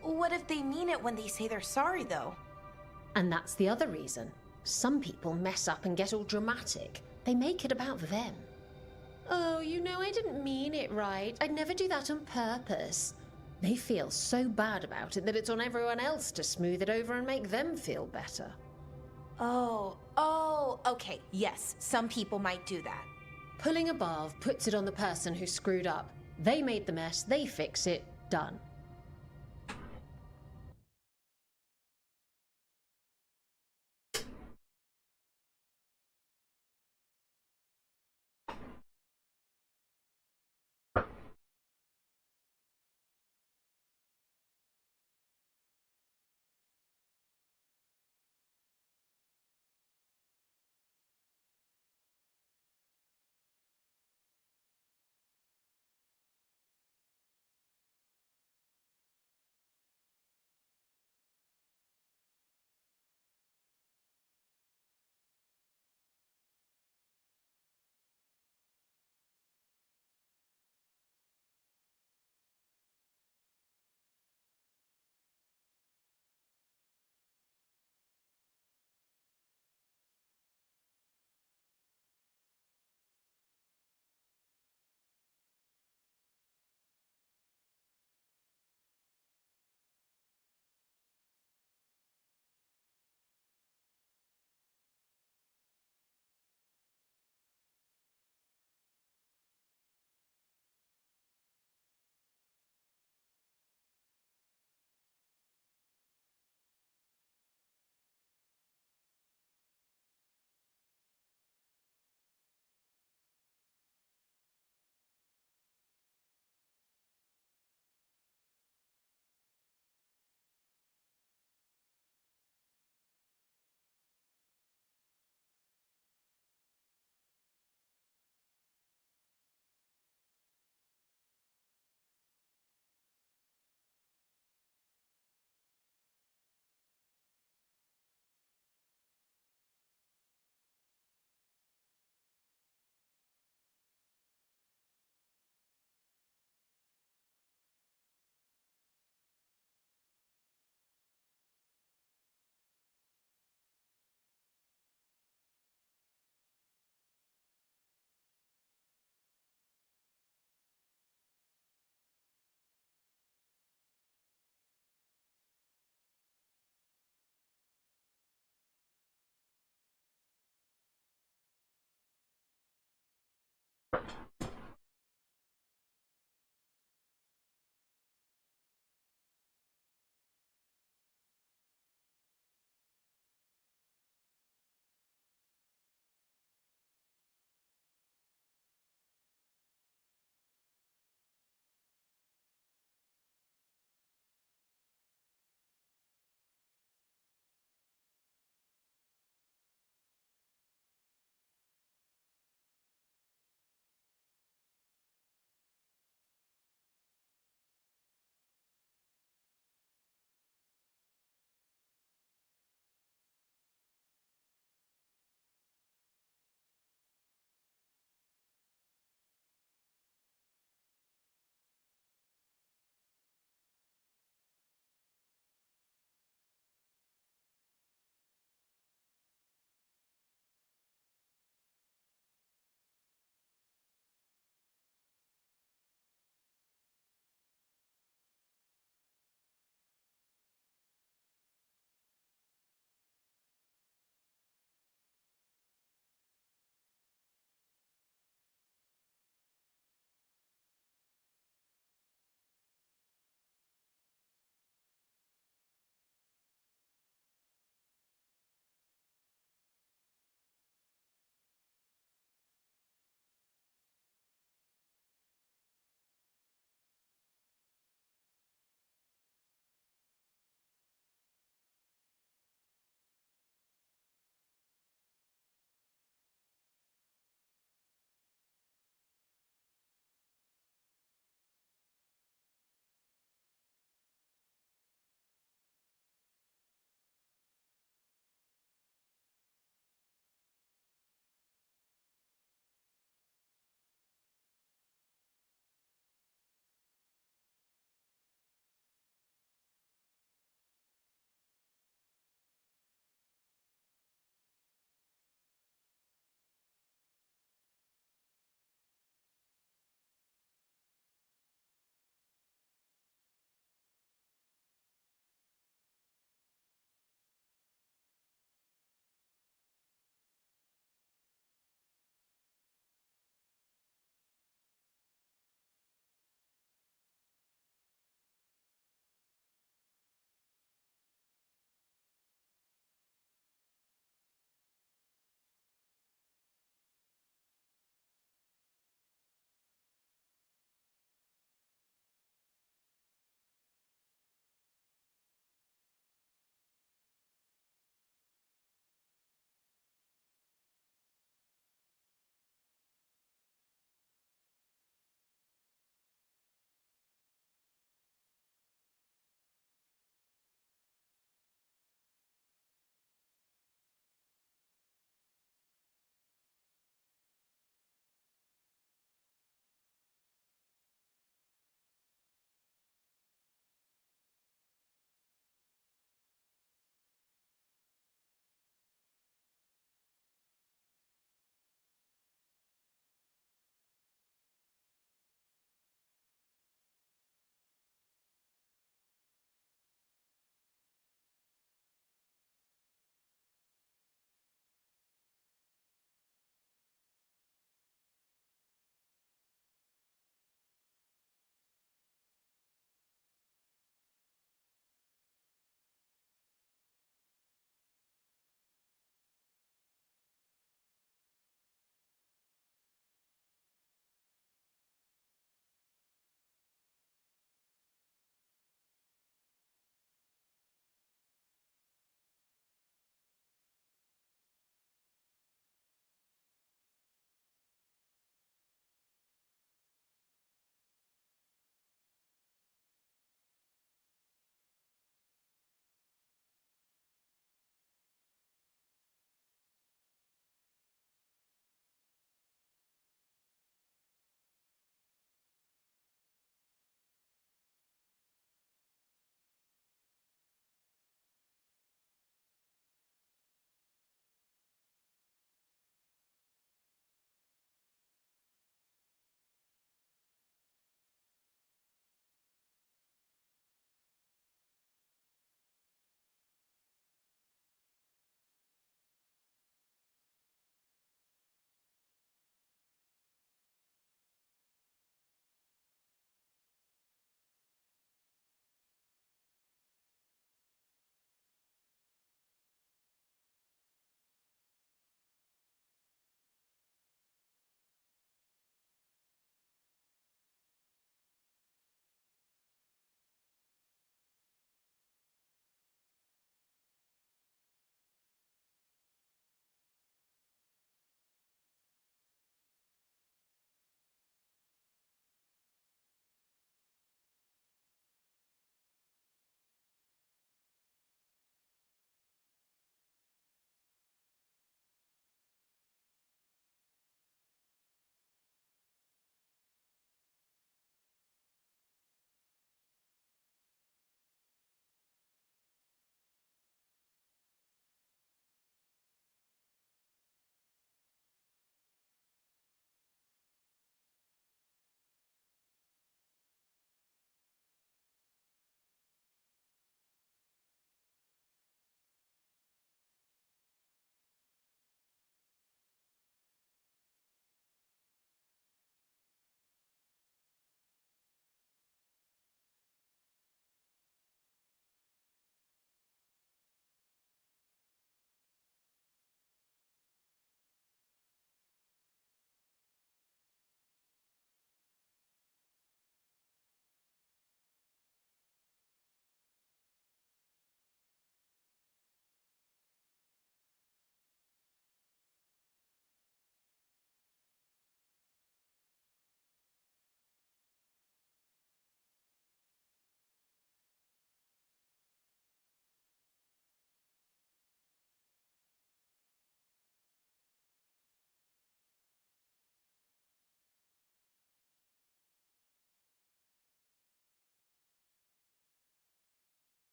What if they mean it when they say they're sorry, though? And that's the other reason. Some people mess up and get all dramatic. They make it about them. Oh, you know, I didn't mean it right. I'd never do that on purpose. They feel so bad about it that it's on everyone else to smooth it over and make them feel better. Oh, okay, yes, some people might do that. Pulling a barv puts it on the person who screwed up. They made the mess, they fix it, done.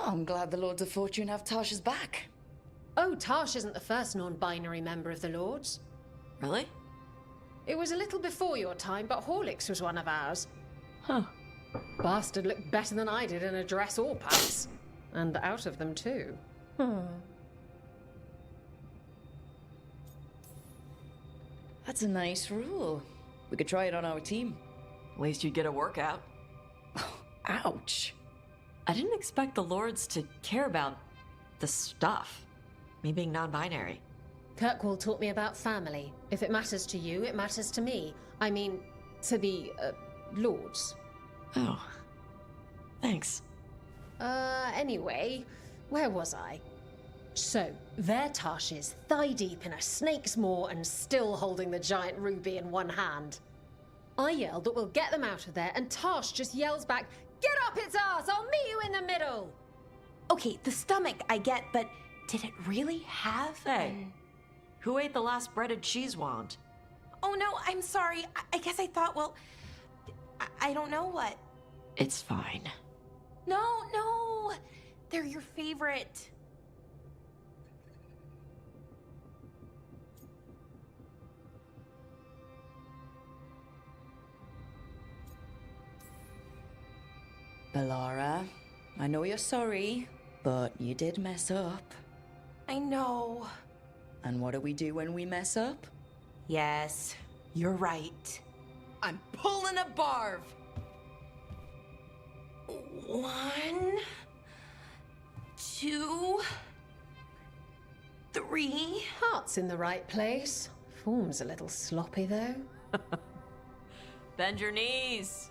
I'm glad the Lords of Fortune have Tasha's back. Oh, Tash isn't the first non-binary member of the Lords. Really? It was a little before your time, but Horlicks was one of ours. Huh. Bastard looked better than I did in a dress or pants. And out of them, too. That's a nice rule. We could try it on our team. At least you'd get a workout. Ouch. I didn't expect the Lords to care about the stuff. Me being non-binary. Kirkwall taught me about family. If it matters to you, it matters to me. I mean, to the, Lords. Oh. Thanks. Anyway, where was I? So, there Tash is, thigh-deep in a snake's maw and still holding the giant ruby in one hand. I yelled that we'll get them out of there, and Tash just yells back, "Get up its ass! I'll meet you in the middle!" Okay, the stomach I get, but did it really have? Hey, who ate the last breaded cheese wand? Oh no, I'm sorry. I guess I thought, well, I don't know what. It's fine. No, they're your favorite. Bellara, I know you're sorry, but you did mess up. I know. And what do we do when we mess up? Yes, you're right. I'm pulling a Barv. 1, 2, 3. Heart's in the right place. Form's a little sloppy, though. Bend your knees.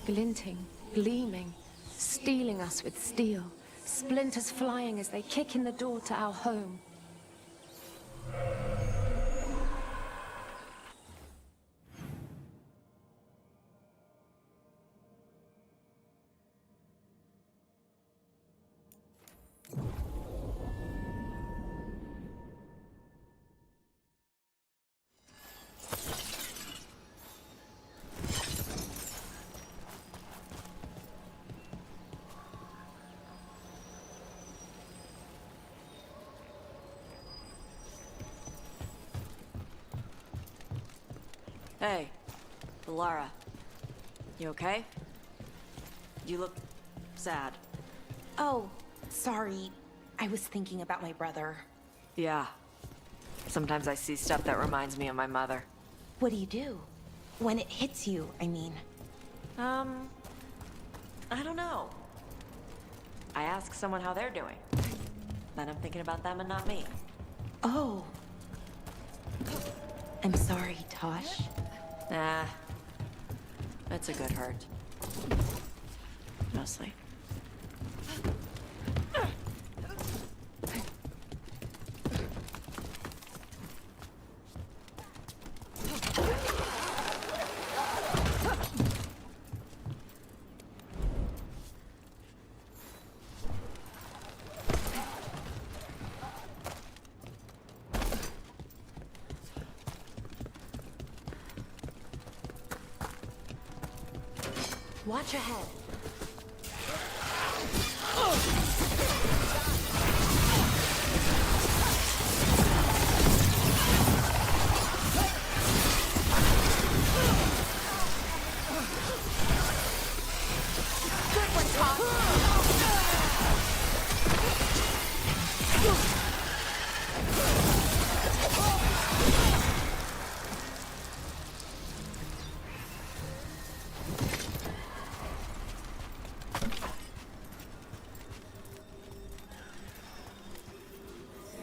Glinting, gleaming, stealing us with steel. Splinters flying as they kick in the door to our home. Hey, Bellara. You okay? You look sad. Oh, sorry. I was thinking about my brother. Yeah. Sometimes I see stuff that reminds me of my mother. What do you do? When it hits you, I mean. I don't know. I ask someone how they're doing. Then I'm thinking about them and not me. Oh. I'm sorry, Tosh. Nah. That's a good hurt. Mostly. Watch ahead. Good one, Tosh.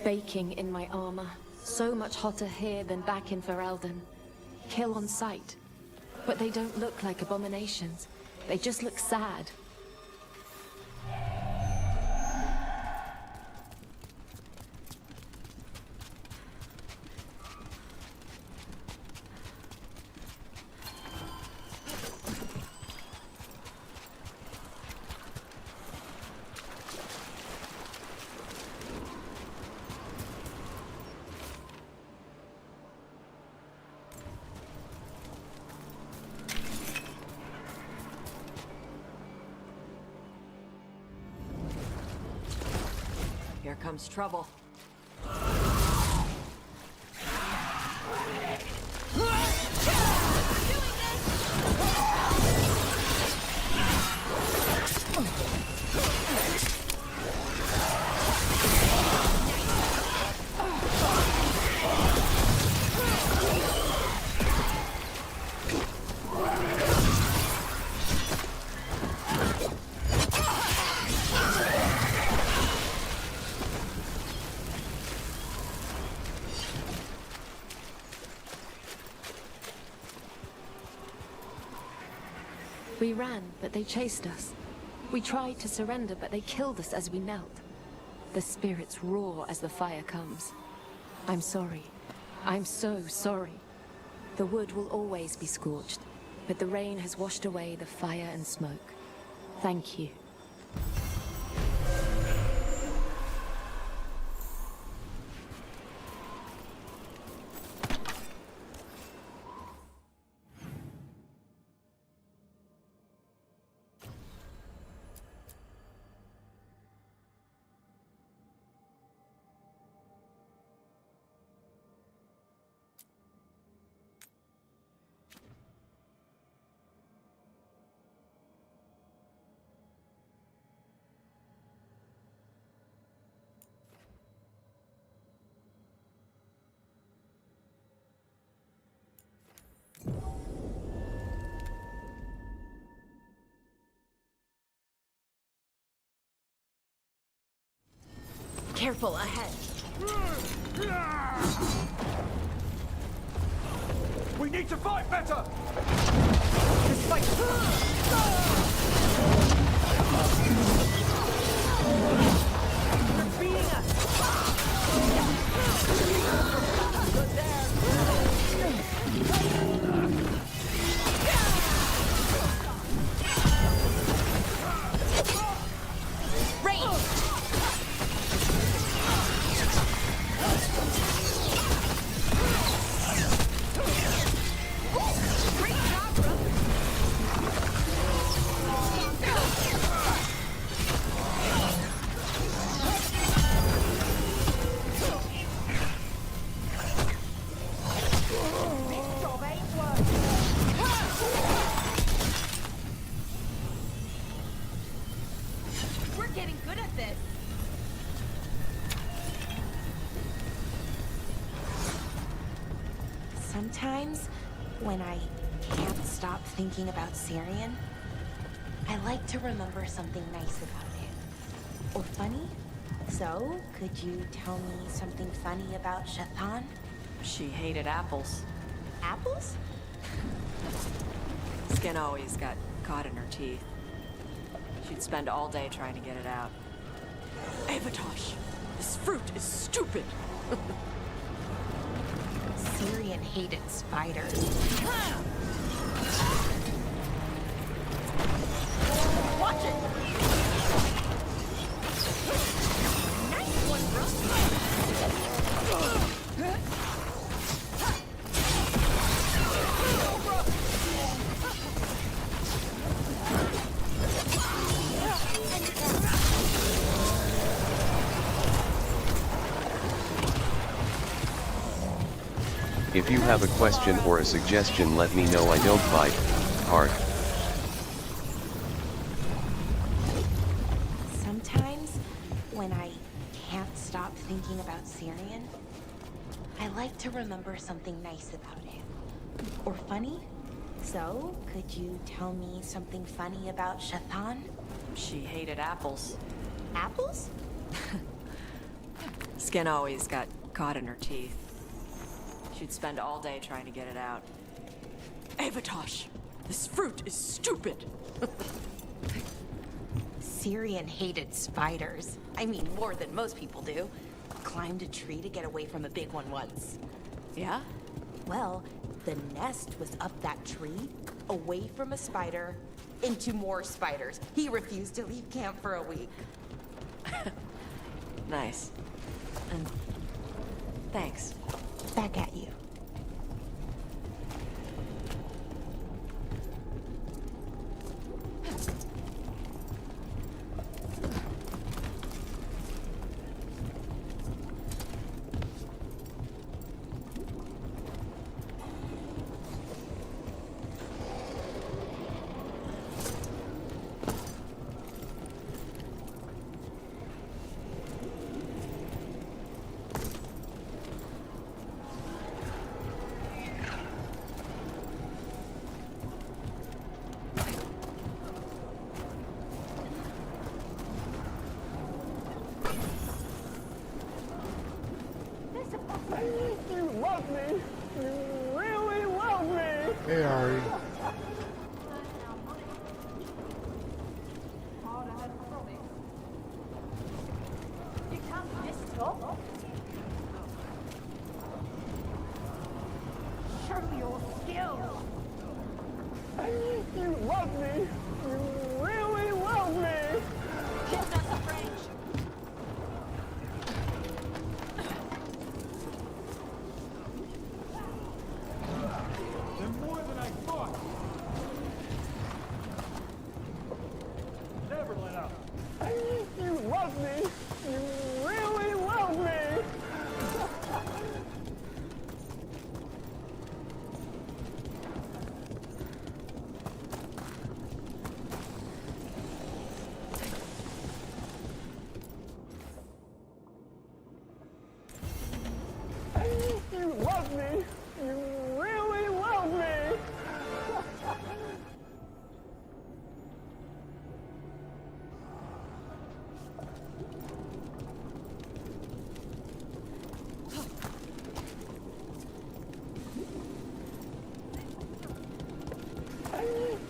Baking in my armor. So much hotter here than back in Ferelden. Kill on sight. But they don't look like abominations. They just look sad. Here comes trouble. We ran, but they chased us. We tried to surrender, but they killed us as we knelt. The spirits roar as the fire comes. I'm sorry. I'm so sorry. The wood will always be scorched, but the rain has washed away the fire and smoke. Thank you. Careful ahead. We need to fight better! This fight... They're beating us! Good there! Sometimes, when I can't stop thinking about Syrian, I like to remember something nice about him. Or funny. So, could you tell me something funny about Shathan? She hated apples. Apples? Skin always got caught in her teeth. She'd spend all day trying to get it out. Avatosh, this fruit is stupid. Syrian hated spiders. Watch it! Nice one, bro. If you have a question or a suggestion, let me know. I don't bite. Heart. Sometimes, when I can't stop thinking about Syrian, I like to remember something nice about him. Or funny. So, could you tell me something funny about Shathan? She hated apples. Apples? Skin always got caught in her teeth. She'd spend all day trying to get it out. Avatosh, this fruit is stupid. Syrian hated spiders. I mean, more than most people do. Climbed a tree to get away from a big one once. Yeah? Well, the nest was up that tree, away from a spider, into more spiders. He refused to leave camp for a week. Nice. And thanks. Back at you. You love me. You really love me. Hey, Ari. You can't miss top. Show your skill. You love me. You really love me. Give us a range. They're more than I thought. Never let up. You love me. You really love me. You love me. You really love me.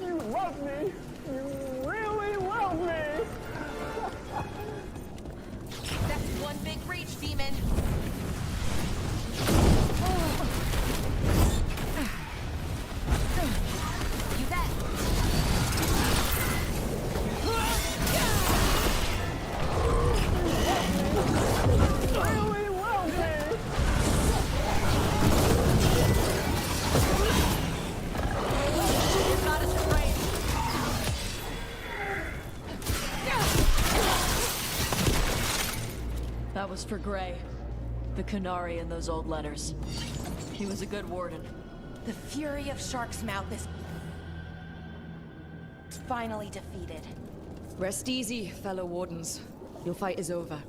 You love me. You really love me. That's one big reach, demon. You bet. Really love me. You've got us afraid. That was for Gray. The Canary in those old letters. He was a good warden. The fury of Shark's Mouth is finally defeated. Rest easy, fellow wardens. Your fight is over.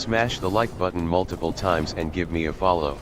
Smash the like button multiple times and give me a follow.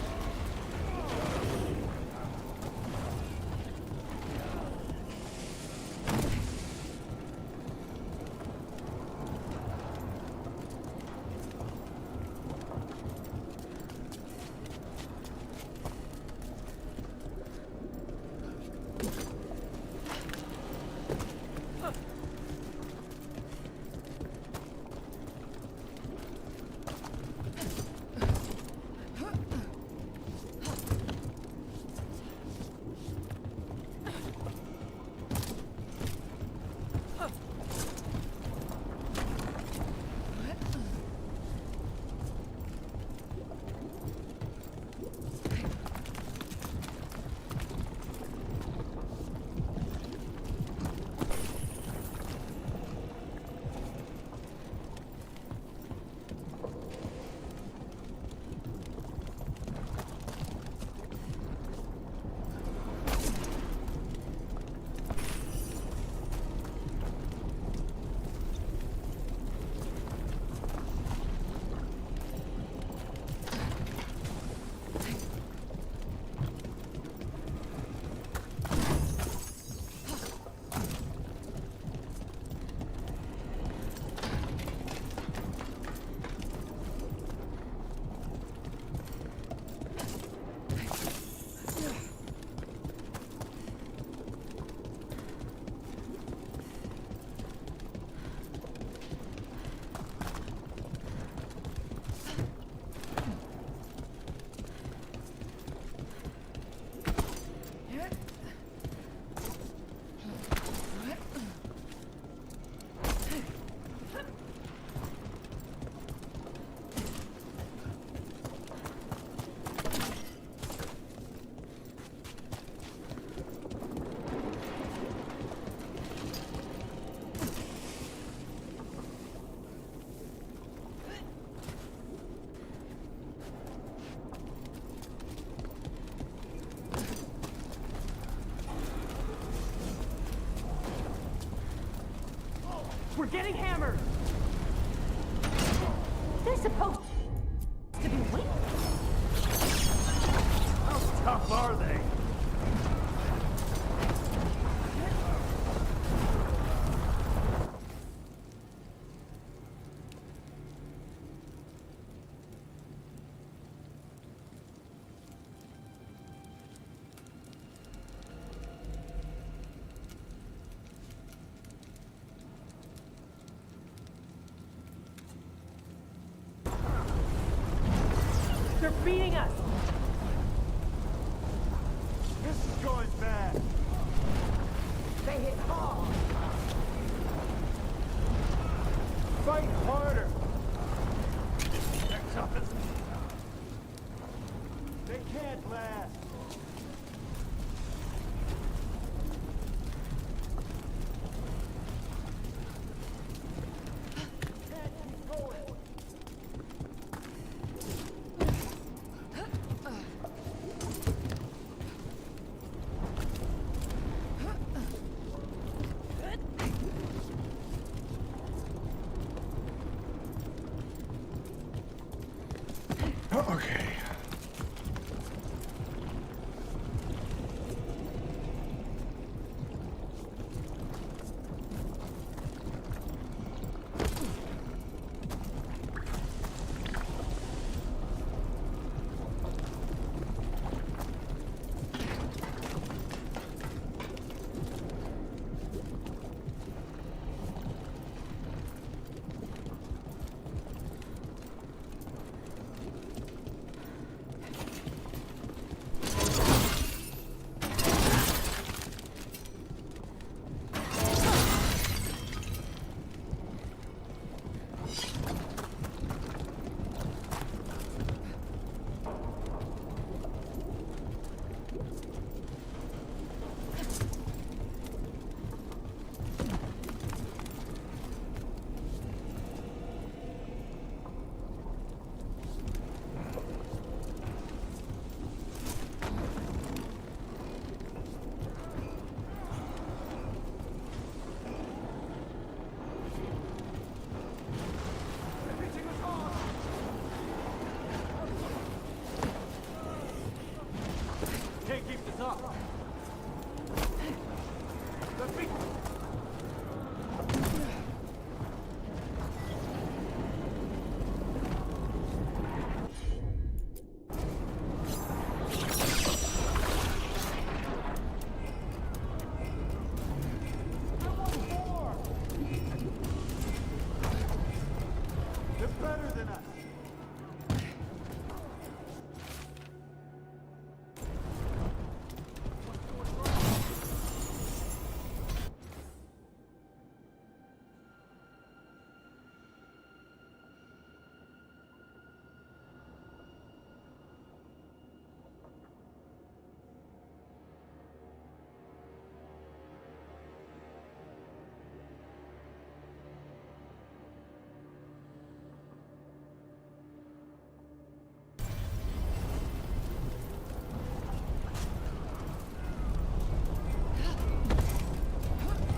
We're getting hammered! They're supposed to be weak. How tough are they? They're beating us! This is going bad. They hit hard. Fight harder. They're tough as... They can't last. Can't keep going. Okay.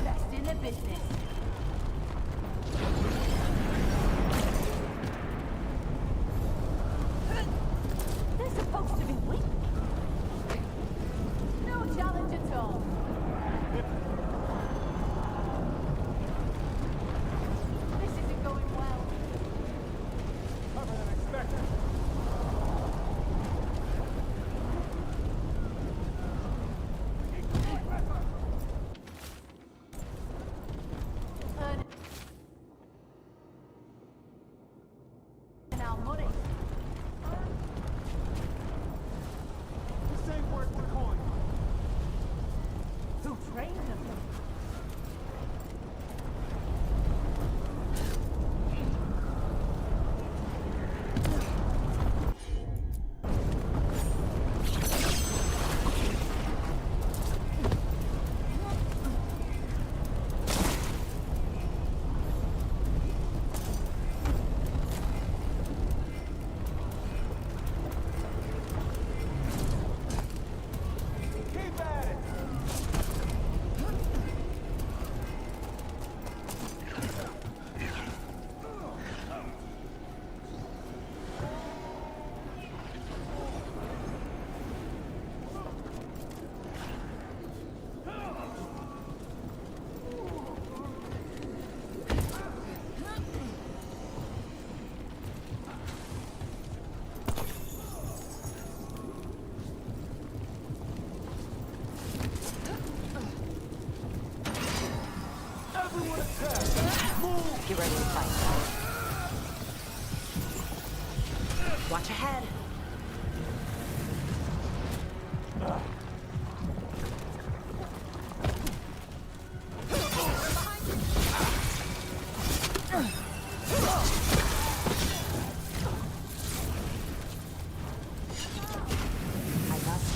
Best in the business. They're supposed to be weak. No challenge at all. This isn't going well. Tougher than expected. And our money. This ain't worth the coin. Who trained them? Keep at it. Everyone attack! Move! Get ready to fight. Watch ahead. I must.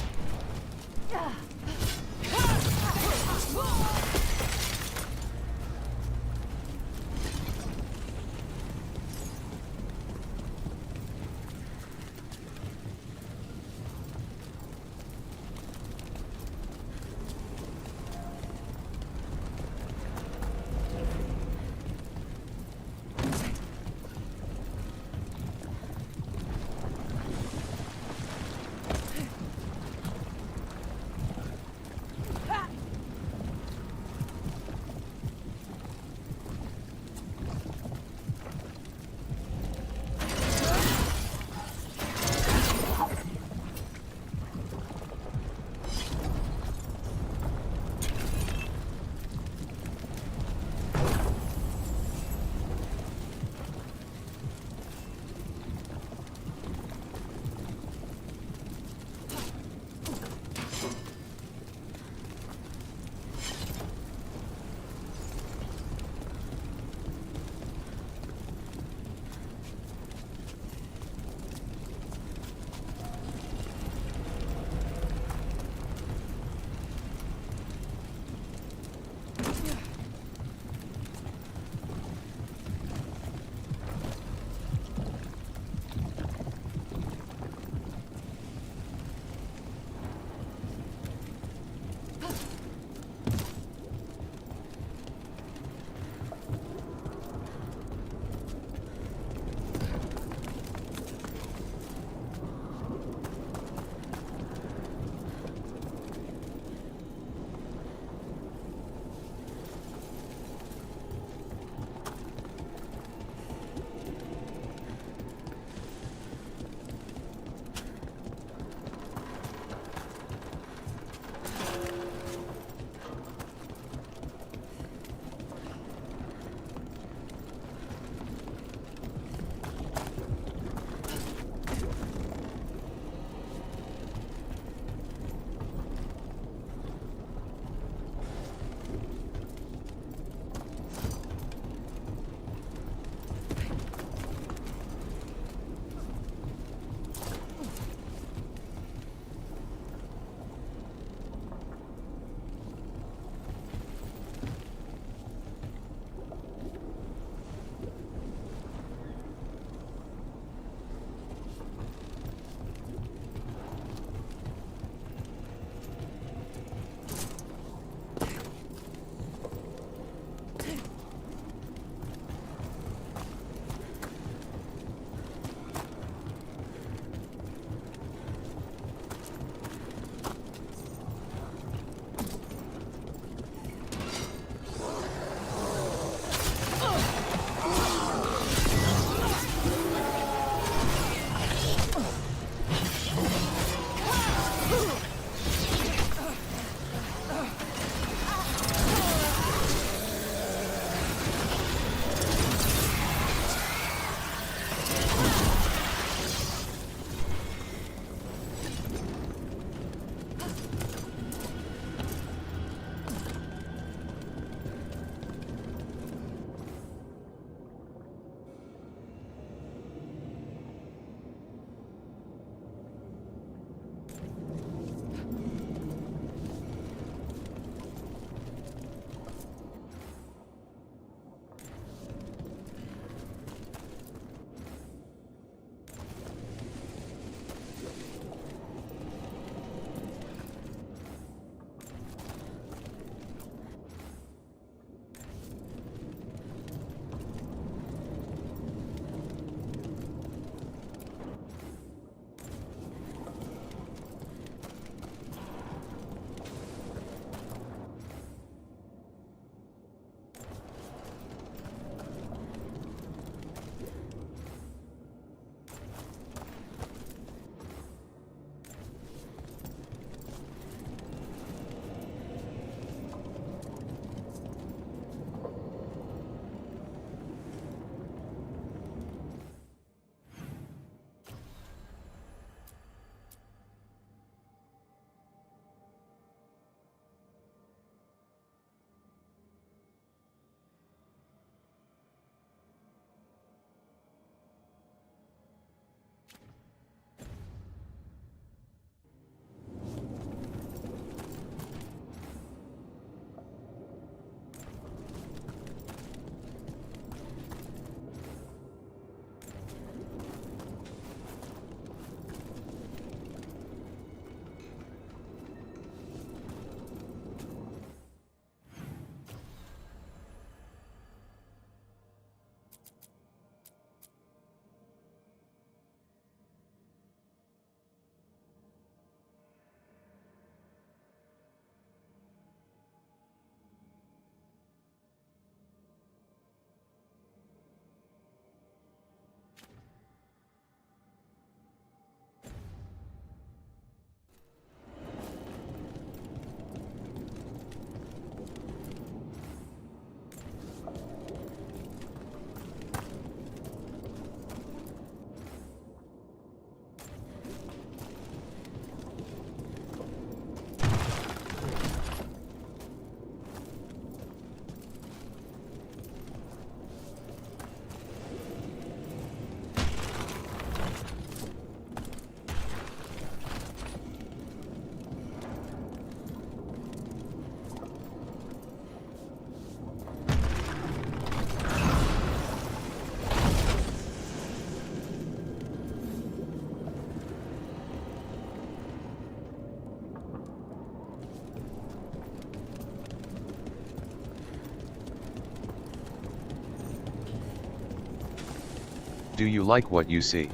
Do you like what you see?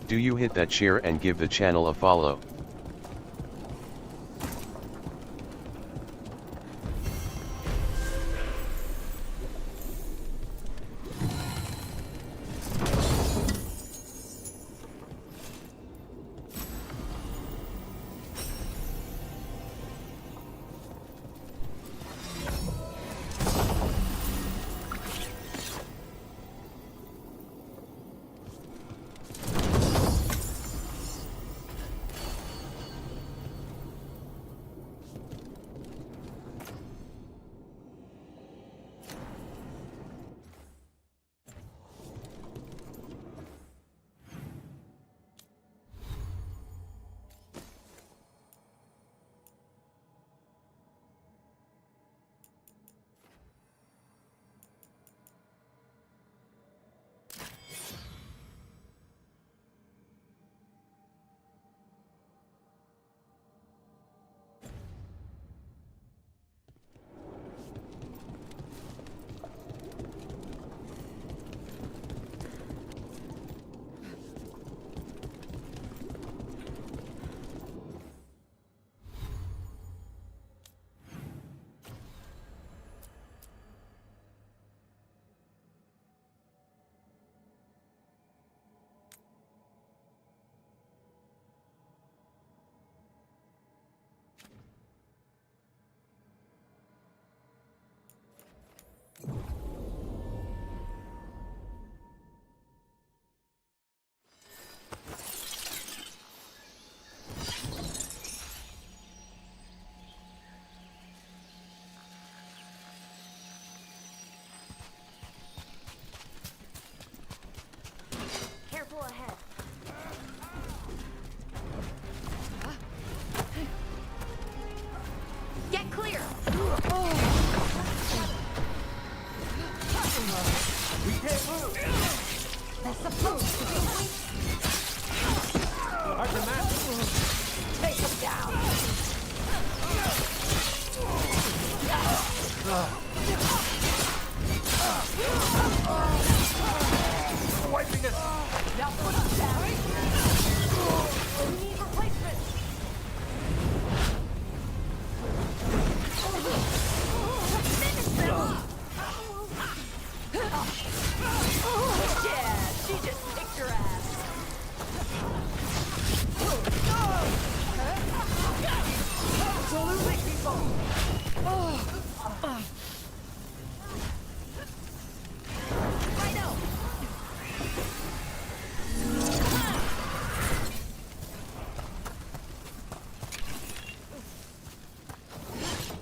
Do you hit that share and give the channel a follow? Careful ahead. Get clear! We can't move! That's supposed to be weak! Hard to match. Take him down! Wiping us! Now put him down! We need replacement! Yeah, she just kicked your ass! Absolutely, people! Righto!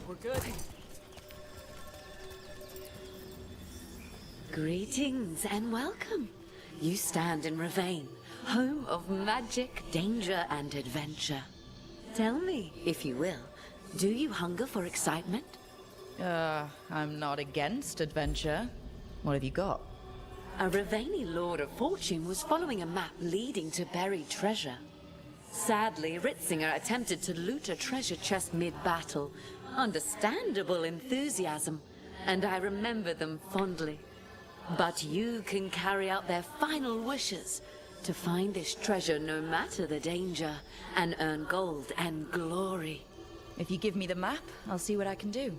We're good. Greetings and welcome. You stand in Ravane, home of magic, danger, and adventure. Tell me, if you will, do you hunger for excitement? I'm not against adventure. What have you got? A Ravani Lord of Fortune was following a map leading to buried treasure. Sadly, Ritzinger attempted to loot a treasure chest mid-battle. Understandable enthusiasm, and I remember them fondly. But you can carry out their final wishes to find this treasure no matter the danger, and earn gold and glory. If you give me the map, I'll see what I can do.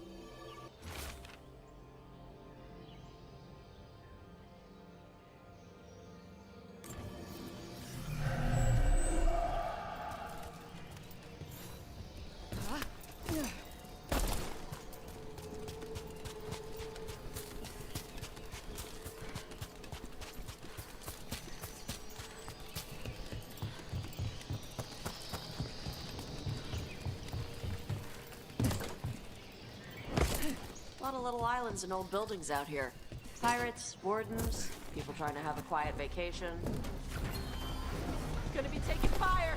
A lot of little islands and old buildings out here. Pirates, wardens, people trying to have a quiet vacation. Gonna be taking fire!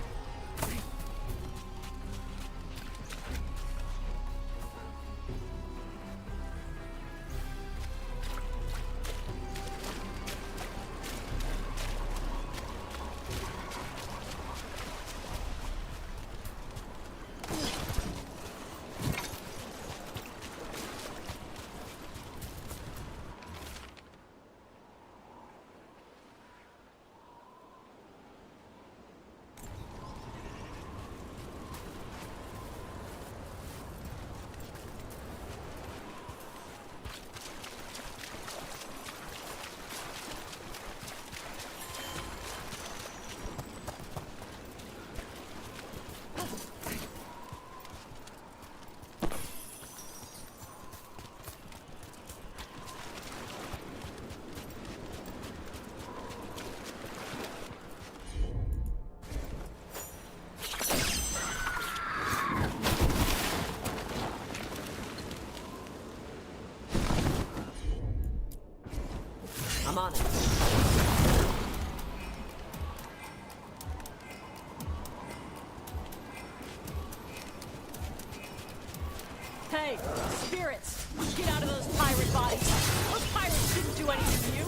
Hey, spirits! Get out of those pirate bodies! Those pirates didn't do anything to you!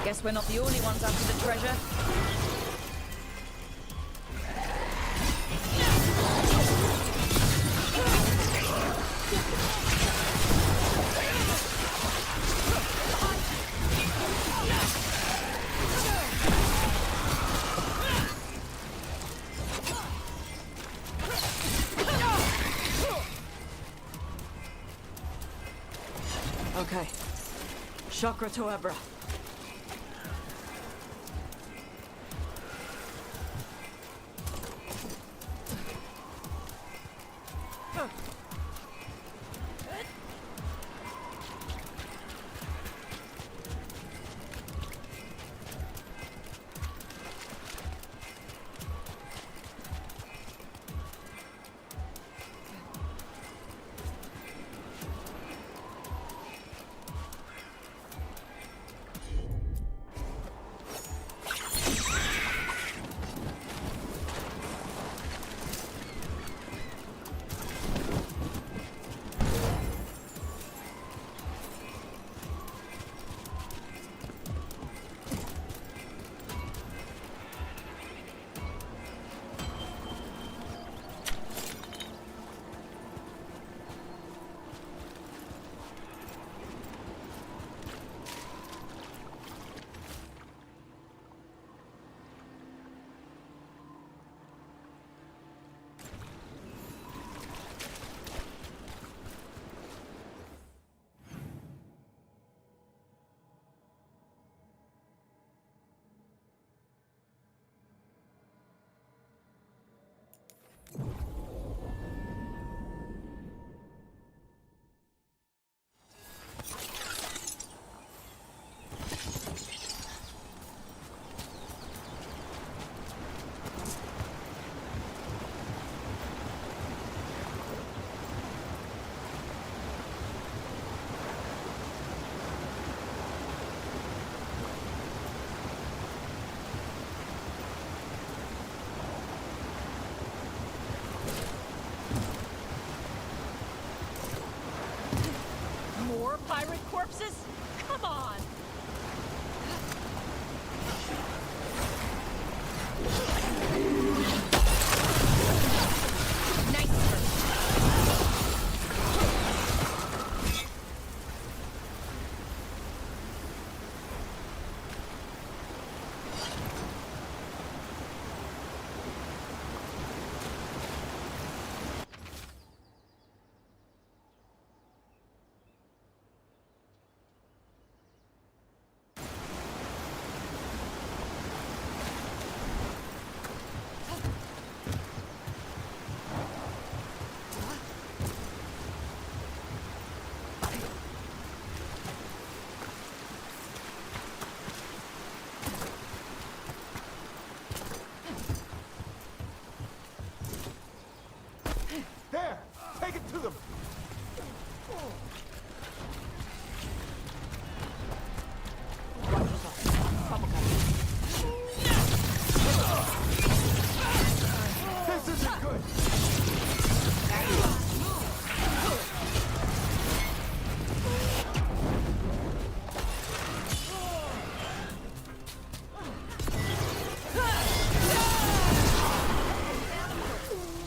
Guess we're not the only ones after the treasure. Okay. Chakra to Ebra. More pirate corpses? Come on! There! Take it to them! This isn't good!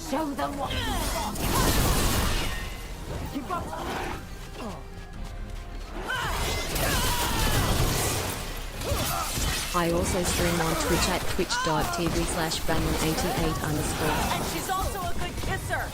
Show them what Keep up! I also stream on Twitch at twitch.tv/Banyan88_. And she's also a good kisser!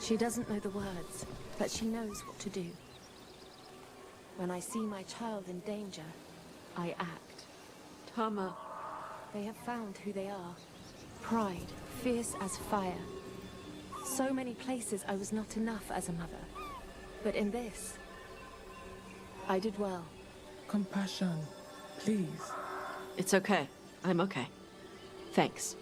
She doesn't know the words, but she knows what to do. When I see my child in danger, I act. Tama. They have found who they are. Pride, fierce as fire. So many places I was not enough as a mother. But in this, I did well. Compassion, please. It's okay. I'm okay. Thanks.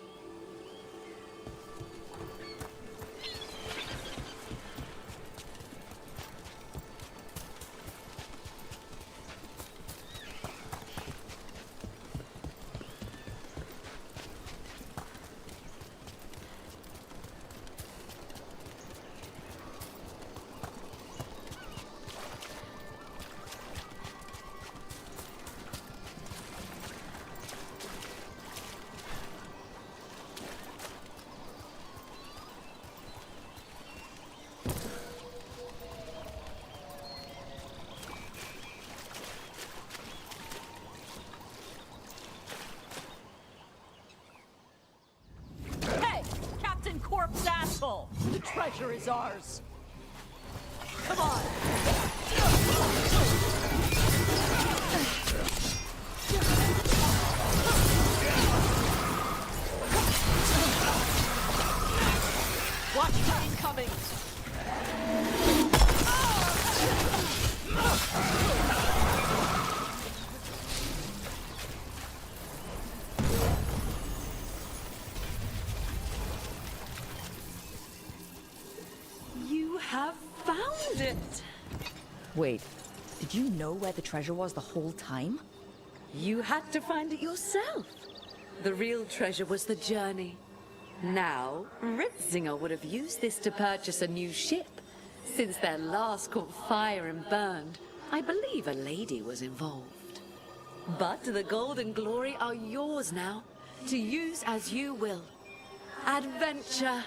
Corpse asshole! The treasure is ours! Come on! Watch train coming! Found it! Wait, did you know where the treasure was the whole time? You had to find it yourself. The real treasure was the journey. Now, Ritzinger would have used this to purchase a new ship. Since their last caught fire and burned, I believe a lady was involved. But the gold and glory are yours now, to use as you will. Adventure!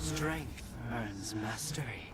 Strength earns mastery.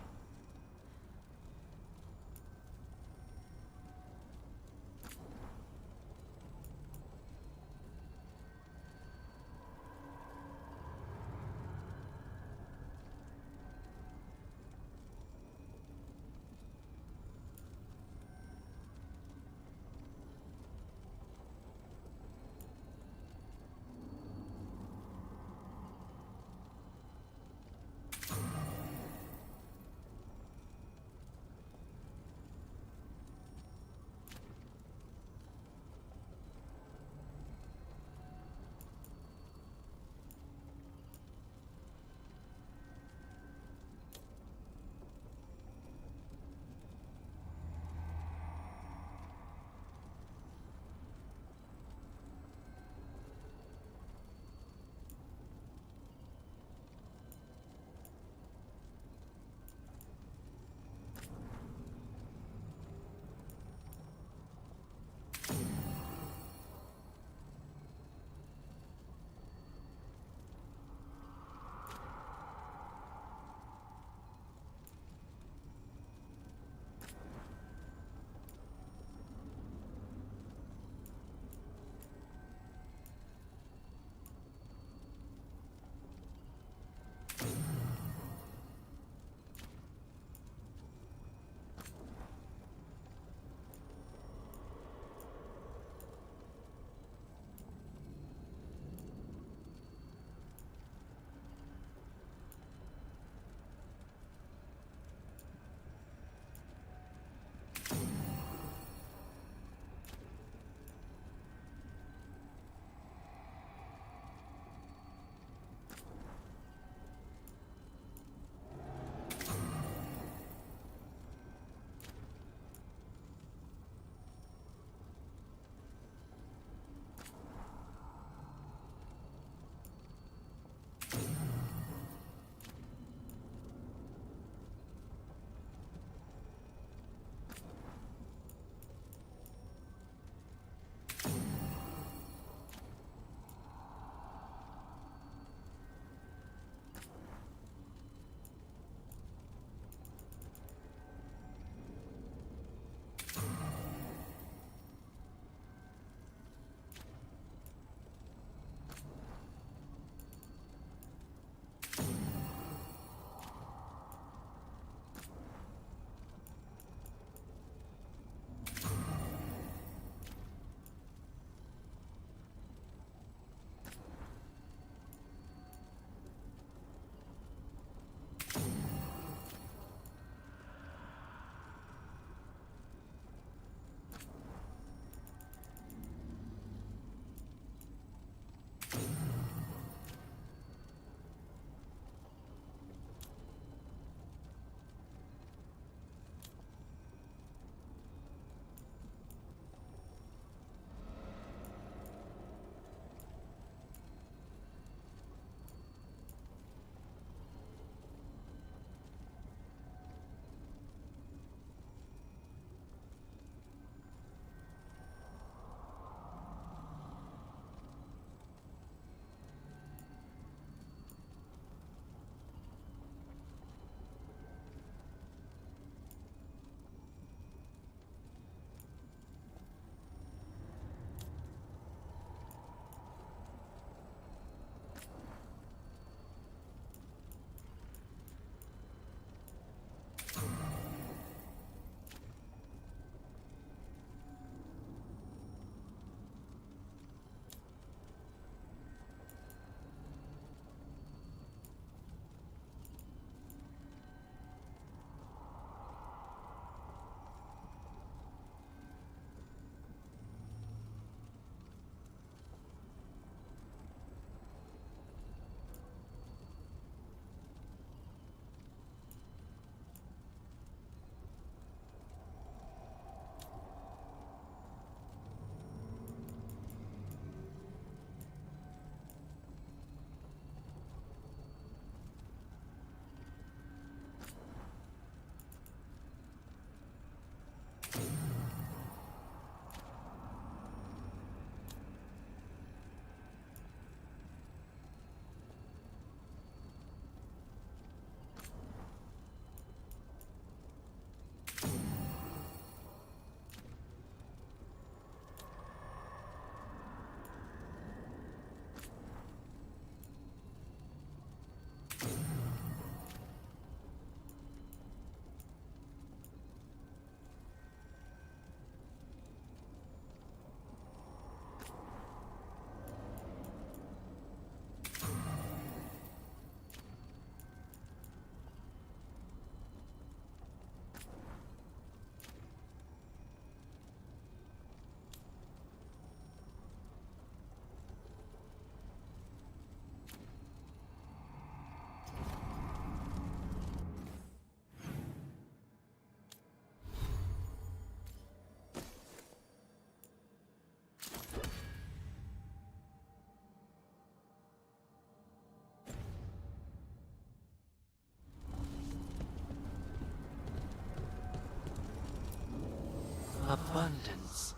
Abundance.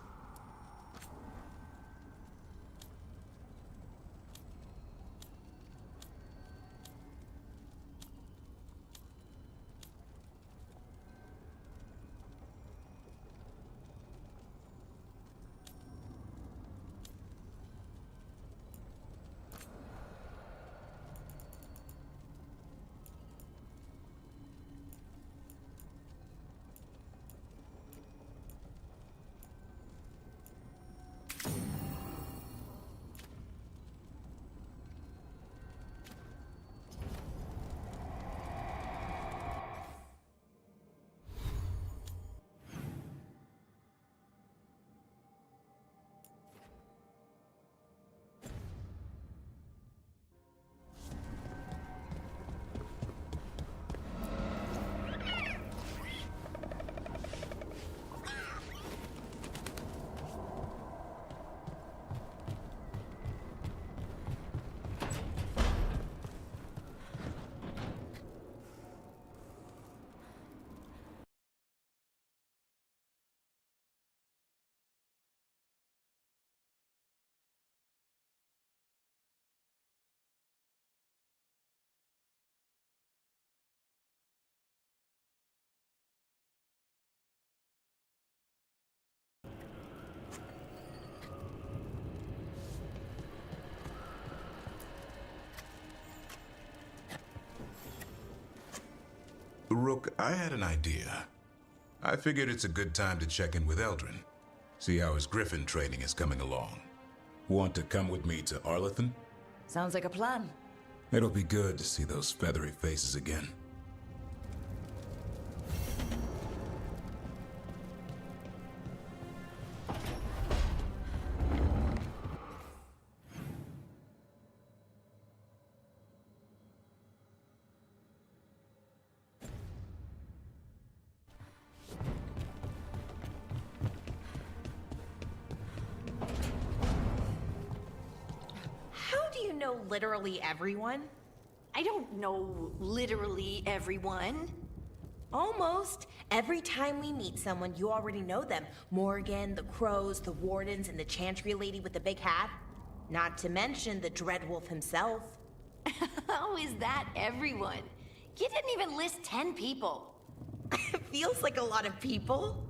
Rook, I had an idea. I figured it's a good time to check in with Eldrin. See how his Griffin training is coming along. Want to come with me to Arlington? Sounds like a plan. It'll be good to see those feathery faces again. Literally everyone? I don't know literally everyone. Almost. Every time we meet someone, you already know them. Morgan, the Crows, the Wardens, and the Chantry lady with the big hat. Not to mention the Dreadwolf himself. How is that everyone? You didn't even list 10 people. Feels like a lot of people.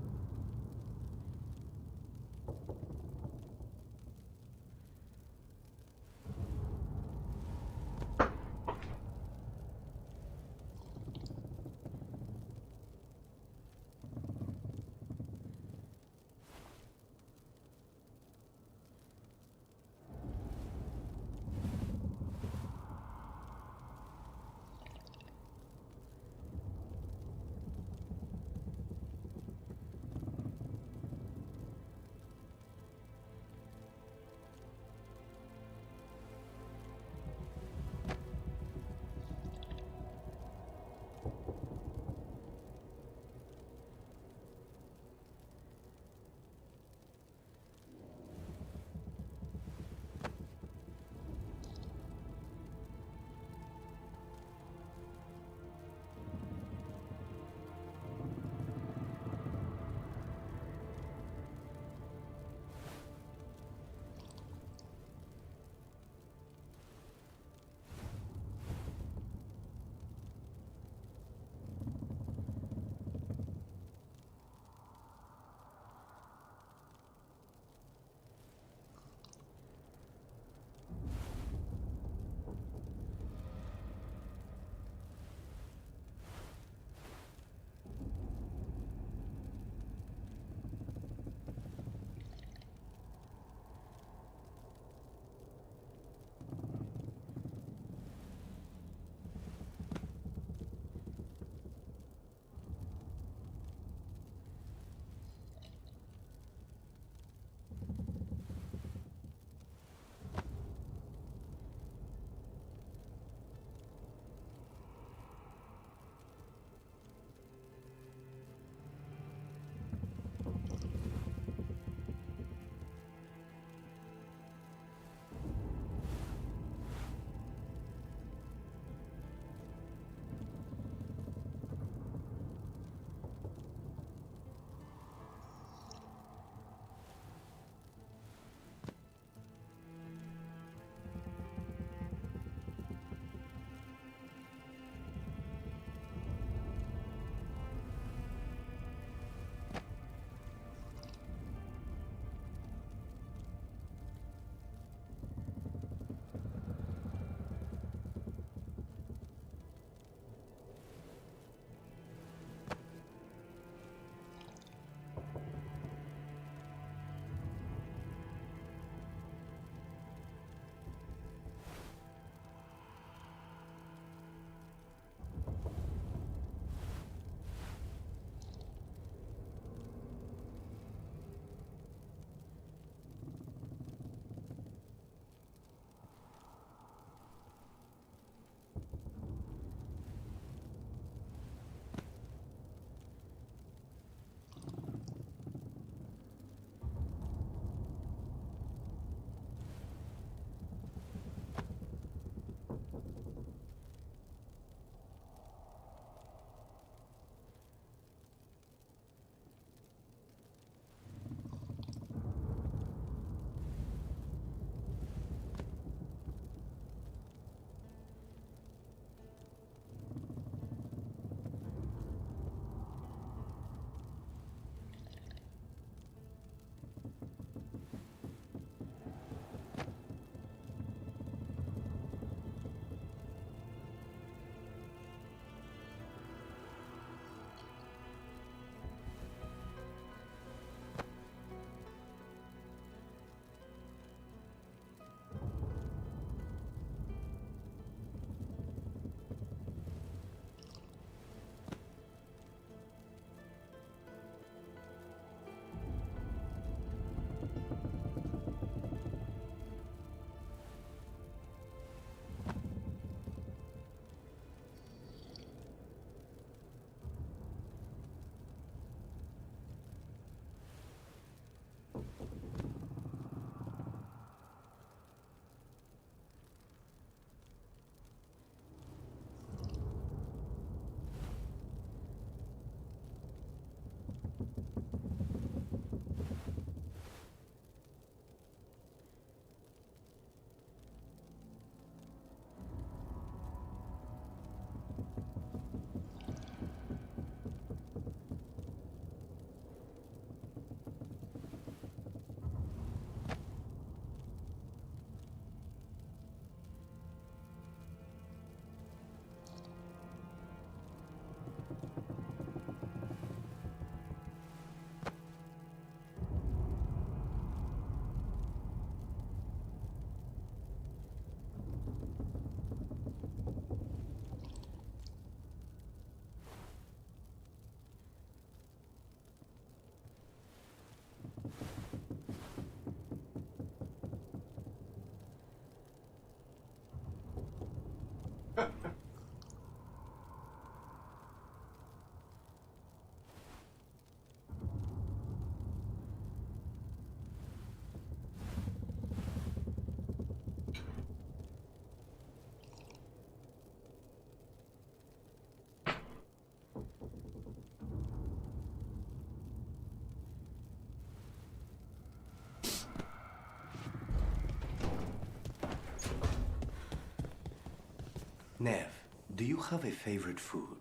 Nev, do you have a favorite food?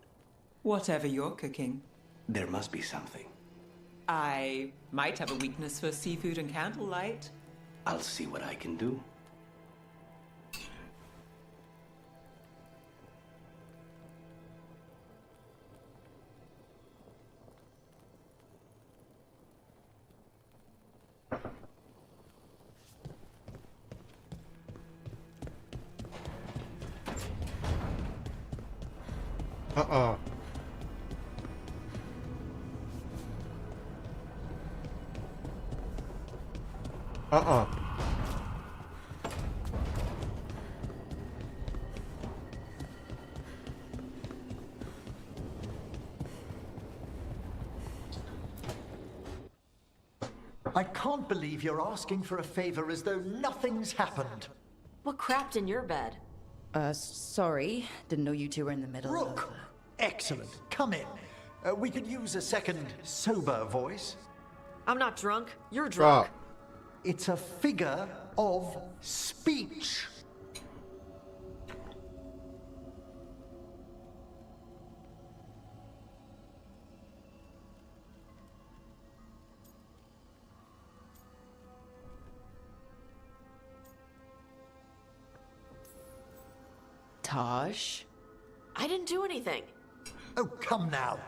Whatever you're cooking. There must be something. I might have a weakness for seafood and candlelight. I'll see what I can do. Uh-uh. Uh-uh. I can't believe you're asking for a favor as though nothing's happened. What crapped in your bed? Sorry. Didn't know you two were in the middle Rook! Excellent. Come in. We could use a second sober voice. I'm not drunk. You're drunk. It's a figure of speech. Tosh? I didn't do anything. Oh, come now.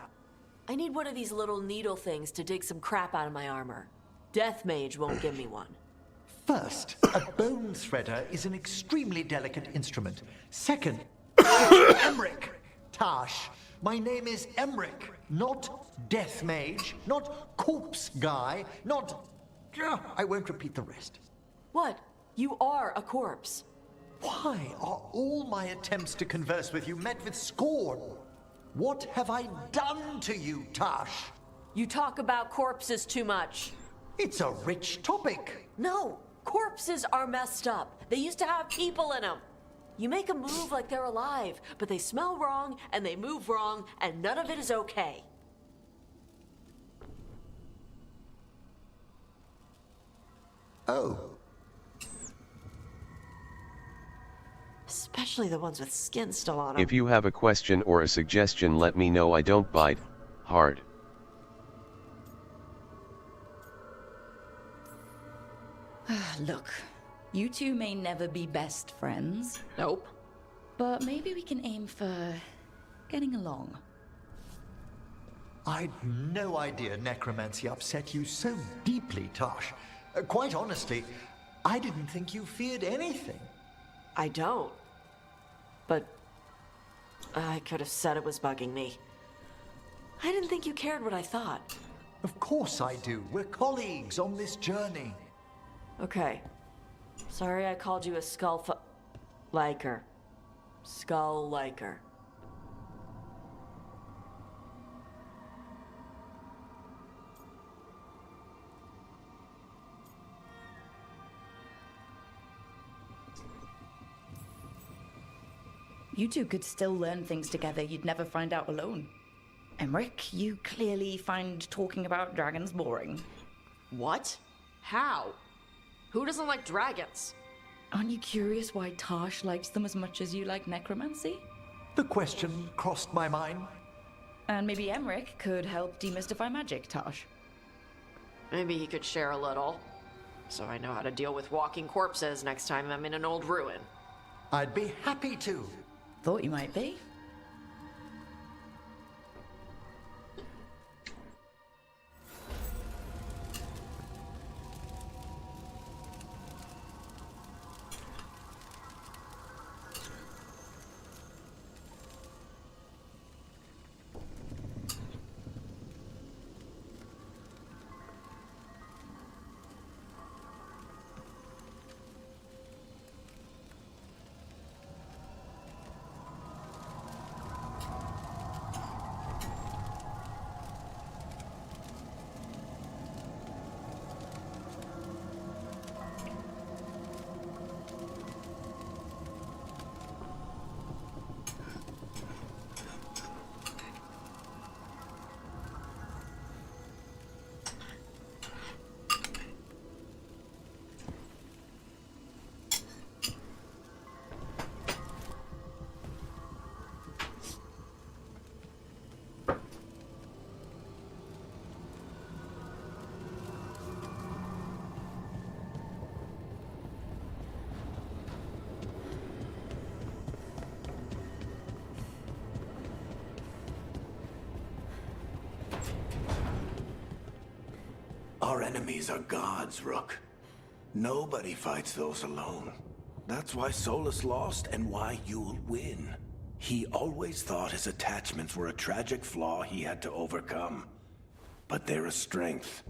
I need one of these little needle things to dig some crap out of my armor. Death Mage won't give me one. First, a bone threader is an extremely delicate instrument. Second, Emmerich. Tash, my name is Emmerich, not Death Mage, not Corpse Guy, not... I won't repeat the rest. What? You are a corpse. Why are all my attempts to converse with you met with scorn? What have I done to you, Tash? You talk about corpses too much. It's a rich topic. No, corpses are messed up. They used to have people in them. You make them move like they're alive, but they smell wrong and they move wrong, and none of it is okay. Oh. Especially the ones with skin still on them. If you have a question or a suggestion, let me know. I don't bite hard. Look, you two may never be best friends. Nope. But maybe we can aim for getting along. I'd no idea necromancy upset you so deeply, Tosh. Quite honestly, I didn't think you feared anything. I don't. But I could have said it was bugging me. I didn't think you cared what I thought. Of course I do. We're colleagues on this journey. Okay. Sorry I called you a liker. Skull liker. You two could still learn things together you'd never find out alone. Emmerich, you clearly find talking about dragons boring. What? How? Who doesn't like dragons? Aren't you curious why Tosh likes them as much as you like necromancy? The question crossed my mind. And maybe Emmerich could help demystify magic, Tosh. Maybe he could share a little. So I know how to deal with walking corpses next time I'm in an old ruin. I'd be happy to. Thought you might be. Our enemies are gods, Rook. Nobody fights those alone. That's why Solus lost and why you'll win. He always thought his attachments were a tragic flaw he had to overcome. But they're a strength.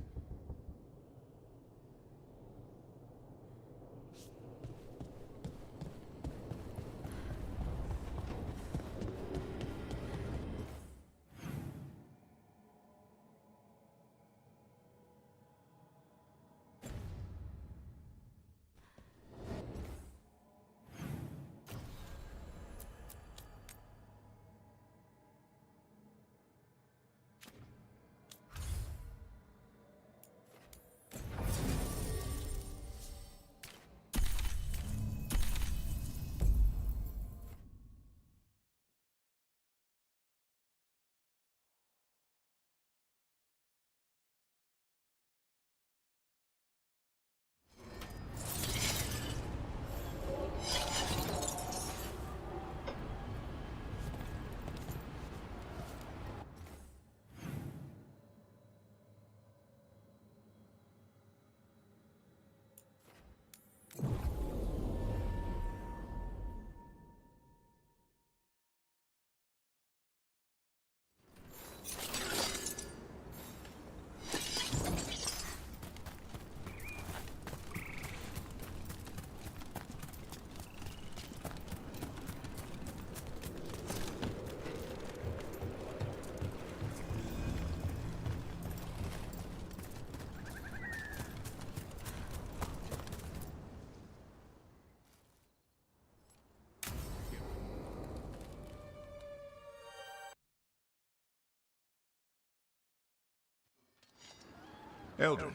Eldrin,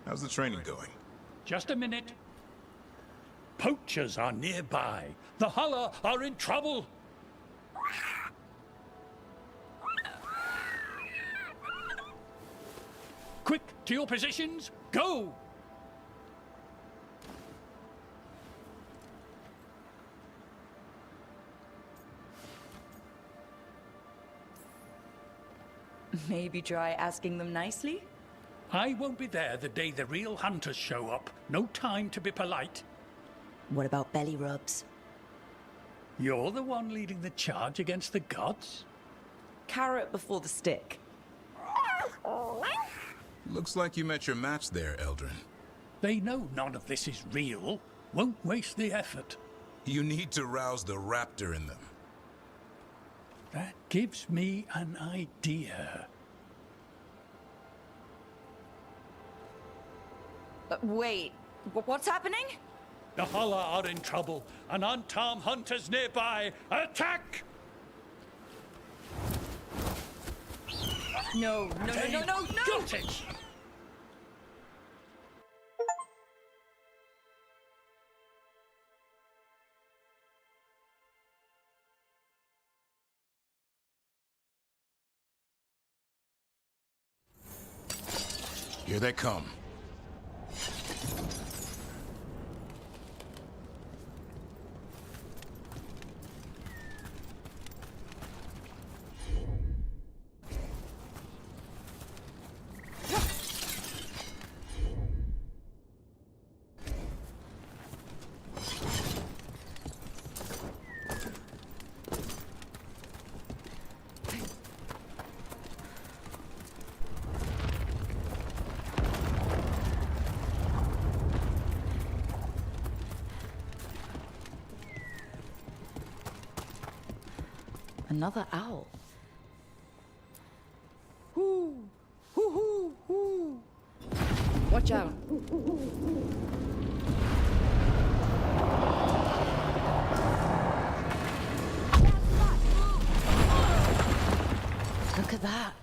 how's the training going? Just a minute. Poachers are nearby. The Hulla are in trouble. Quick, to your positions. Go! Maybe try asking them nicely? I won't be there the day the real hunters show up. No time to be polite. What about belly rubs? You're the one leading the charge against the gods? Carrot before the stick. Looks like you met your match there, Eldrin. They know none of this is real. Won't waste the effort. You need to rouse the raptor in them. That gives me an idea. Wait, what's happening? The Hulla are in trouble, and unarmed hunters nearby. Attack! No. Got it! Here they come. Another owl. Hoo! Hoo hoo hoo! Watch out. Look at that.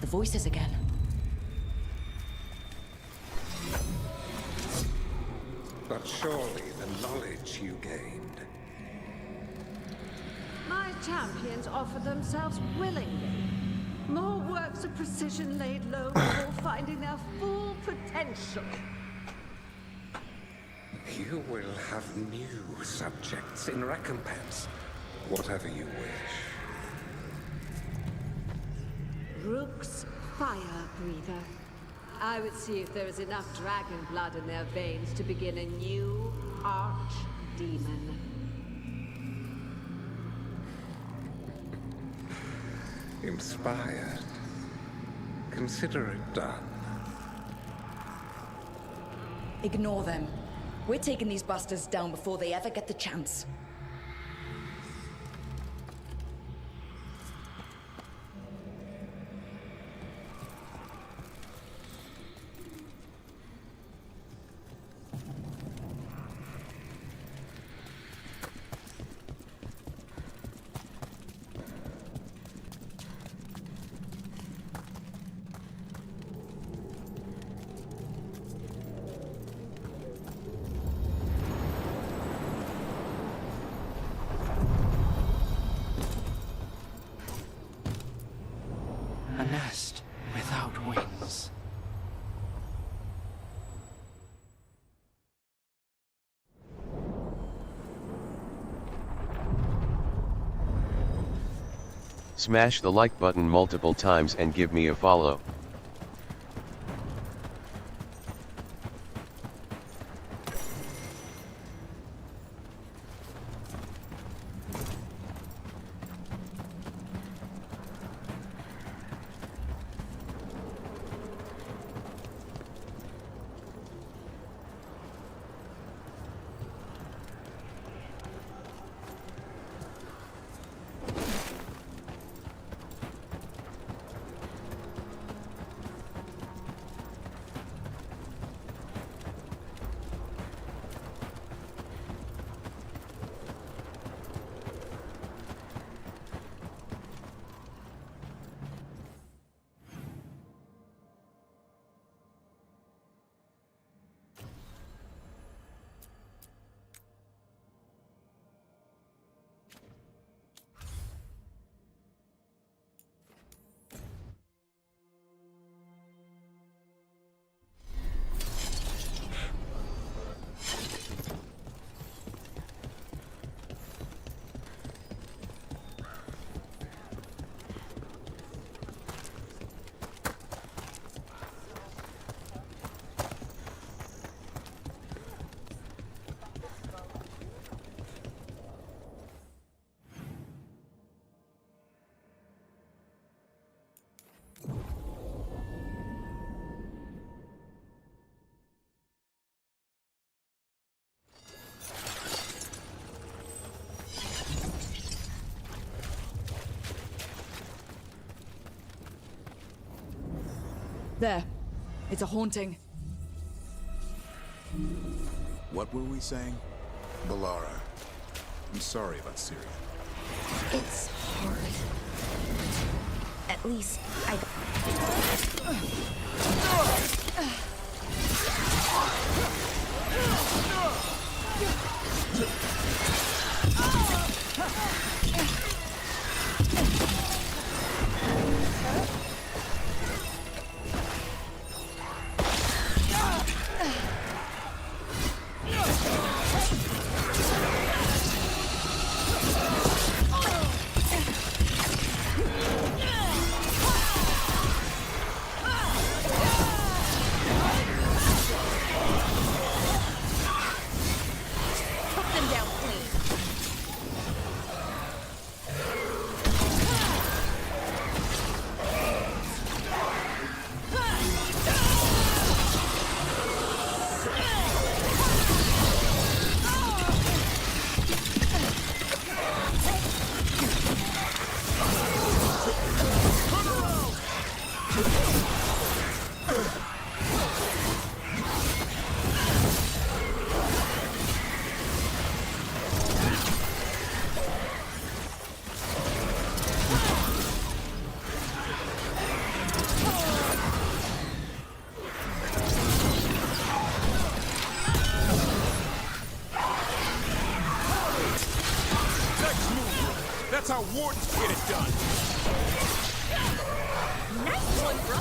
voices again. But surely the knowledge you gained. My champions offer themselves willingly. More works of precision laid low before finding their full potential. You will have new subjects in recompense. Whatever you wish. Rook's fire breather. I would see if there is enough dragon blood in their veins to begin a new archdemon. Inspired. Consider it done. Ignore them. We're taking these bastards down before they ever get the chance. A nest without wings. Smash the like button multiple times and give me a follow. There. It's a haunting. What were we saying? Balara. I'm sorry about Syria. It's hard. At least I... wardens to get it done. Nice one, bro.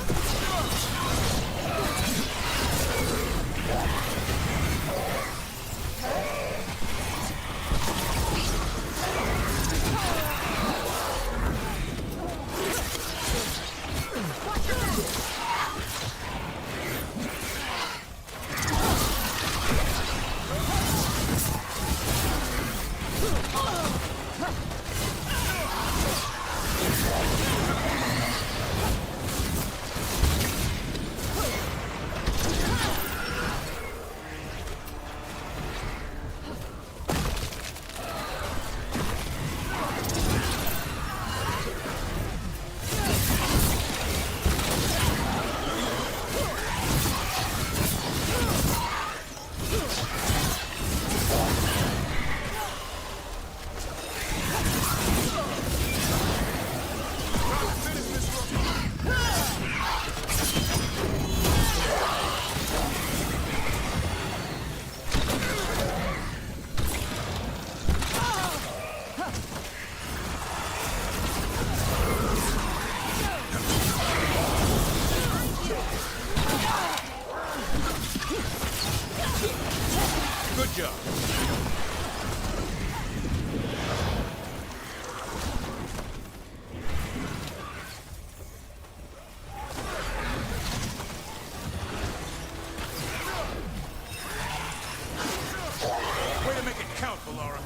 Good job. Way to make it count, Valara.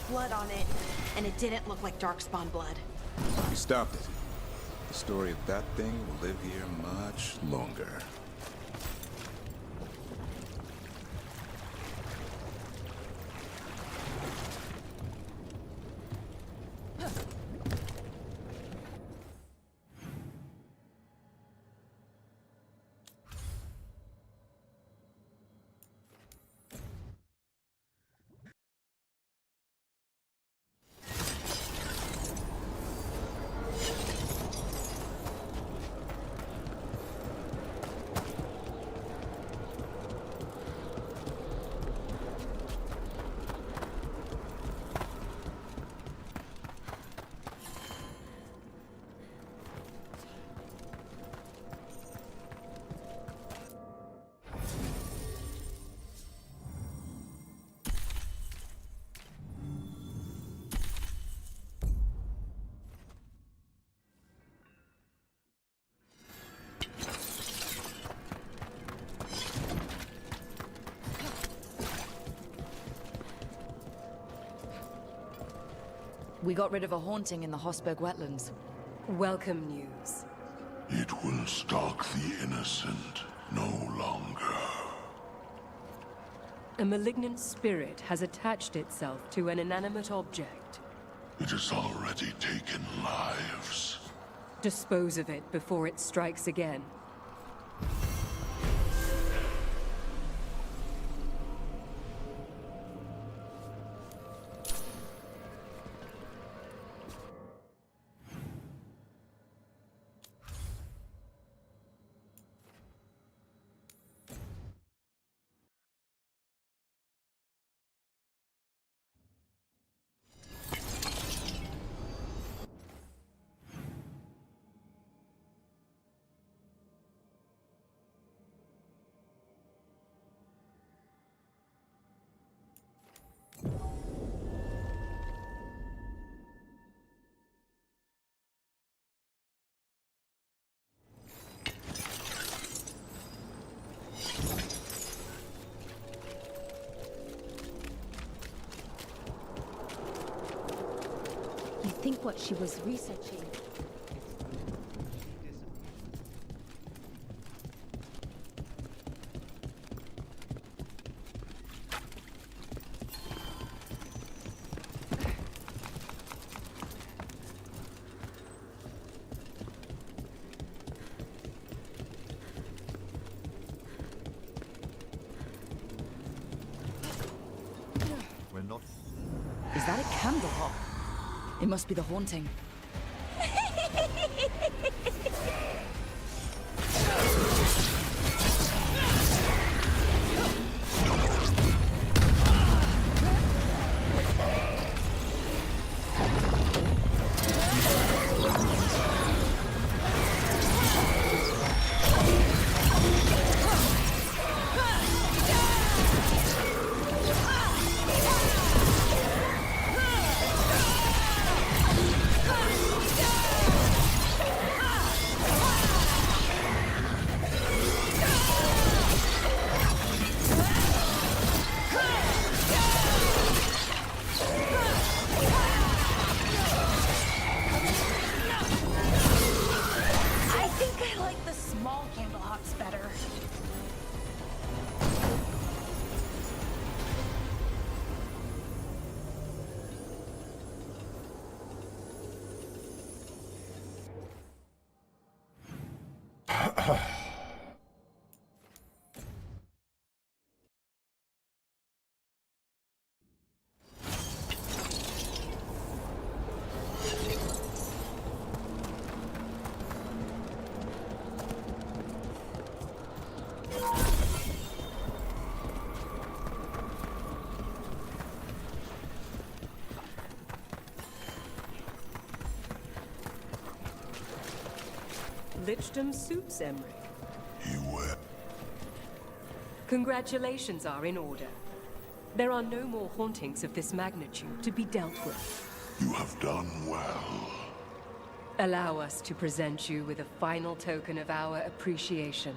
Blood on it, and it didn't look like Darkspawn blood. We stopped it. The story of that thing will live here much longer. We got rid of a haunting in the Hosberg wetlands. Welcome news. It will stalk the innocent no longer. A malignant spirit has attached itself to an inanimate object. It has already taken lives. Dispose of it before it strikes again. think what she was researching. We're not. Is that a candle hop? It must be the haunting. I think I like the small candle hops better. Lichdom suits, Emmerich. You were. Congratulations are in order. There are no more hauntings of this magnitude to be dealt with. You have done well. Allow us to present you with a final token of our appreciation.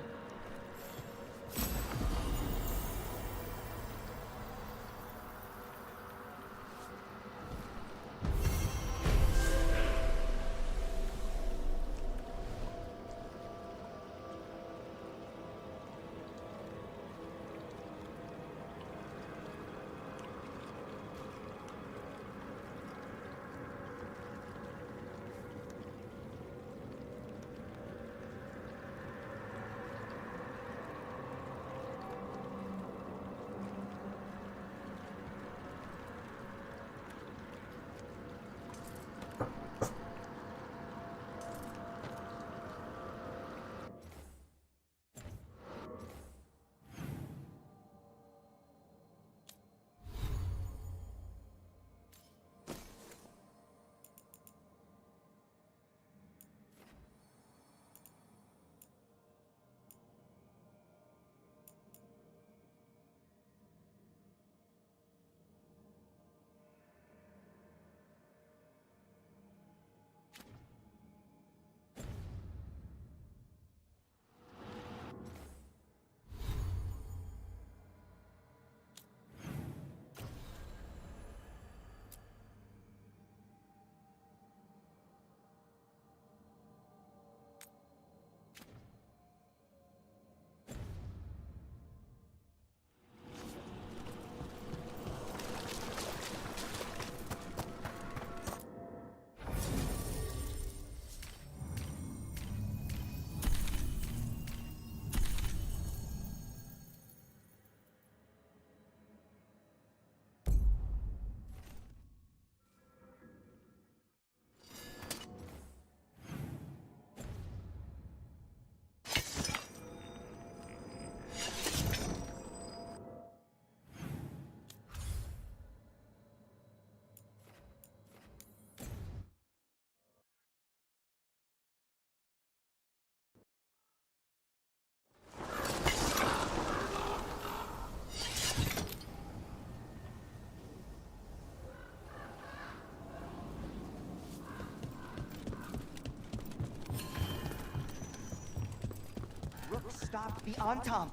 Stopped the Antam.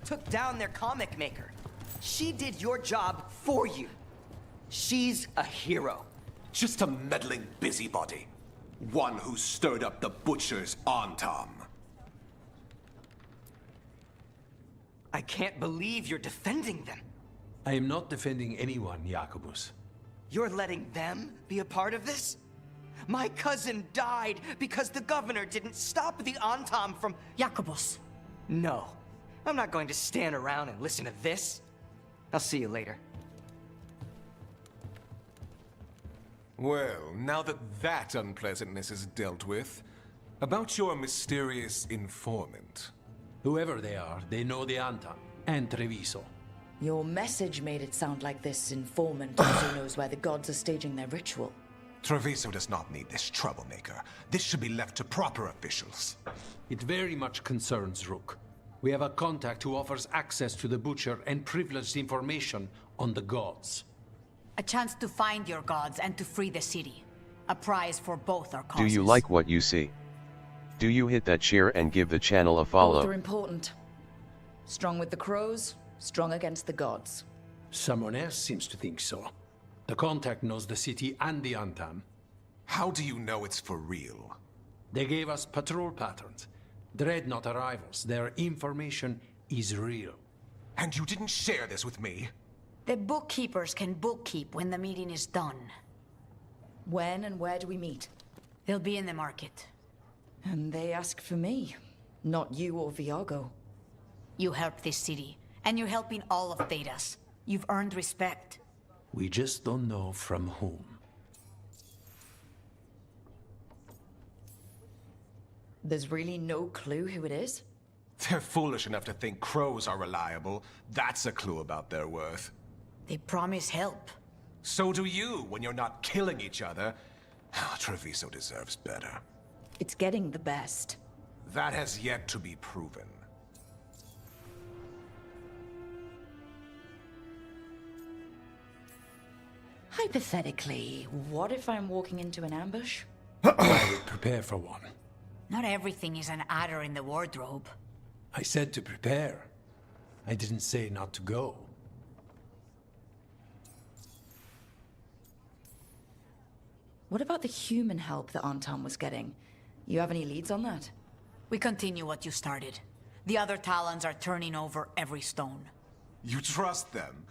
Took down their comic maker. She did your job for you. She's a hero. Just a meddling busybody. One who stirred up the butchers on Tom. I can't believe you're defending them. I am not defending anyone, Jacobus. You're letting them be a part of this? My cousin died because the governor didn't stop the Antam from... Jacobus. No. I'm not going to stand around and listen to this. I'll see you later. Well, now that that unpleasantness is dealt with, about your mysterious informant. Whoever they are, they know the Antam and Treviso. Your message made it sound like this informant also knows where the gods are staging their ritual. Treviso does not need this troublemaker. This should be left to proper officials. It very much concerns Rook. We have a contact who offers access to the Butcher and privileged information on the gods. A chance to find your gods and to free the city. A prize for both our Do causes. you like what you see? Do you hit that share and give the channel a follow? Both are important. Strong with the crows, strong against the gods. Someone else seems to think so. The contact knows the city and the Antam. How do you know it's for real? They gave us patrol patterns. Dreadnought arrivals. Their information is real. And you didn't share this with me? The bookkeepers can bookkeep when the meeting is done. When and where do we meet? They'll be in the market. And they ask for me, not you or Viago. You helped this city, and you're helping all of Thedas. You've earned respect. We just don't know from whom. There's really no clue who it is? They're foolish enough to think crows are reliable. That's a clue about their worth. They promise help. So do you, when you're not killing each other. Treviso deserves better. It's getting the best. That has yet to be proven. Hypothetically, what if I'm walking into an ambush? I would prepare for one. Not everything is an adder in the wardrobe. I said to prepare. I didn't say not to go. What about the human help that Antam was getting? You have any leads on that? We continue what you started. The other Talons are turning over every stone. You trust them?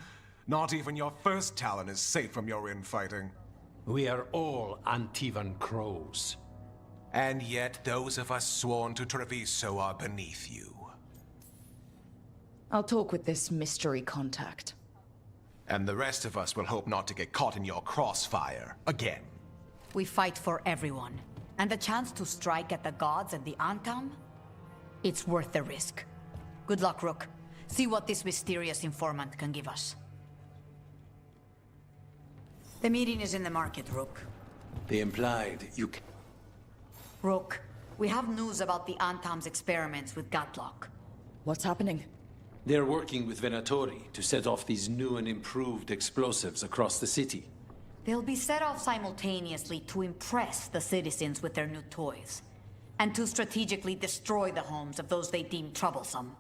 Not even your first Talon is safe from your infighting. We are all Antivan crows. And yet those of us sworn to Treviso are beneath you. I'll talk with this mystery contact. And the rest of us will hope not to get caught in your crossfire again. We fight for everyone. And the chance to strike at the gods and the Antam? It's worth the risk. Good luck, Rook. See what this mysterious informant can give us. The meeting is in the market, Rook. They implied you can... Rook, we have news about the Antam's experiments with Gatlock. What's happening? They're working with Venatori to set off these new and improved explosives across the city. They'll be set off simultaneously to impress the citizens with their new toys, and to strategically destroy the homes of those they deem troublesome.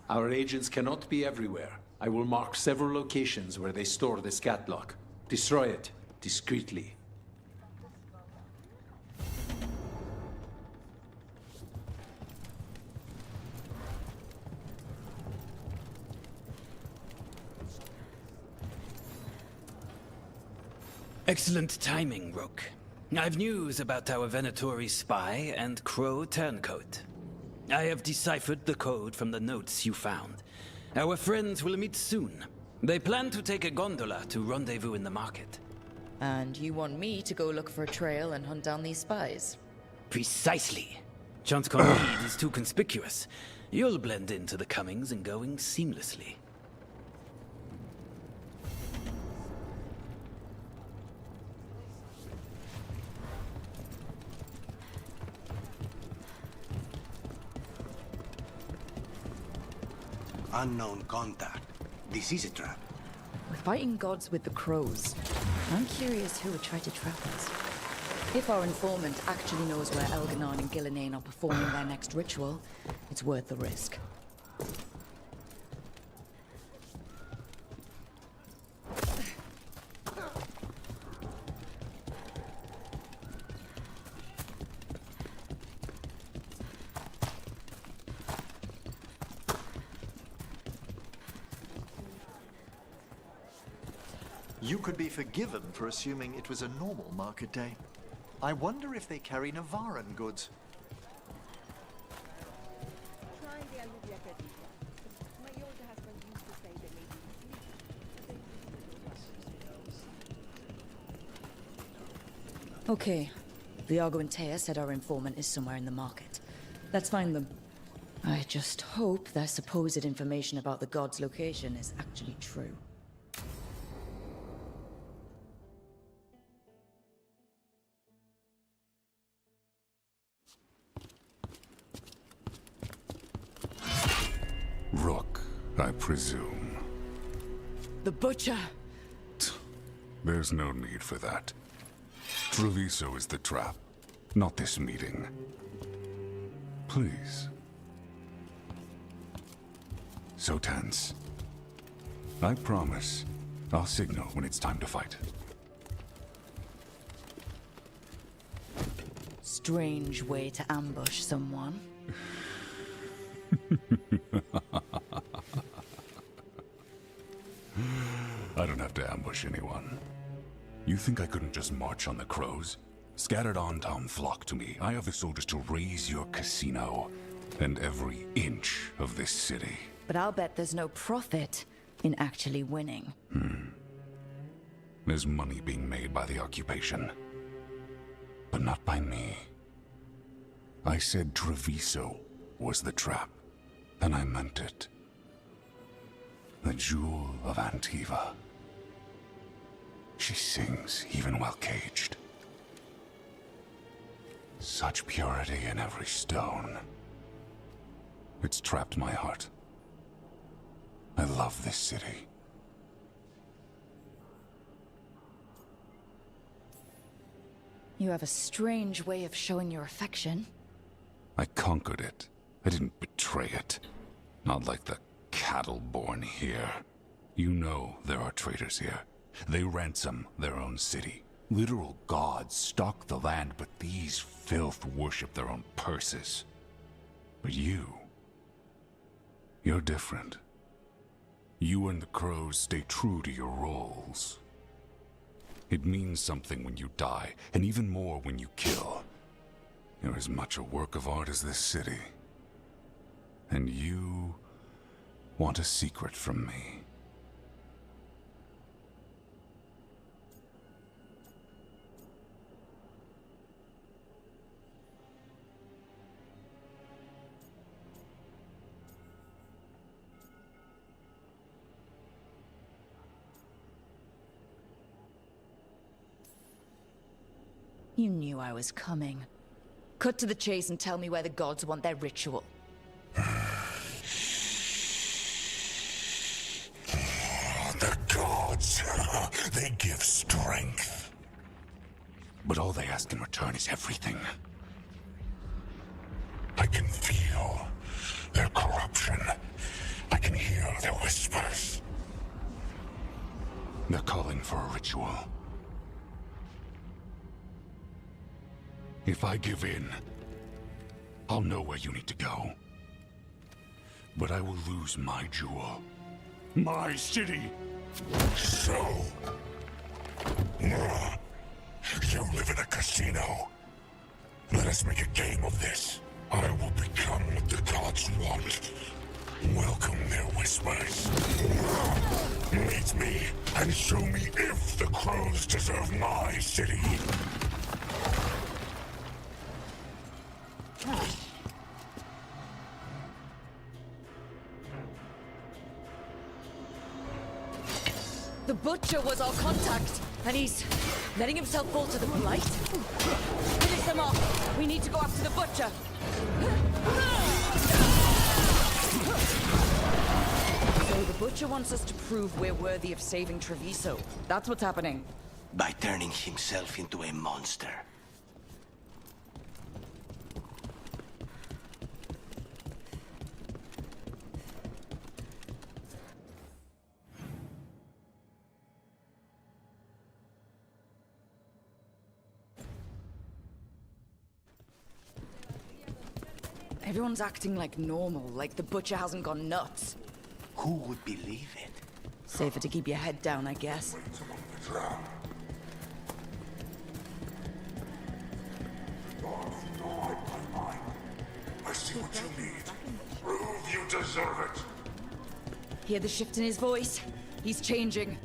Our agents cannot be everywhere. I will mark several locations where they store this Gatlock. Destroy it, discreetly. Excellent timing, Rook. I've news about our Venatori spy and Crow turncoat. I have deciphered the code from the notes you found. Our friends will meet soon. They plan to take a gondola to rendezvous in the market. And you want me to go look for a trail and hunt down these spies? Precisely. Chance Candide is too conspicuous. You'll blend into the comings and goings seamlessly. Unknown contact. This is a trap. We're fighting gods with the crows. I'm curious who would try to trap us. If our informant actually knows where Elganon and Gillinane are performing their next ritual, it's worth the risk. You could be forgiven for assuming it was a normal market day. I wonder if they carry Navaran goods. Okay. Viago and Taya said our informant is somewhere in the market. Let's find them. I just hope their supposed information about the god's location is actually true. Rook, I presume. The Butcher! There's no need for that. Treviso is the trap, not this meeting. Please. So tense. I promise, I'll signal when it's time to fight. Strange way to ambush someone. I don't have to ambush anyone. You think I couldn't just march on the crows? Scattered Antom flock to me. I have the soldiers to raise your casino and every inch of this city. But I'll bet there's no profit in actually winning. There's money being made by the occupation. But not by me. I said Treviso was the trap, and I meant it. The Jewel of Antiva. She sings even while caged. Such purity in every stone. It's trapped my heart. I love this city. You have a strange way of showing your affection. I conquered it. I didn't betray it. Not like the cattle born here. You know there are traitors here. They ransom their own city. Literal gods stalk the land, but these filth worship their own purses. But you're different. You and the crows stay true to your roles. It means something when you die, and even more when you kill. You're as much a work of art as this city. And you want a secret from me. You knew I was coming. Cut to the chase and tell me where the gods want their ritual. The gods, they give strength. But all they ask in return is everything. I can feel their corruption. I can hear their whispers. They're calling for a ritual. If I give in, I'll know where you need to go. But I will lose my jewel. My city! So... you live in a casino. Let us make a game of this. I will become what the gods want. Welcome their whispers. Meet me and show me if the crows deserve my city. The Butcher was our contact, and he's letting himself fall to the Blight? Finish them off! We need to go after the Butcher! So the Butcher wants us to prove we're worthy of saving Treviso. That's what's happening. By turning himself into a monster. Everyone's acting like normal, like the Butcher hasn't gone nuts. Who would believe it? Safer to keep your head down, I guess. trap. I see what you need. Prove you deserve it. Hear the shift in his voice? He's changing.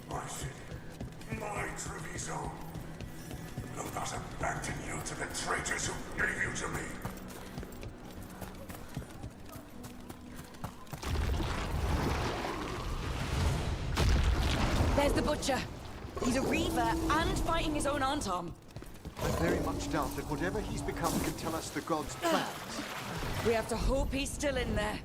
My city, my Treviso. Will not abandon you to the traitors who gave you to me. There's the Butcher. He's a Reaver and fighting his own Antom. I very much doubt that whatever he's become can tell us the gods' plans. We have to hope he's still in there.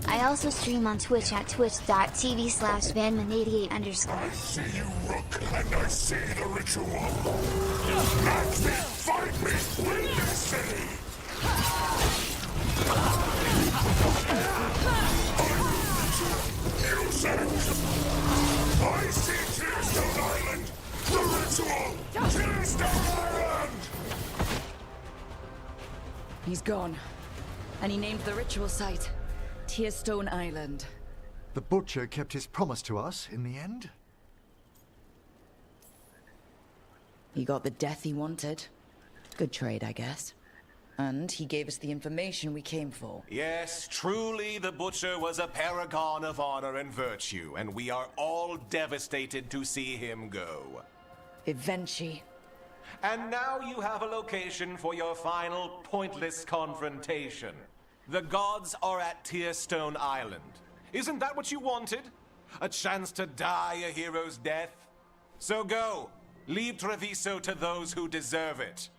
I also stream on Twitch at twitch.tv/vanman88_. I see you, Rook, and I see the ritual. Let me fight me, win this city! You said it! I see Tearstone Island! The ritual! Tearstone Island! He's gone. And he named the ritual site Tearstone Island. The Butcher kept his promise to us in the end. He got the death he wanted. Good trade, I guess. And he gave us the information we came for. Yes, truly the Butcher was a paragon of honor and virtue, and we are all devastated to see him go. Eventually. And now you have a location for your final pointless confrontation. The gods are at Tearstone Island. Isn't that what you wanted? A chance to die a hero's death? So go. Leave Treviso to those who deserve it.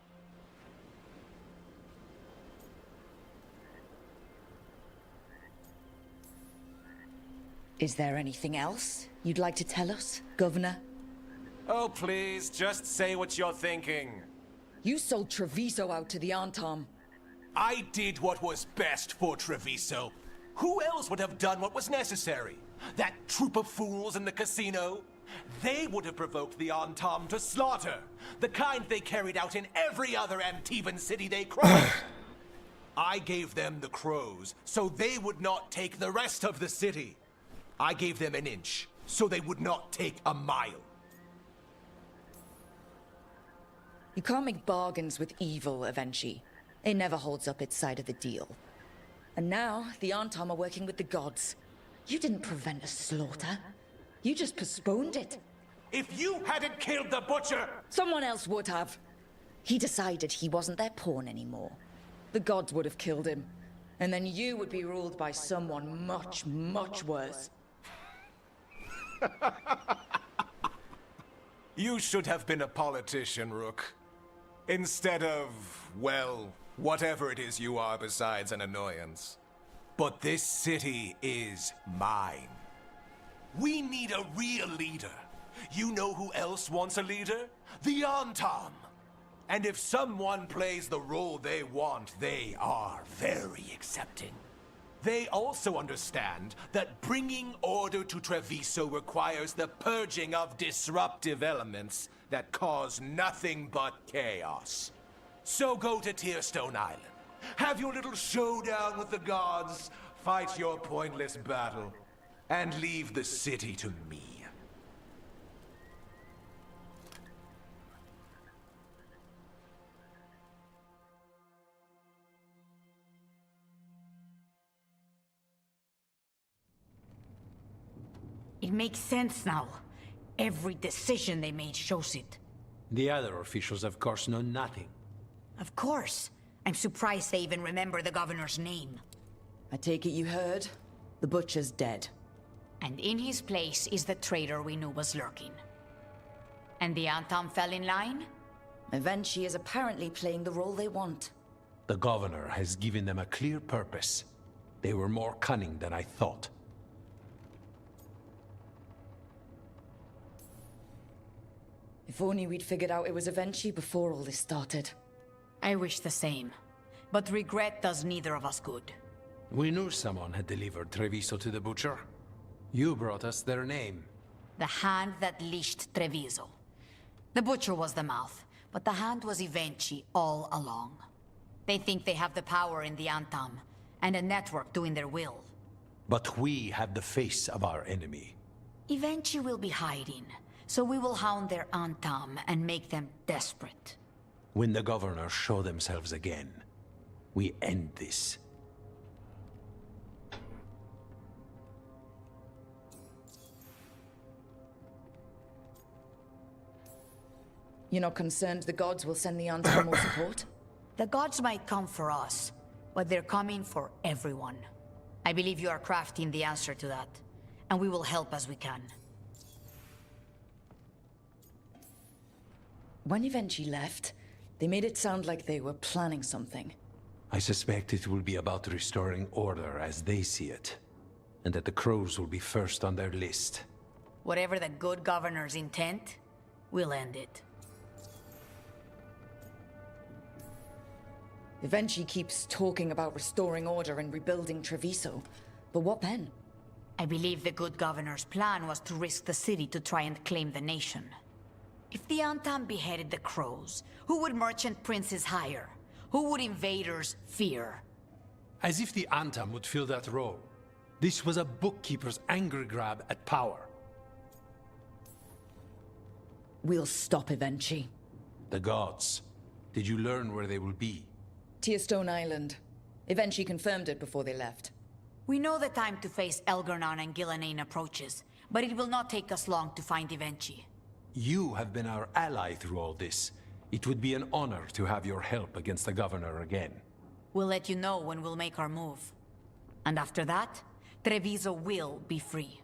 Is there anything else you'd like to tell us, Governor? Oh, please, just say what you're thinking. You sold Treviso out to the Antom. I did what was best for Treviso. Who else would have done what was necessary? That troop of fools in the casino? They would have provoked the Antom to slaughter, the kind they carried out in every other Antivan city they crossed. I gave them the crows, so they would not take the rest of the city. I gave them an inch, so they would not take a mile. You can't make bargains with evil, Avenchi. It never holds up its side of the deal. And now, the Antom are working with the gods. You didn't prevent a slaughter. You just postponed it. If you hadn't killed the Butcher... Someone else would have. He decided he wasn't their pawn anymore. The gods would have killed him. And then you would be ruled by someone much, much worse. You should have been a politician, Rook. Instead of, well, whatever it is you are besides an annoyance. But this city is mine. We need a real leader. You know who else wants a leader? The Antom. And if someone plays the role they want, they are very accepting. They also understand that bringing order to Treviso requires the purging of disruptive elements that cause nothing but chaos. So go to Tearstone Island. Have your little showdown with the gods, fight your pointless battle, and leave the city to me. It makes sense now. Every decision they made shows it. The other officials, of course, know nothing. Of course. I'm surprised they even remember the governor's name. I take it you heard? The Butcher's dead. And in his place is the traitor we knew was lurking. And the Antom fell in line? Avenchi is apparently playing the role they want. The governor has given them a clear purpose. They were more cunning than I thought. If only we'd figured out it was Avenchi before all this started. I wish the same. But regret does neither of us good. We knew someone had delivered Treviso to the Butcher. You brought us their name. The hand that leashed Treviso. The Butcher was the mouth, but the hand was Avenchi all along. They think they have the power in the Antam, and a network doing their will. But we have the face of our enemy. Eventually we'll be hiding, so we will hound their Antam and make them desperate. When the governors show themselves again, we end this. You're not concerned the gods will send the Antam more support? The gods might come for us, but they're coming for everyone. I believe you are crafting the answer to that, and we will help as we can. When Evenchi left, they made it sound like they were planning something. I suspect it will be about restoring order as they see it, and that the crows will be first on their list. Whatever the good governor's intent, we'll end it. Evenchi keeps talking about restoring order and rebuilding Treviso. But what then? I believe the good governor's plan was to risk the city to try and claim the nation. If the Antam beheaded the crows, who would merchant princes hire? Who would invaders fear? As if the Antam would fill that role. This was a bookkeeper's angry grab at power. We'll stop Evenchi. The gods. Did you learn where they will be? Tearstone Island. Evenchi confirmed it before they left. We know the time to face Elgar'nan and Gillenane approaches, but it will not take us long to find Evenchi. You have been our ally through all this. It would be an honor to have your help against the governor again. We'll let you know when we'll make our move. And after that, Treviso will be free.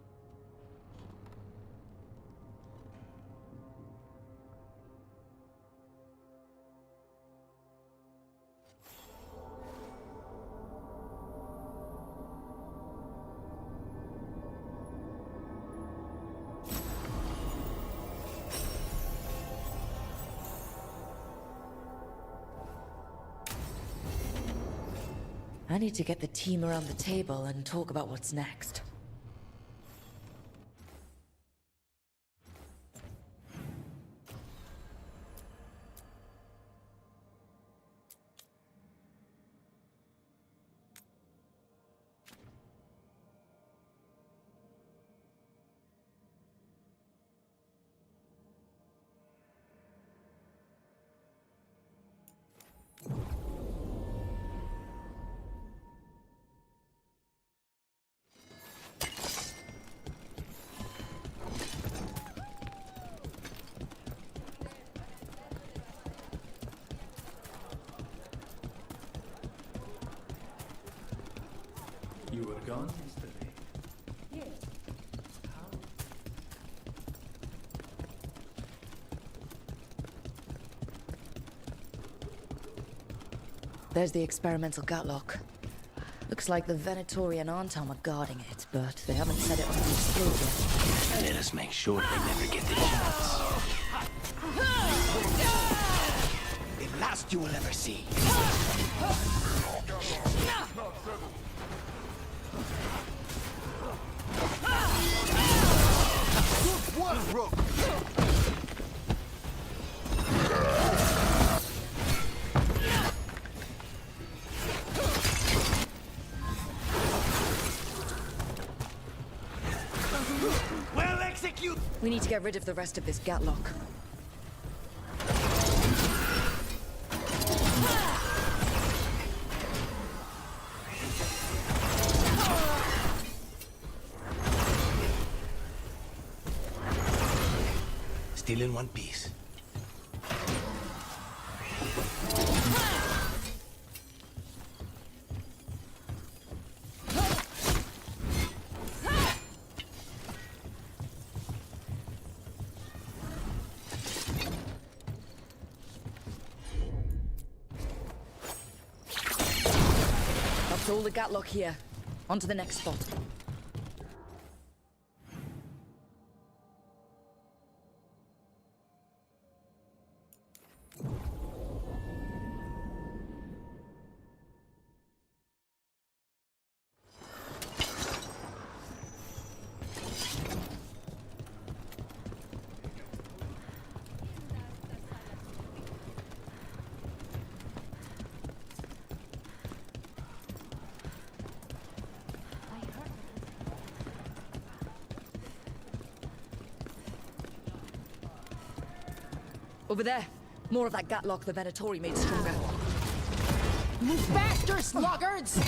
I need to get the team around the table and talk about what's next. You were gone yesterday. There's the experimental gutlock. Looks like the Venatori and Antam are guarding it, but they haven't set it on the explode yet. Let us make sure they never get the chance. The last you will ever see. Good work, Rook! Well executed! We need to get rid of the rest of this gutlock. Still in one piece. That's all the gutlock here. On to the next spot. Over there. More of that Gatlock the Venatori made stronger. Move faster, sluggards!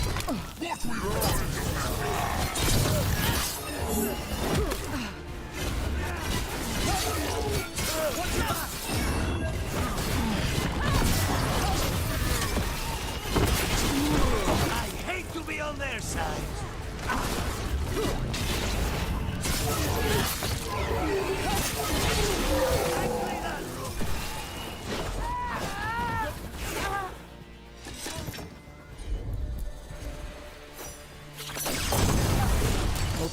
I hate to be on their side.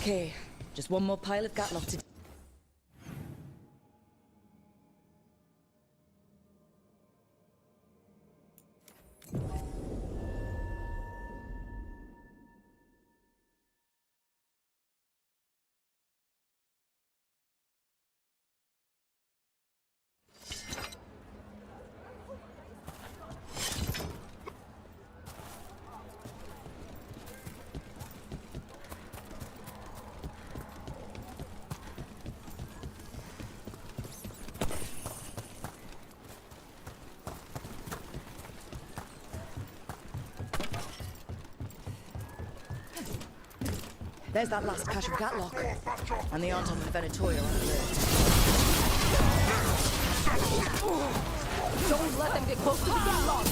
Okay, just one more pile of Gatlock to... There's that last cache of Gatlock. And the aunt on the Venatori are on alert. Don't let them get close to the Gatlock!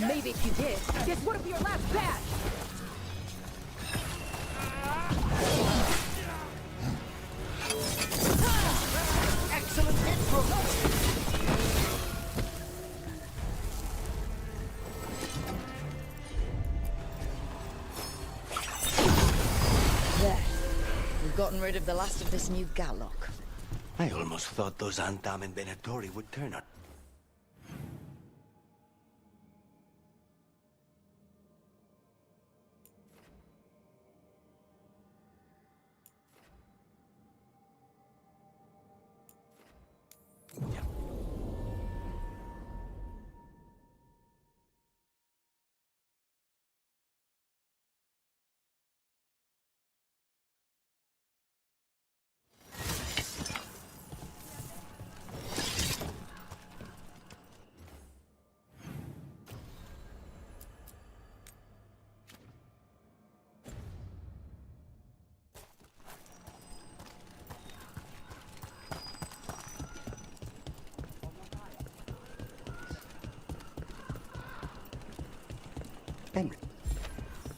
Maybe if you did, this would be your last batch! Excellent hit, Rook! We've gotten rid of the last of this new Gatlock. I almost thought those Antam and Venatori would turn on.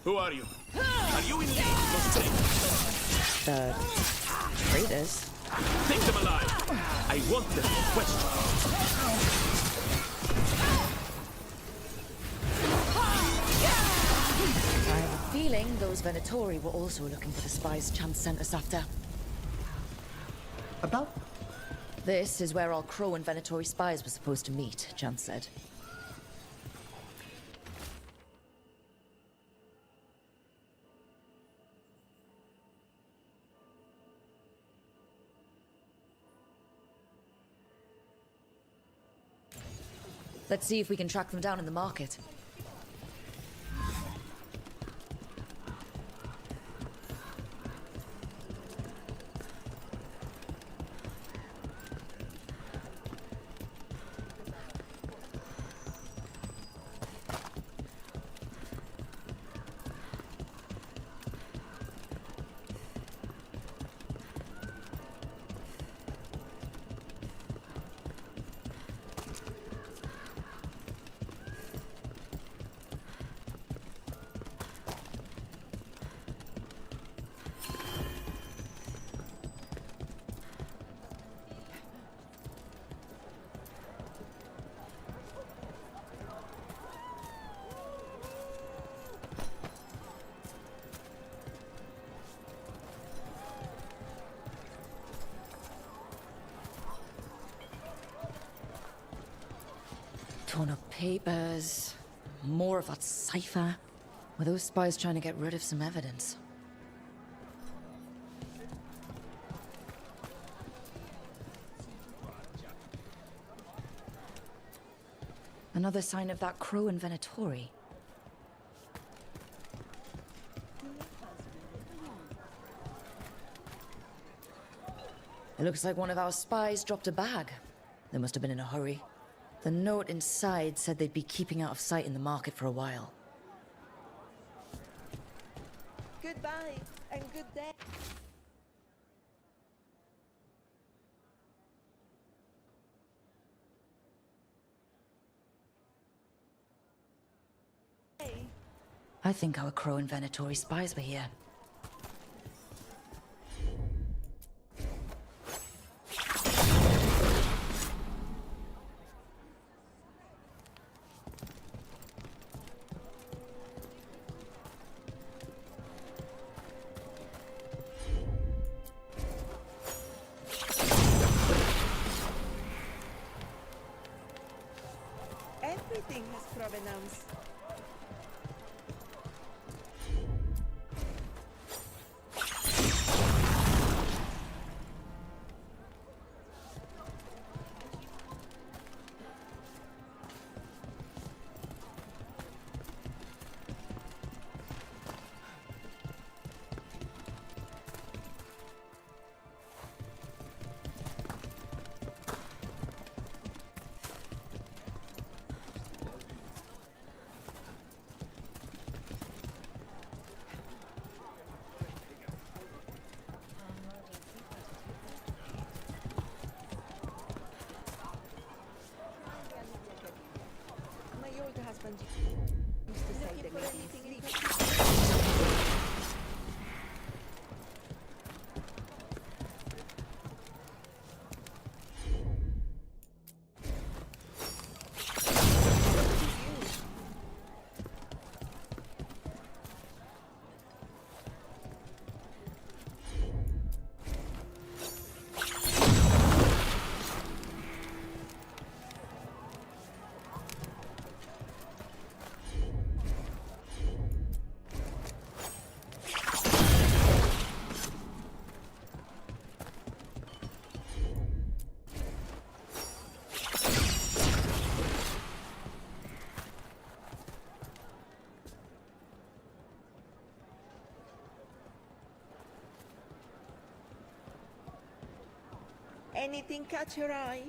Who are you? Are you in league with those traitors? The... traitors? Take them alive! I want them to question. I have a feeling those Venatori were also looking for the spies Chance sent us after. About? This is where all Crow and Venatori spies were supposed to meet, Chance said. Let's see if we can track them down in the market. Torn up papers. More of that cipher. Were those spies trying to get rid of some evidence? Another sign of that Crow and Venatori. It looks like one of our spies dropped a bag. They must have been in a hurry. The note inside said they'd be keeping out of sight in the market for a while. Goodbye and good day. I think our Crow and Venatori spies were here. Everything has provenance. My old husband used to say the anything Anything catch your eye?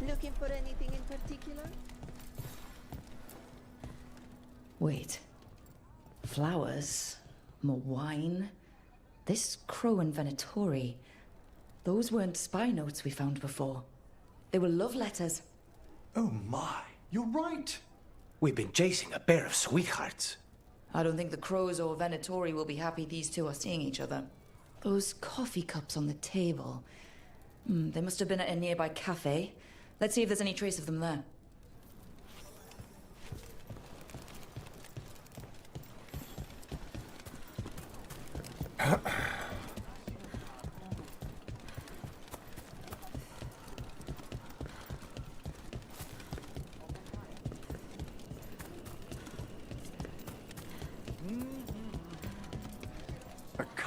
Looking for anything in particular? Wait. Flowers? More wine? This Crow and Venatori. Those weren't spy notes we found before. They were love letters. Oh my, you're right. We've been chasing a pair of sweethearts. I don't think the Crows or Venatori will be happy these two are seeing each other. Those coffee cups on the table. They must have been at a nearby cafe. Let's see if there's any trace of them there.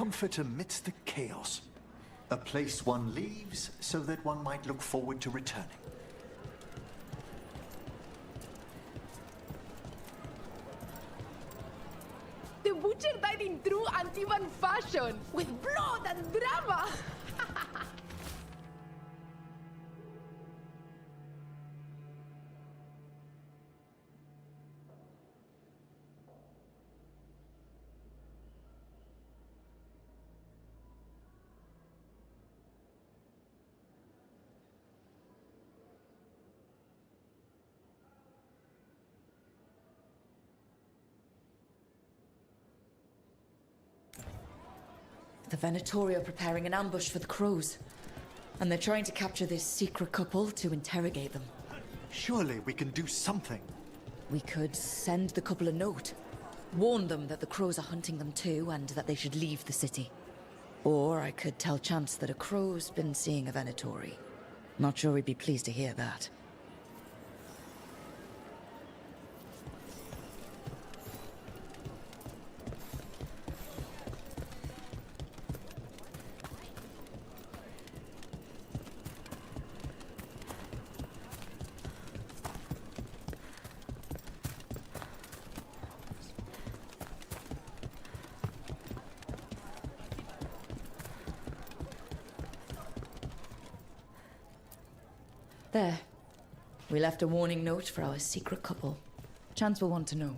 comfort amidst the chaos. A place one leaves so that one might look forward to returning. The Butcher died in true Antivan fashion, with blood and drama! The Venatori are preparing an ambush for the Crows. And they're trying to capture this secret couple to interrogate them. Surely we can do something. We could send the couple a note. Warn them that the Crows are hunting them too, and that they should leave the city. Or I could tell Chance that a Crow's been seeing a Venatori. Not sure he'd be pleased to hear that. There. We left a warning note for our secret couple. Chance will want to know.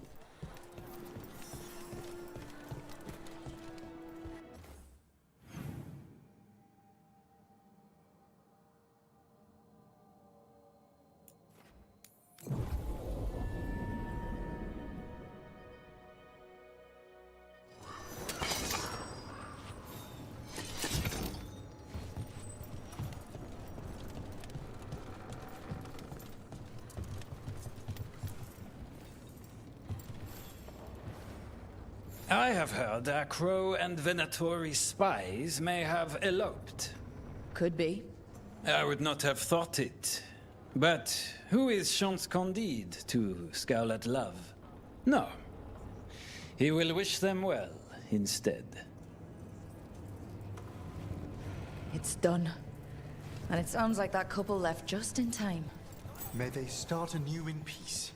I have heard our Crow and Venatori spies may have eloped. Could be. I would not have thought it. But who is Chance Candide to scowl at love? No. He will wish them well instead. It's done. And it sounds like that couple left just in time. May they start anew in peace.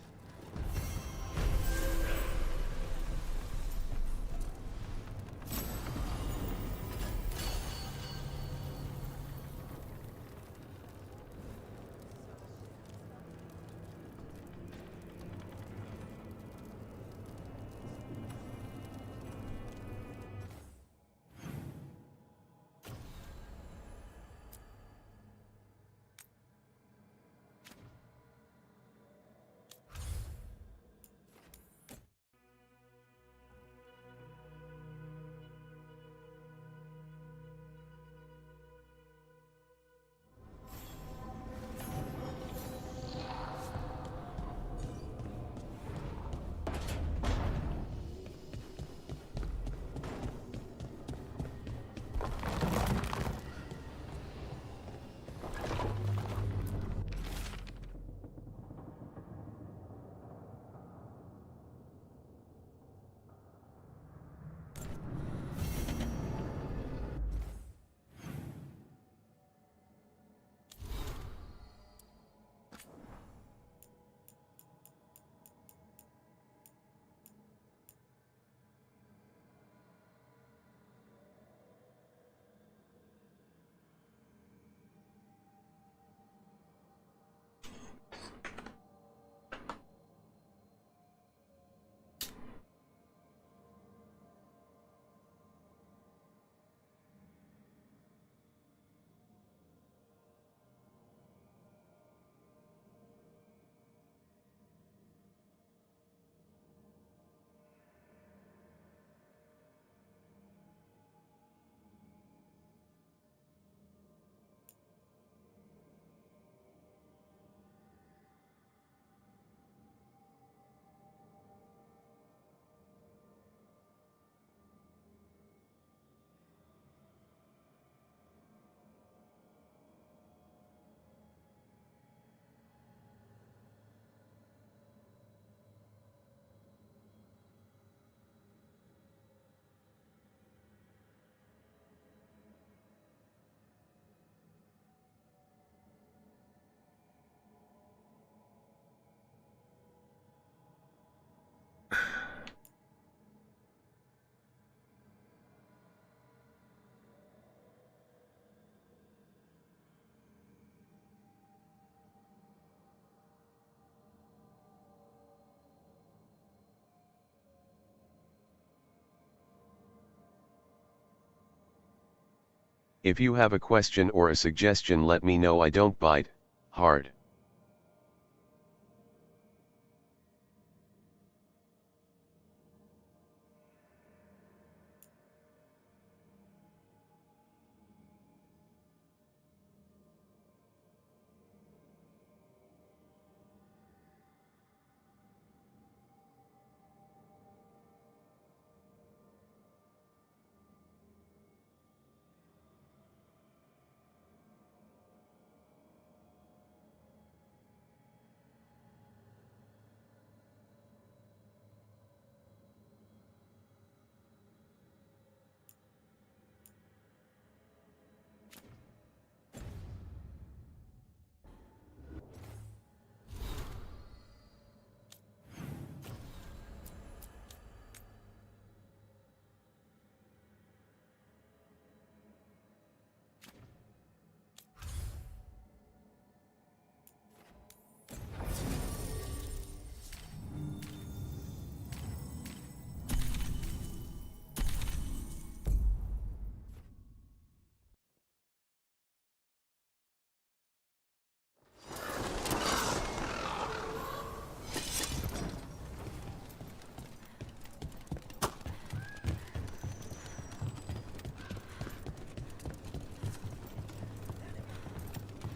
If you have a question or a suggestion, let me know. I don't bite hard.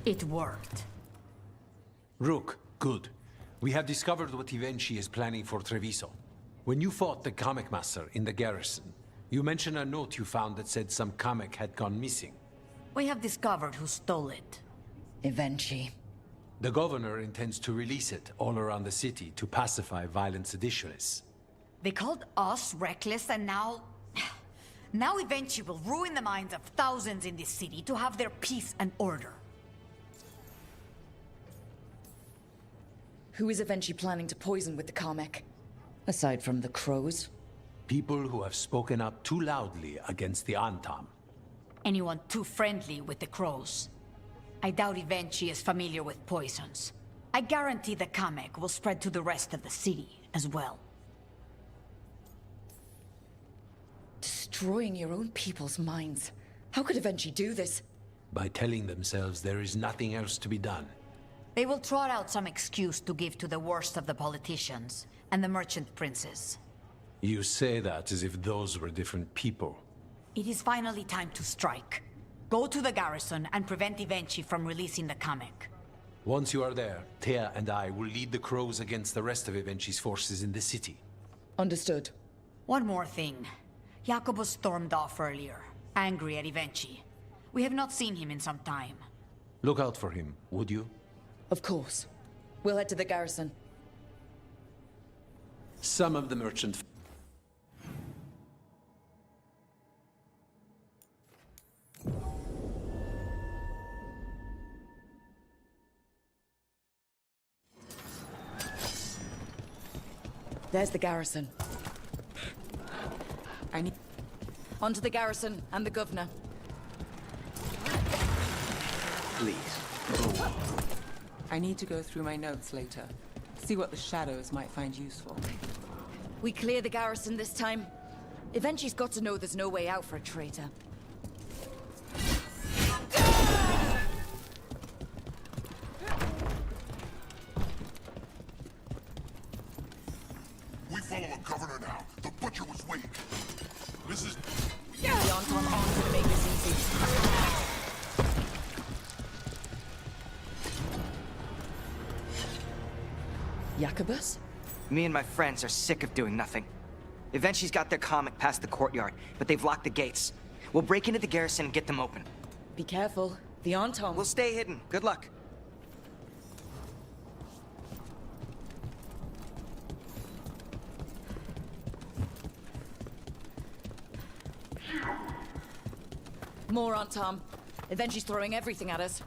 It worked. Rook, good. We have discovered what Ivenchi is planning for Treviso. When you fought the comic master in the garrison, you mentioned a note you found that said some comic had gone missing. We have discovered who stole it. Ivenchi. The governor intends to release it all around the city to pacify violent seditionists. They called us reckless, and now... Now Ivenchi will ruin the minds of thousands in this city to have their peace and order. Who is Ivenchi planning to poison with the comic? Aside from the crows? People who have spoken up too loudly against the Antam. Anyone too friendly with the crows. I doubt Ivenchi is familiar with poisons. I guarantee the comic will spread to the rest of the city as well. Destroying your own people's minds. How could Ivenchi do this? By telling themselves there is nothing else to be done. They will trot out some excuse to give to the worst of the politicians and the merchant princes. You say that as if those were different people. It is finally time to strike. Go to the garrison and prevent Ivenchi from releasing the comic. Once you are there, Thea and I will lead the crows against the rest of Ivenchi's forces in the city. Understood. One more thing. Jacobus stormed off earlier, angry at Ivenchi. We have not seen him in some time. Look out for him, would you? Of course. We'll head to the garrison. Some of the merchant... There's the garrison. On to the garrison and the governor. Please, go on. I need to go through my notes later. See what the shadows might find useful. We clear the garrison this time. Ivenchi's got to know there's no way out for a traitor. We follow a governor now. The butcher was weak. This is... The Anton arms to make this easy. Jacobus? Me and my friends are sick of doing nothing. Eventually's got their comic past the courtyard, but they've locked the gates. We'll break into the garrison and get them open. Be careful. The Anton... We'll stay hidden. Good luck. More on Tom. Eventually's throwing everything at us.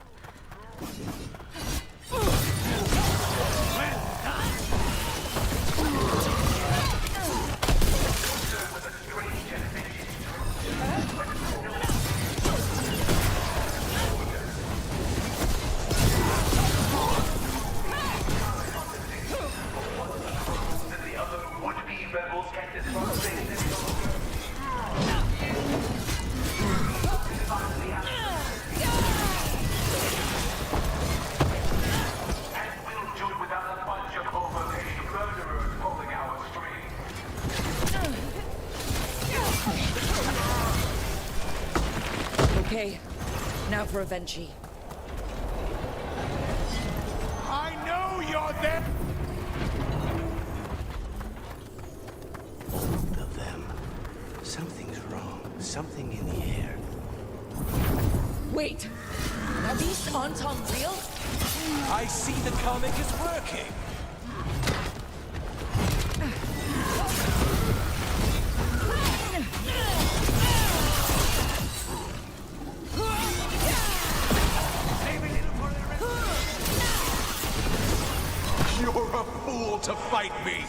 Now for Avenchi. I know you're there! Both of them. Something's wrong. Something in the air. Wait! Are these Anton real? I see the comic is working! You're a fool to fight me!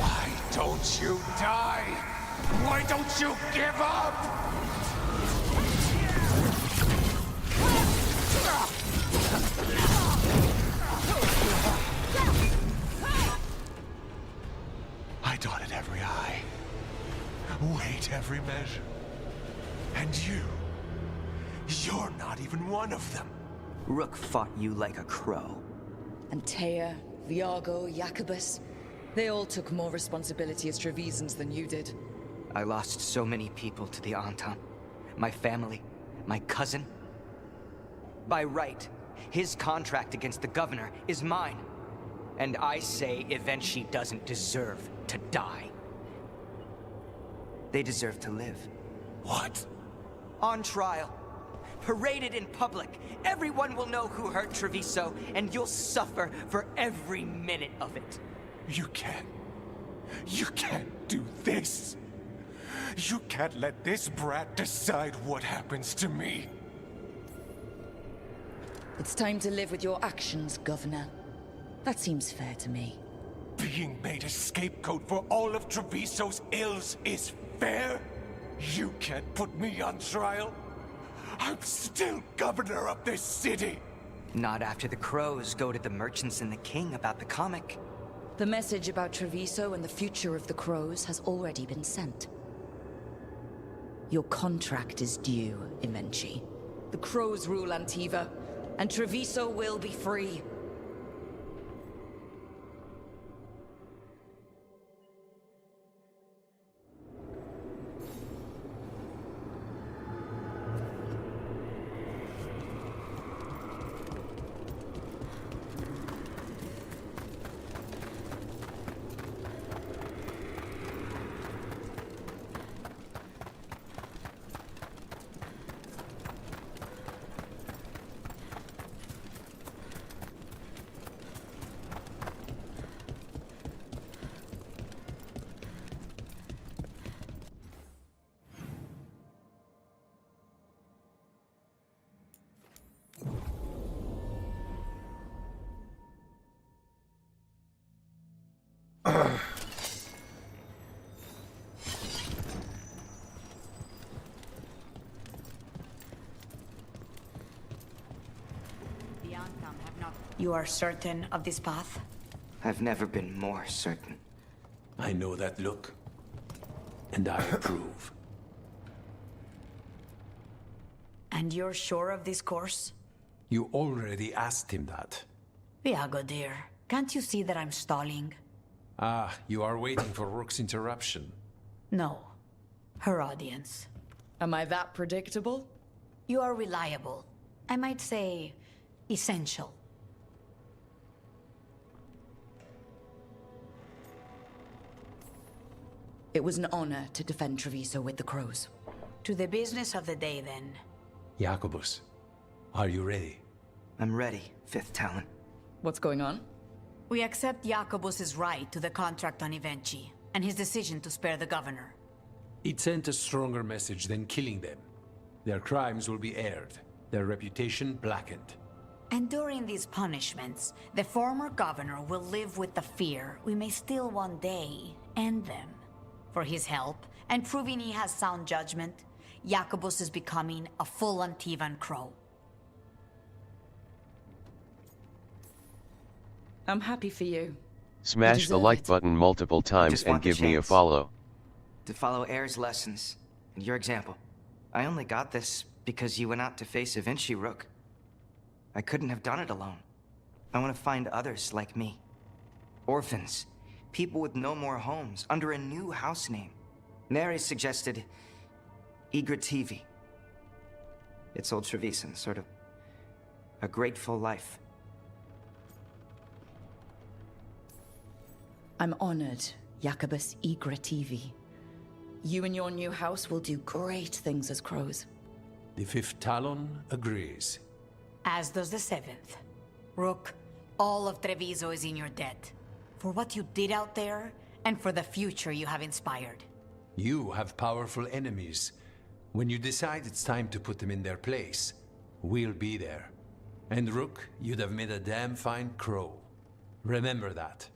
Why don't you die? Why don't you give up? I dotted every I, weighed every measure. And you're not even one of them. Rook fought you like a crow. Antea, Viago, Jacobus. They all took more responsibility as Trevisans than you did. I lost so many people to the Anton. My family, my cousin. By right, his contract against the governor is mine. And I say Evenchi doesn't deserve to die. They deserve to live. What? On trial. Paraded in public. Everyone will know who hurt Treviso, and you'll suffer for every minute of it. You can't do this. You can't let this brat decide what happens to me. It's time to live with your actions, Governor. That seems fair to me. Being made a scapegoat for all of Treviso's ills is fair? You can't put me on trial? I'm still governor of this city! Not after the crows go to the merchants and the king about the comic. The message about Treviso and the future of the crows has already been sent. Your contract is due, Evenchi. The crows rule Antiva, and Treviso will be free. You are certain of this path? I've never been more certain. I know that look. And I approve. And you're sure of this course? You already asked him that. Viago, dear. Can't you see that I'm stalling? Ah, you are waiting for Rook's interruption. No. Her audience. Am I that predictable? You are reliable. I might say, essential. It was an honor to defend Treviso with the crows. To the business of the day, then. Jacobus, are you ready? I'm ready, Fifth Talon. What's going on? We accept Jacobus's right to the contract on Evenchi, and his decision to spare the governor. It sent a stronger message than killing them. Their crimes will be aired, their reputation blackened. And during these punishments, the former governor will live with the fear we may still one day end them. For his help, and proving he has sound judgment, Jacobus is becoming a full Antivan crow. I'm happy for you. Smash the like button multiple times and give me a follow. To follow Air's lessons, and your example. I only got this because you went out to face Evenchi, Rook. I couldn't have done it alone. I want to find others like me. Orphans. People with no more homes, under a new house name. Neri suggested Igor-TV. It's old Trevisan, sort of a grateful life. I'm honored, Jacobus Igor-TV. You and your new house will do great things as crows. The Fifth Talon agrees. As does the Seventh. Rook, all of Treviso is in your debt. For what you did out there, and for the future you have inspired. You have powerful enemies. When you decide it's time to put them in their place, we'll be there. And Rook, you'd have made a damn fine crow. Remember that.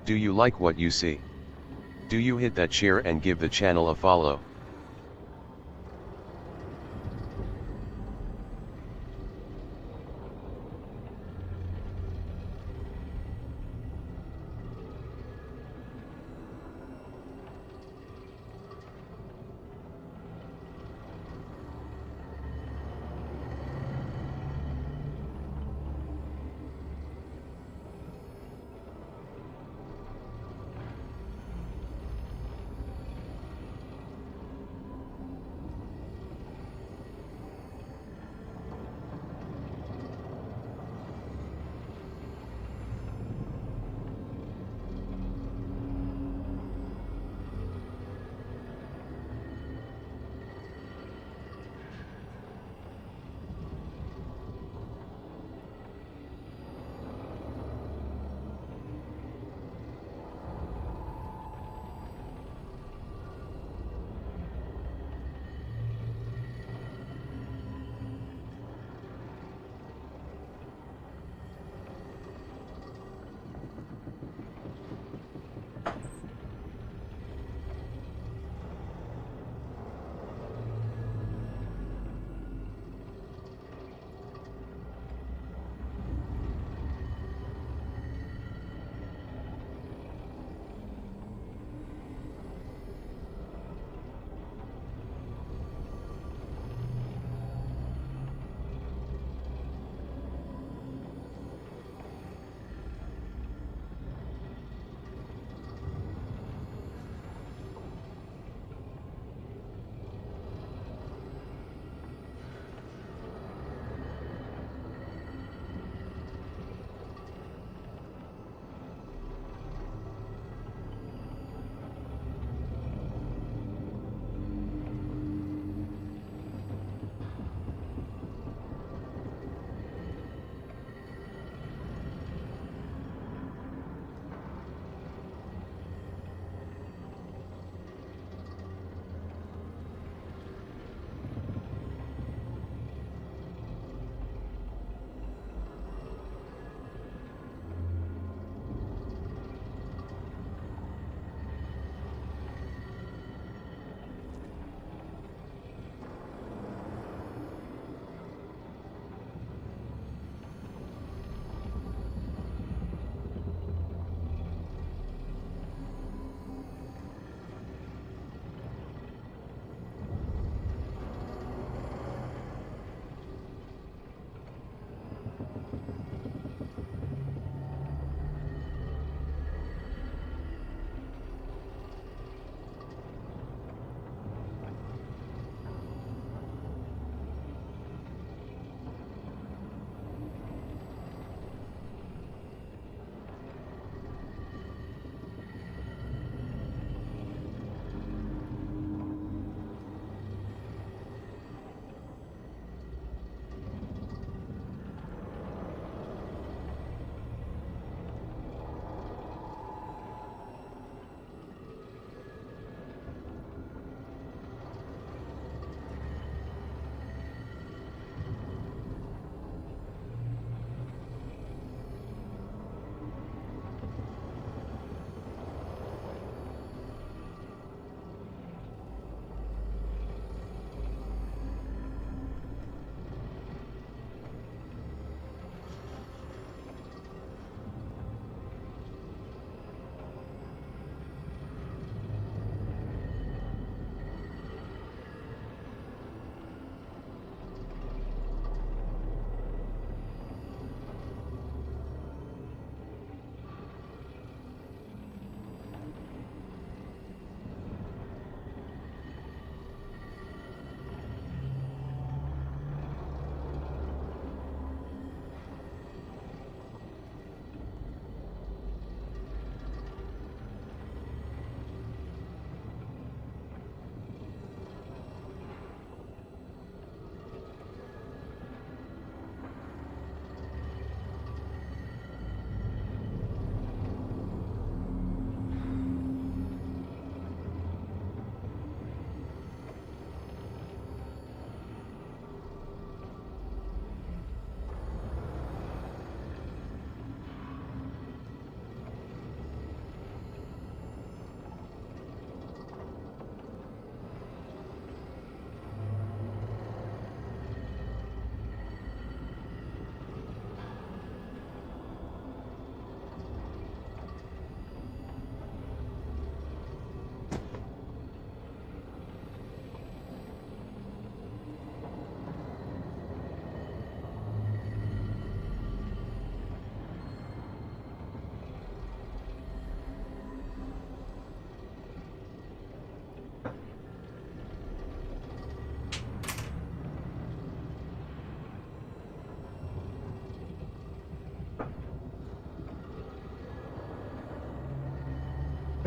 Do you like what you see? Do you hit that share and give the channel a follow?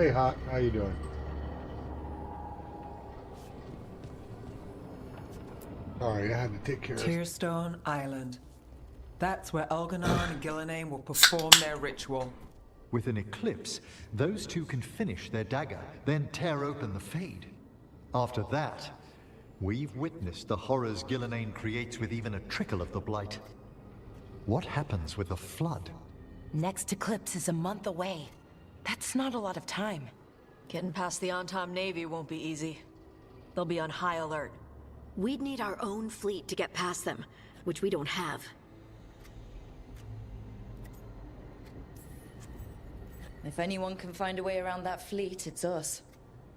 Hey, Hawk, how you doing? Sorry, I had to take care of... Tearstone Island. That's where Elganon and Gillenane will perform their ritual. With an eclipse, those two can finish their dagger, then tear open the Fade. After that, we've witnessed the horrors Gillenane creates with even a trickle of the Blight. What happens with the Flood? Next eclipse is a month away. That's not a lot of time. Getting past the Antam Navy won't be easy. They'll be on high alert. We'd need our own fleet to get past them, which we don't have. If anyone can find a way around that fleet, it's us.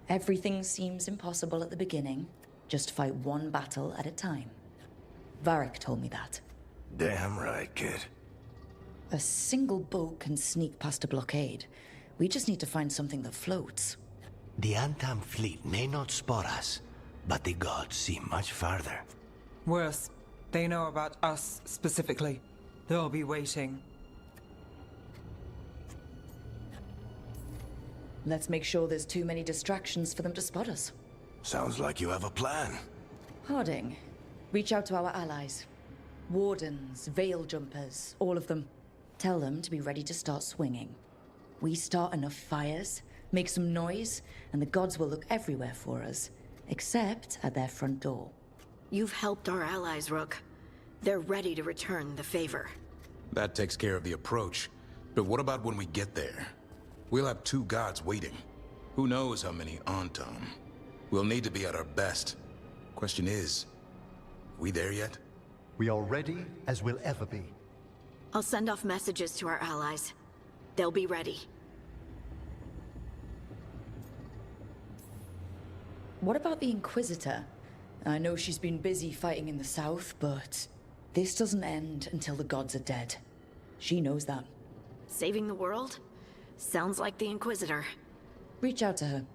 Everything seems impossible at the beginning. Just fight one battle at a time. Varric told me that. Damn right, kid. A single boat can sneak past a blockade. We just need to find something that floats. The Antam fleet may not spot us, but the gods see much farther. Worse, they know about us specifically. They'll be waiting. Let's make sure there's too many distractions for them to spot us. Sounds like you have a plan. Harding, reach out to our allies. Wardens, veil jumpers, all of them. Tell them to be ready to start swinging. We start enough fires, make some noise, and the gods will look everywhere for us, except at their front door. You've helped our allies, Rook. They're ready to return the favor. That takes care of the approach. But what about when we get there? We'll have two gods waiting. Who knows how many Antam? We'll need to be at our best. Question is, we there yet? We are ready as we'll ever be. I'll send off messages to our allies. They'll be ready. What about the Inquisitor? I know she's been busy fighting in the south, but this doesn't end until the gods are dead. She knows that. Saving the world? Sounds like the Inquisitor. Reach out to her.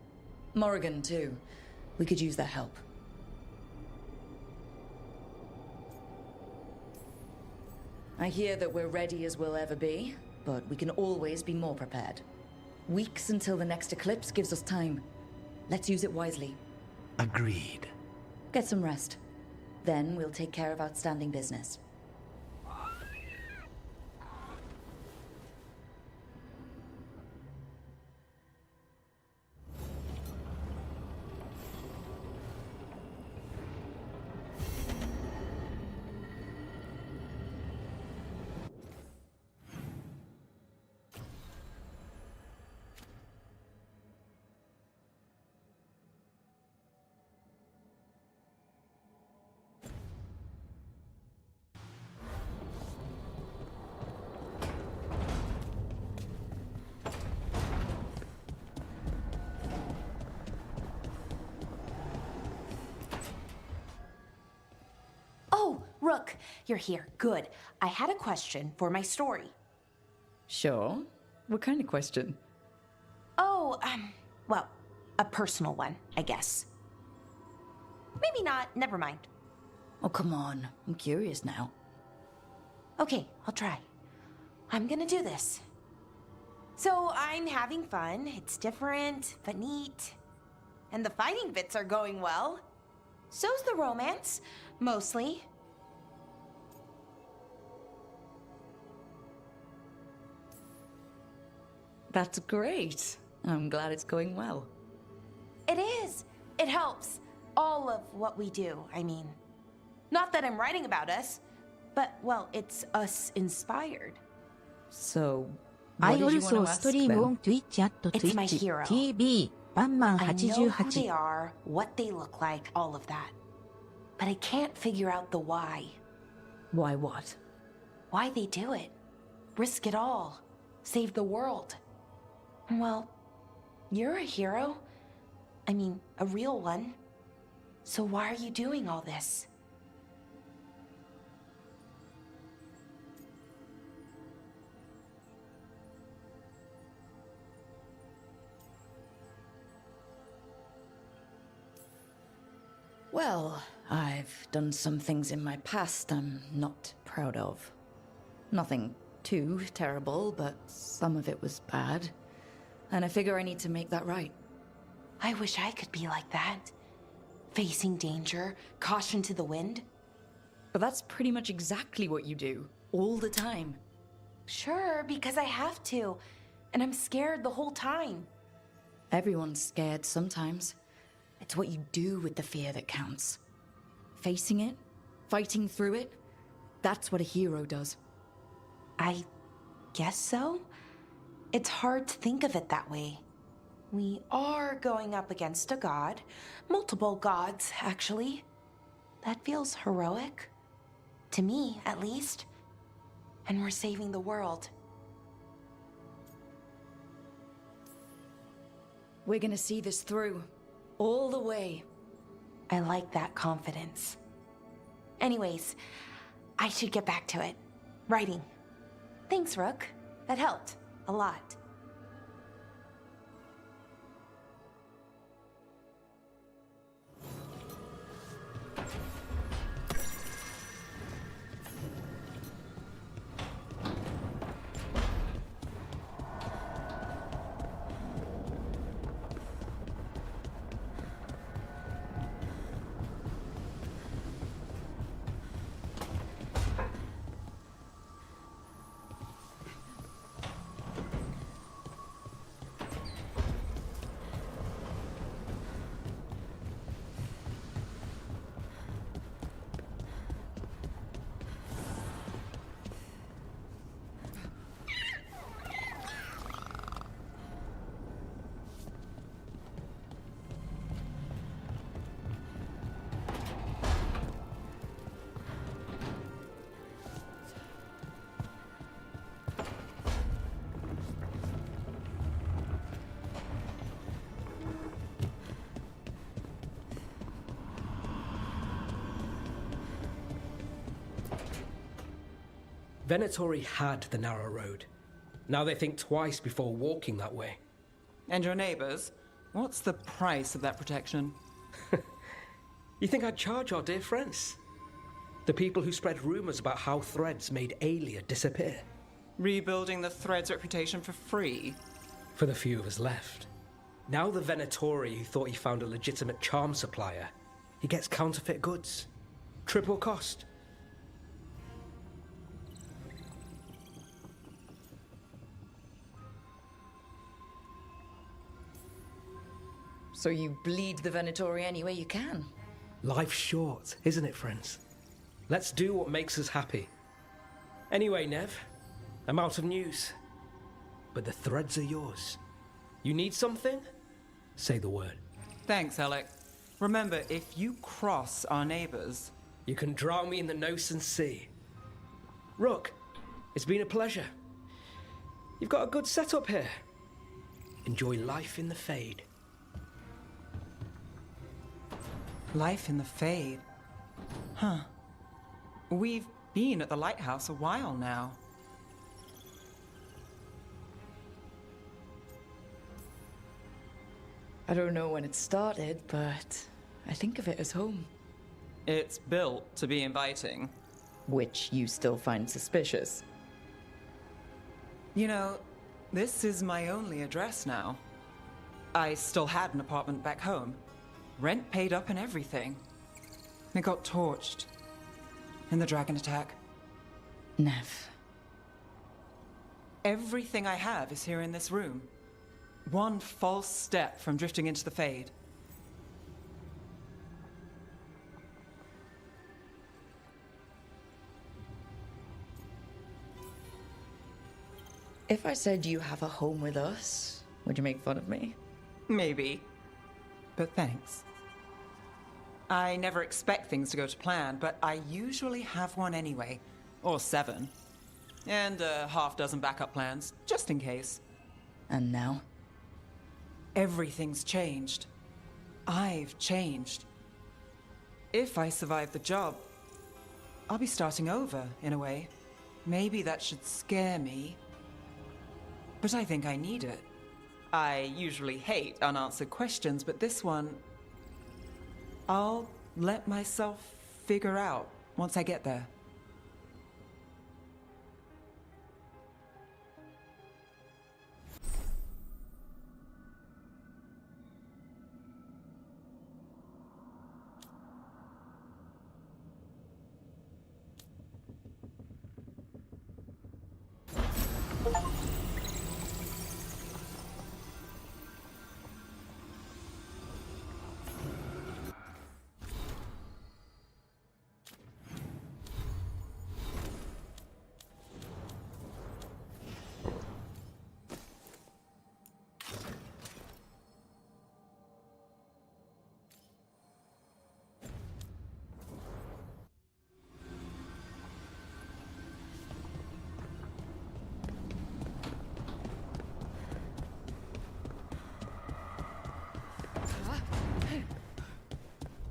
Morrigan, too. We could use their help. I hear that we're ready as we'll ever be, but we can always be more prepared. Weeks until the next eclipse gives us time. Let's use it wisely. Agreed. Get some rest. Then we'll take care of outstanding business. Rook, you're here. Good. I had a question for my story. Sure. What kind of question? Oh, well, a personal one, I guess. Maybe not. Never mind. Oh, come on. I'm curious now. Okay, I'll try. I'm gonna do this. So I'm having fun. It's different, but neat. And the fighting bits are going well. So's the romance, mostly. That's great. I'm glad it's going well. It is. It helps. All of what we do, I mean. Not that I'm writing about us, but, well, it's us inspired. So, I what did you also want to ask stream them? on Twitch at It's my hero. TV I know who they batman88. are, what they look like, all of that. But I can't figure out the why. Why what? Why they do it. Risk it all. Save the world. Well, you're a hero. I mean, a real one. So why are you doing all this? Well, I've done some things in my past I'm not proud of. Nothing too terrible, but some of it was bad. and I figure I need to make that right. I wish I could be like that. Facing danger, caution to the wind. But that's pretty much exactly what you do, all the time. Sure, because I have to. And I'm scared the whole time. Everyone's scared sometimes. It's what you do with the fear that counts. Facing it, fighting through it, that's what a hero does. I guess so. It's hard to think of it that way. We are going up against a god. Multiple gods, actually. That feels heroic. To me, at least. And we're saving the world. We're gonna see this through. All the way. I like that confidence. Anyways, I should get back to it. Writing. Thanks, Rook. That helped. A lot. Venatori had the narrow road. Now they think twice before walking that way. And your neighbors? What's the price of that protection? You think I'd charge our dear friends? The people who spread rumors about how Threads made Aelia disappear. Rebuilding the Threads' reputation for free? For the few of us left. Now the Venatori who thought he found a legitimate charm supplier, he gets counterfeit goods. Triple cost. So you bleed the Venatori any way you can. Life's short, isn't it, friends? Let's do what makes us happy. Anyway, Nev, I'm out of news. But the Threads are yours. You need something? Say the word. Thanks, Alec. Remember, if you cross our neighbors... You can drown me in the Nosen Sea. Rook, it's been a pleasure. You've got a good setup here. Enjoy life in the Fade. Life in the Fade? Huh. We've been at the lighthouse a while now. I don't know when it started, but I think of it as home. It's built to be inviting. Which you still find suspicious. You know, this is my only address now. I still had an apartment back home. Rent paid up and everything. It got torched. In the dragon attack. Nev. Everything I have is here in this room. One false step from drifting into the Fade. If I said you have a home with us, would you make fun of me? Maybe. But thanks. I never expect things to go to plan, but I usually have one anyway. Or 7. And a half-dozen backup plans, just in case. And now? Everything's changed. I've changed. If I survive the job, I'll be starting over, in a way. Maybe that should scare me. But I think I need it. I usually hate unanswered questions, but this one... I'll let myself figure out once I get there.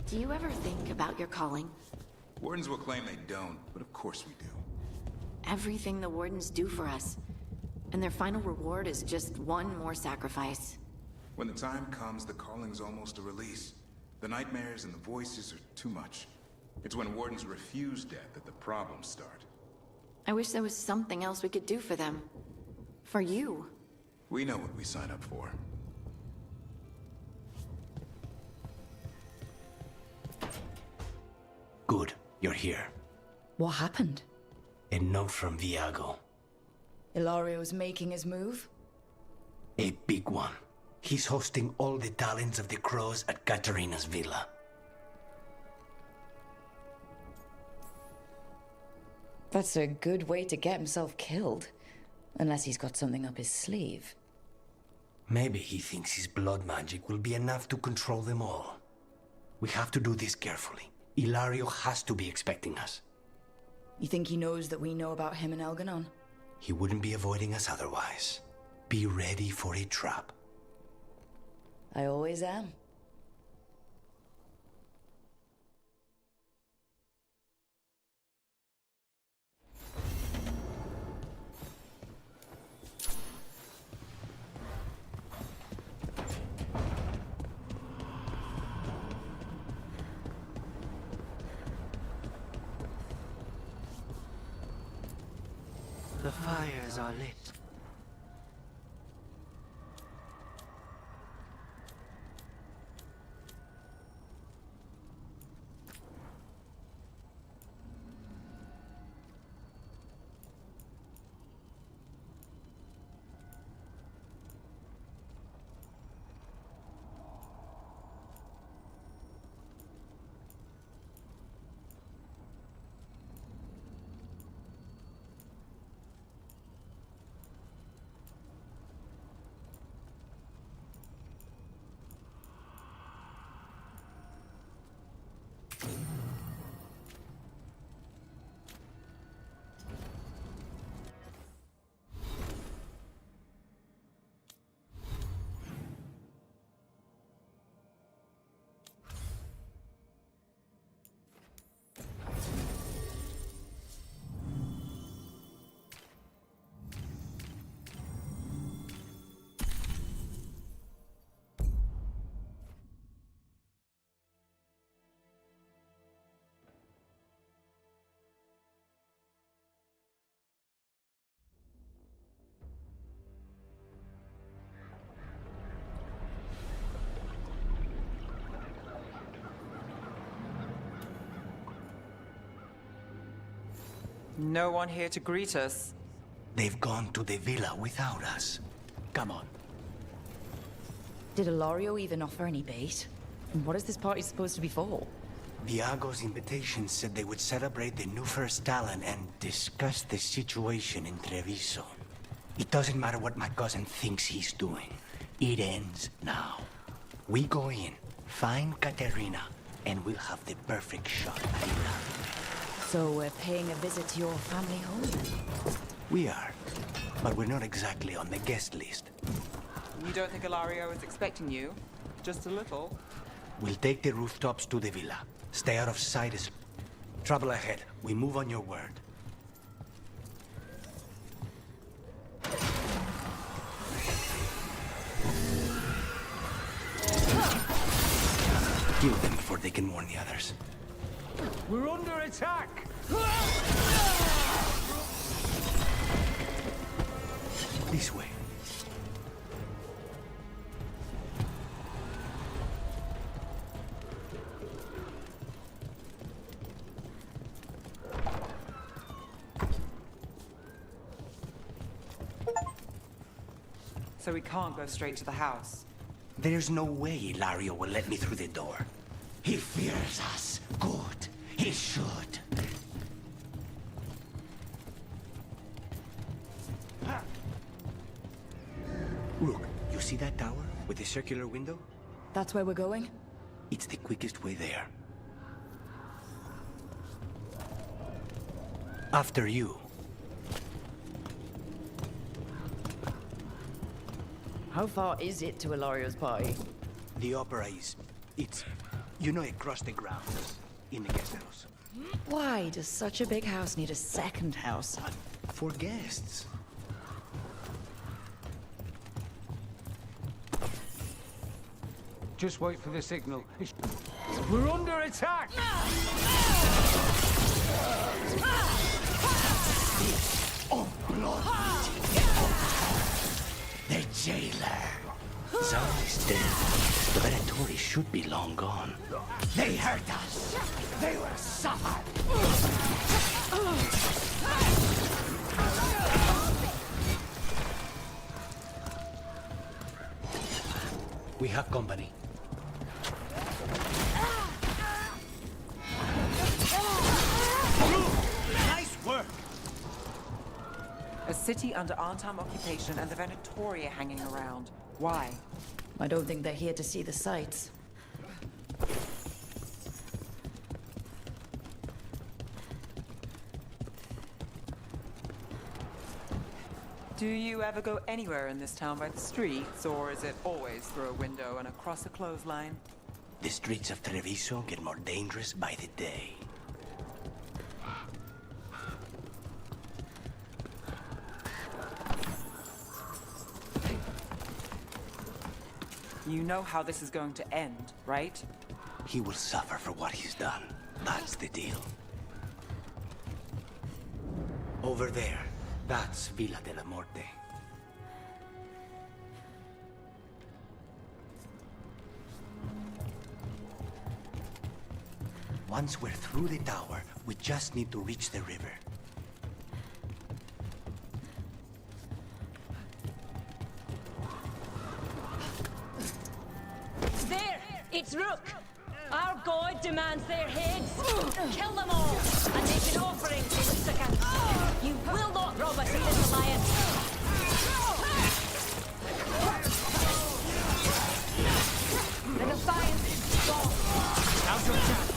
Do you ever think about your calling? Wardens will claim they don't, but of course we do. Everything the Wardens do for us. And their final reward is just one more sacrifice. When the time comes, the calling's almost a release. The nightmares and the voices are too much. It's when Wardens refuse death that the problems start. I wish there was something else we could do for them. For you. We know what we sign up for. Good, you're here. What happened? A note from Viago. Ilario's making his move? A big one. He's hosting all the talents of the Crows at Katarina's villa. That's a good way to get himself killed. Unless he's got something up his sleeve. Maybe he thinks his blood magic will be enough to control them all. We have to do this carefully. Ilario has to be expecting us. You think he knows that we know about him and Elganon? He wouldn't be avoiding us otherwise. Be ready for a trap. I always am. The fires are lit. No one here to greet us. They've gone to the villa without us. Come on. Did Ilario even offer any bait? And what is this party supposed to be for? Viago's invitation said they would celebrate the new first talent and discuss the situation in Treviso. It doesn't matter what my cousin thinks he's doing. It ends now. We go in, find Katerina, and we'll have the perfect shot at Ilario. So we're paying a visit to your family home? We are, but we're not exactly on the guest list. You don't think Ilario is expecting you? Just a little? We'll take the rooftops to the villa. Stay out of sight as... Trouble ahead. We move on your word. Kill them before they can warn the others. We're under attack! This way. So we can't go straight to the house. There's no way Ilario will let me through the door. He fears us. Good. He should. Look, you see that tower with the circular window? That's where we're going? It's the quickest way there. After you. How far is it to Ilario's party? The opera is... it's You know, across the grounds, in the guest house. Why does such a big house need a second house? For guests. Just wait for the signal. We're under attack! Oh, blood! The jailer. Zara is dead. The Venatori should be long gone. They hurt us. They will suffer. We have company. Nice work! A city under Arnhem occupation and the Venatori hanging around. Why? I don't think they're here to see the sights. Do you ever go anywhere in this town by the streets, or is it always through a window and across a clothesline? The streets of Treviso get more dangerous by the day. You know how this is going to end, right? He will suffer for what he's done. That's the deal. Over there, that's Villa de la Morte. Once we're through the tower, we just need to reach the river. There! It's Rook! Our god demands their heads! Kill them all! And make an offering to the Lucican! You will not rob us of this alliance! The defiance is gone! Now's your chance!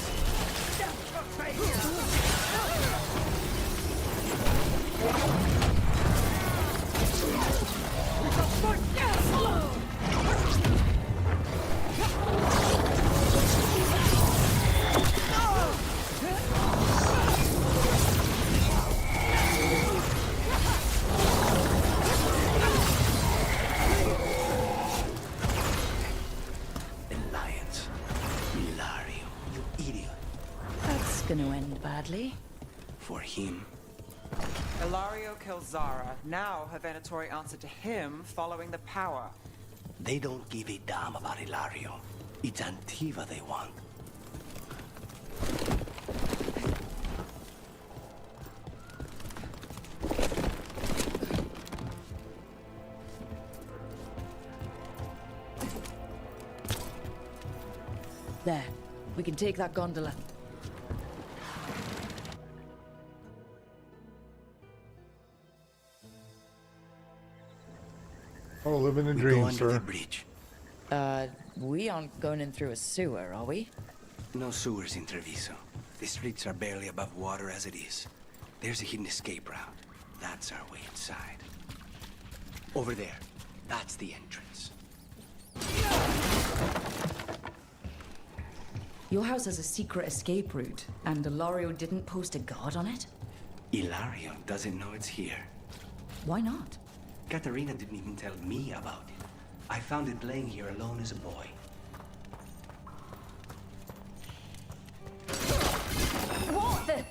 Gonna end badly. For him. Ilario kills Zara. Now her Venatori answer to him following the power. They don't give a damn about Ilario. It's Antiva they want. There. We can take that gondola. Oh, living a dream, sir. The bridge. We aren't going in through a sewer, are we? No sewers in Treviso. The streets are barely above water as it is. There's a hidden escape route. That's our way inside. Over there. That's the entrance. Your house has a secret escape route, and Ilario didn't post a guard on it? Ilario doesn't know it's here. Why not? Katerina didn't even tell me about it. I found it laying here alone as a boy. What the?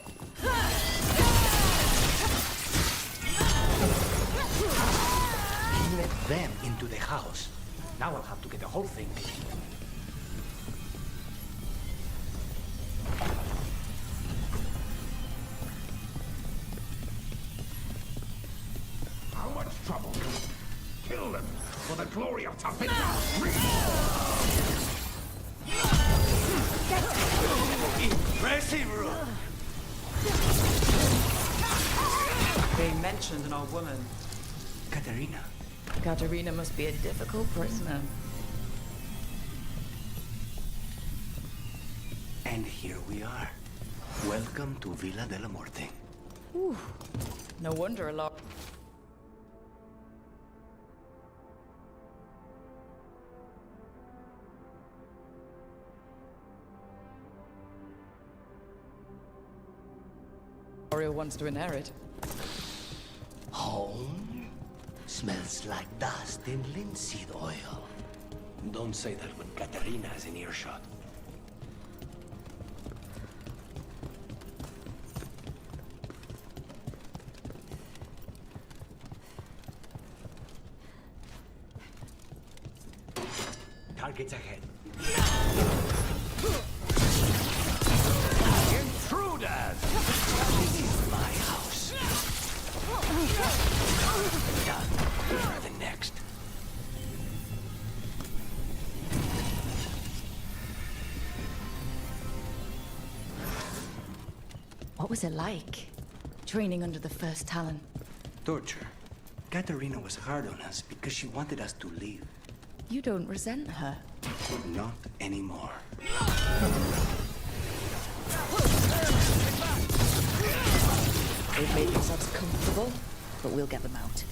He let them into the house. Now I'll have to get the whole thing clean. How much trouble? Kill them for the glory of Topeka! Impressive, Rook! They mentioned an old woman. Katerina. Katerina must be a difficult prisoner. And here we are. Welcome to Villa de la Morte. Whew. No wonder a lot. Ilario wants to inherit. Home? Smells like dust and linseed oil. Don't say that when Katerina is in earshot. Targets ahead. Intruders! This is my house. Done. For the next. What was it like, training under the first Talon? Torture. Katerina was hard on us because she wanted us to leave. You don't resent her. Not anymore. They've made themselves comfortable, but we'll get them out.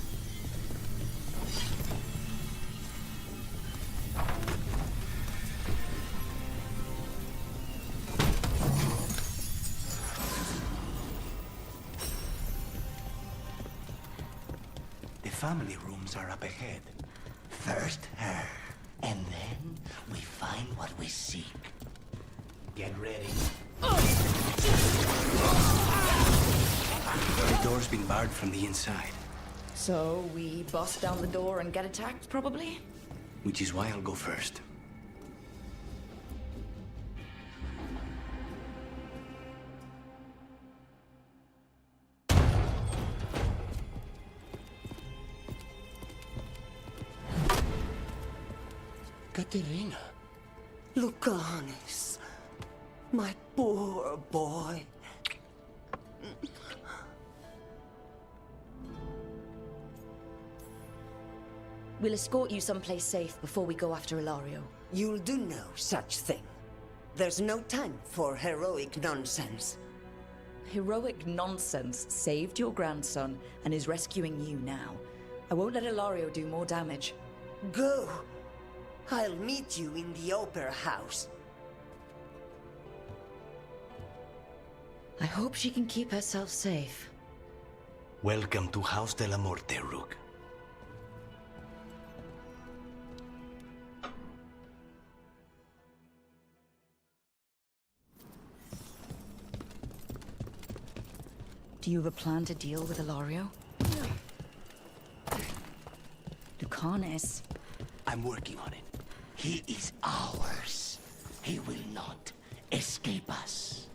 The family rooms are up ahead. First her, and then we find what we seek. Get ready. The door's been barred from the inside, So we bust down the door and get attacked, probably? which is why I'll go first. Katerina. Lucanis. My poor boy. We'll escort you someplace safe before we go after Ilario. You'll do no such thing. There's no time for heroic nonsense. Heroic nonsense saved your grandson and is rescuing you now. I won't let Ilario do more damage. Go. I'll meet you in the Opera House. I hope she can keep herself safe. Welcome to House de la Morte, Rook. Do you have a plan to deal with Ilario? Lucanis. I'm working on it. He is ours. He will not escape us.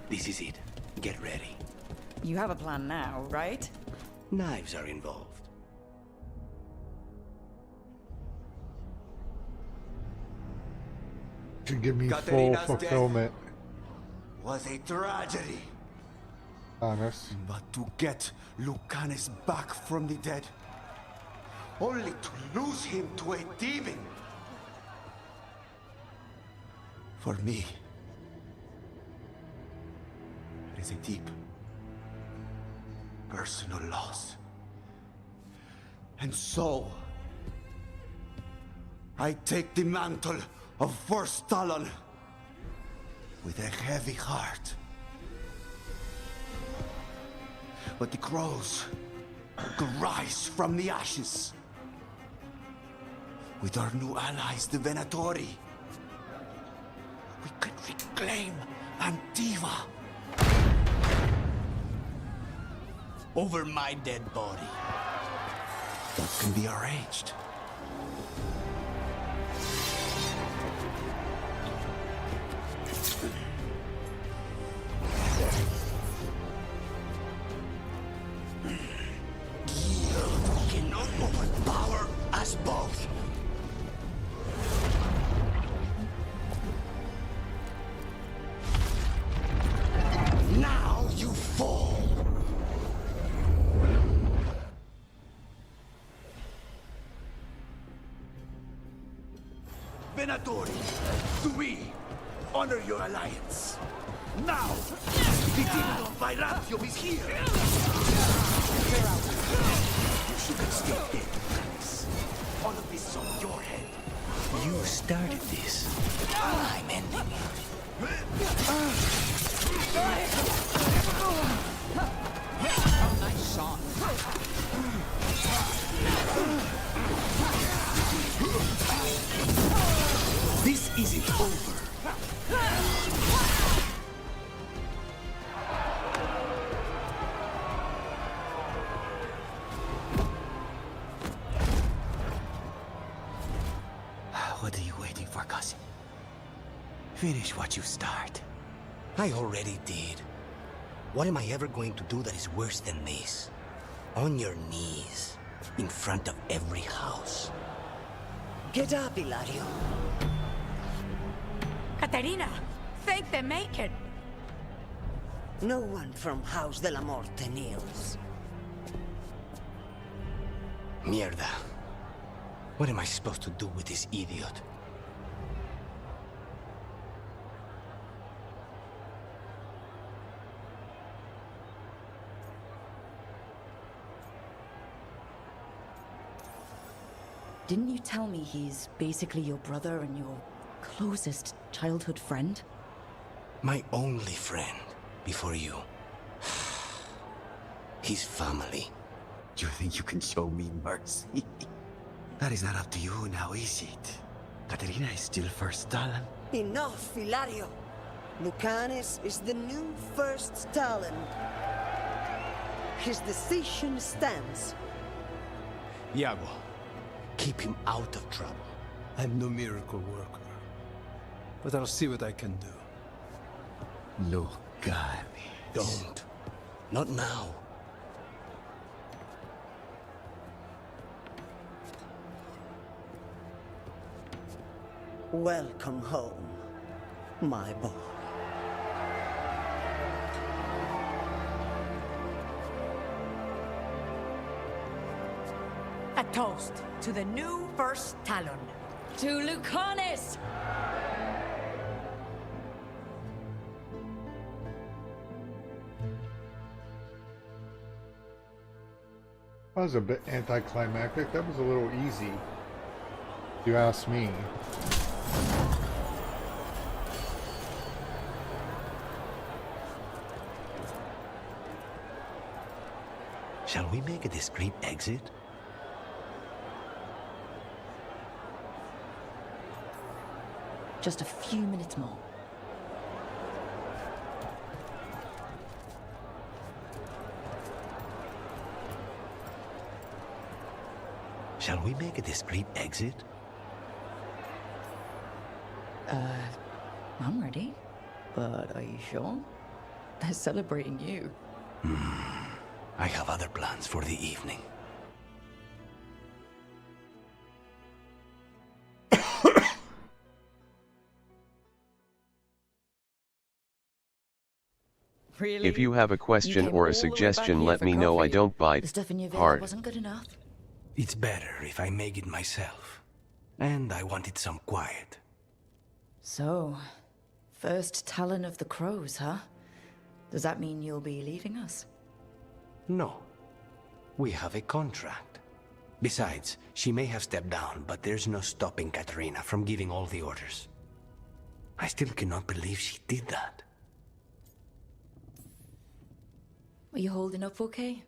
This is it. Get ready. You have a plan now, right? Knives are involved. To give me full Katerina's fulfillment. Was a tragedy. Honest. But to get Lucanis back from the dead, only to lose him to a demon. For me, it is a deep, personal loss. And so, I take the mantle of First Talon with a heavy heart. But the crows could rise from the ashes. With our new allies, the Venatori, we could reclaim Antiva. Over my dead body. That can be arranged. You cannot overpower us both. Now you fall. Venatori, do we honor your alliance? Now, the demon of Virantium is here! You should have stayed dead. all of this is on your head. You started this. I'm ending it. Oh, nice shot. This isn't over. What are you waiting for, cousin? Finish what you start. I already did. What am I ever going to do that is worse than this? On your knees, in front of every house. Get up, Hilario. Caterina, thank the Maker. No one from House de la Morte kneels. Mierda. What am I supposed to do with this idiot? Didn't you tell me he's basically your brother and your closest childhood friend? My only friend before you. His family. You think you can show me mercy? That is not up to you now, is it? Caterina is still first Talon. Enough, Hilario. Lucanes is the new first Talon. His decision stands. Iago, keep him out of trouble. I'm no miracle worker, but I'll see what I can do. Lucanes. Don't. Not now. Welcome home, my boy. A toast to the new first Talon. To Lucanis! That was a bit anticlimactic. That was a little easy, if you ask me. Shall we make a discreet exit? Just a few minutes more. Shall we make a discreet exit? I'm ready. But are you sure? They're celebrating you. I have other plans for the evening. Really? If you have a question came or all a the way back suggestion, here let for me know. I coffee. don't bite The stuff in your villa hard. wasn't good enough. It's better if I make it myself. And I wanted some quiet. So, first Talon of the Crows, huh? Does that mean you'll be leaving us? No. We have a contract. Besides, she may have stepped down, but there's no stopping Katerina from giving all the orders. I still cannot believe she did that. Are you holding up okay?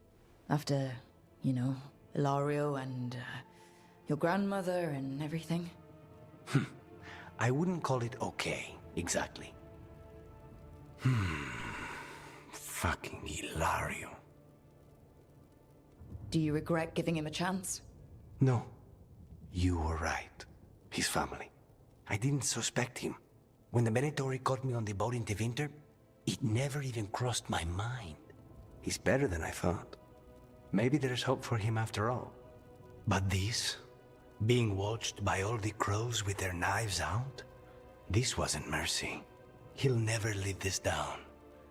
After, you know, Ilario and your grandmother and everything? I wouldn't call it okay, exactly. Fucking Ilario. Do you regret giving him a chance? No. You were right. His family. I didn't suspect him. When the Venatori caught me on the boat in Tevinter, it never even crossed my mind. He's better than I thought. Maybe there's hope for him after all. But this, being watched by all the crows with their knives out, this wasn't mercy. He'll never live this down.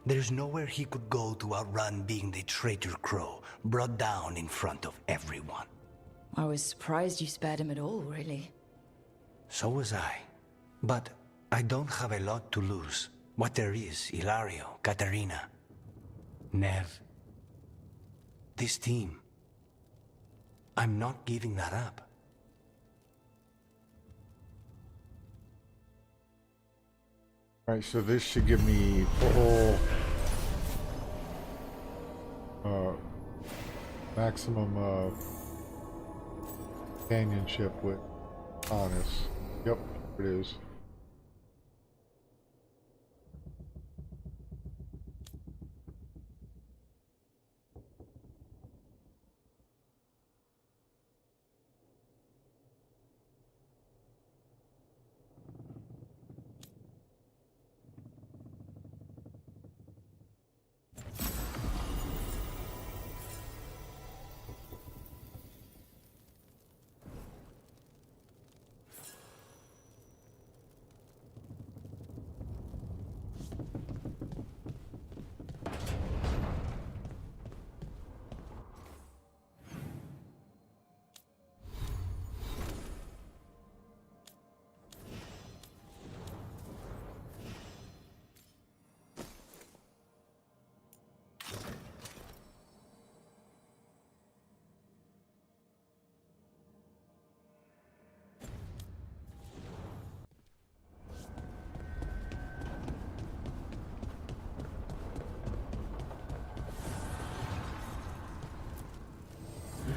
There's nowhere he could go to outrun being the traitor crow, brought down in front of everyone. I was surprised you spared him at all, really. So was I. But I don't have a lot to lose. What there is, Ilario, Katerina, Nev. This team. I'm not giving that up. Alright, so this should give me full maximum companionship with Honest. Yep, it is.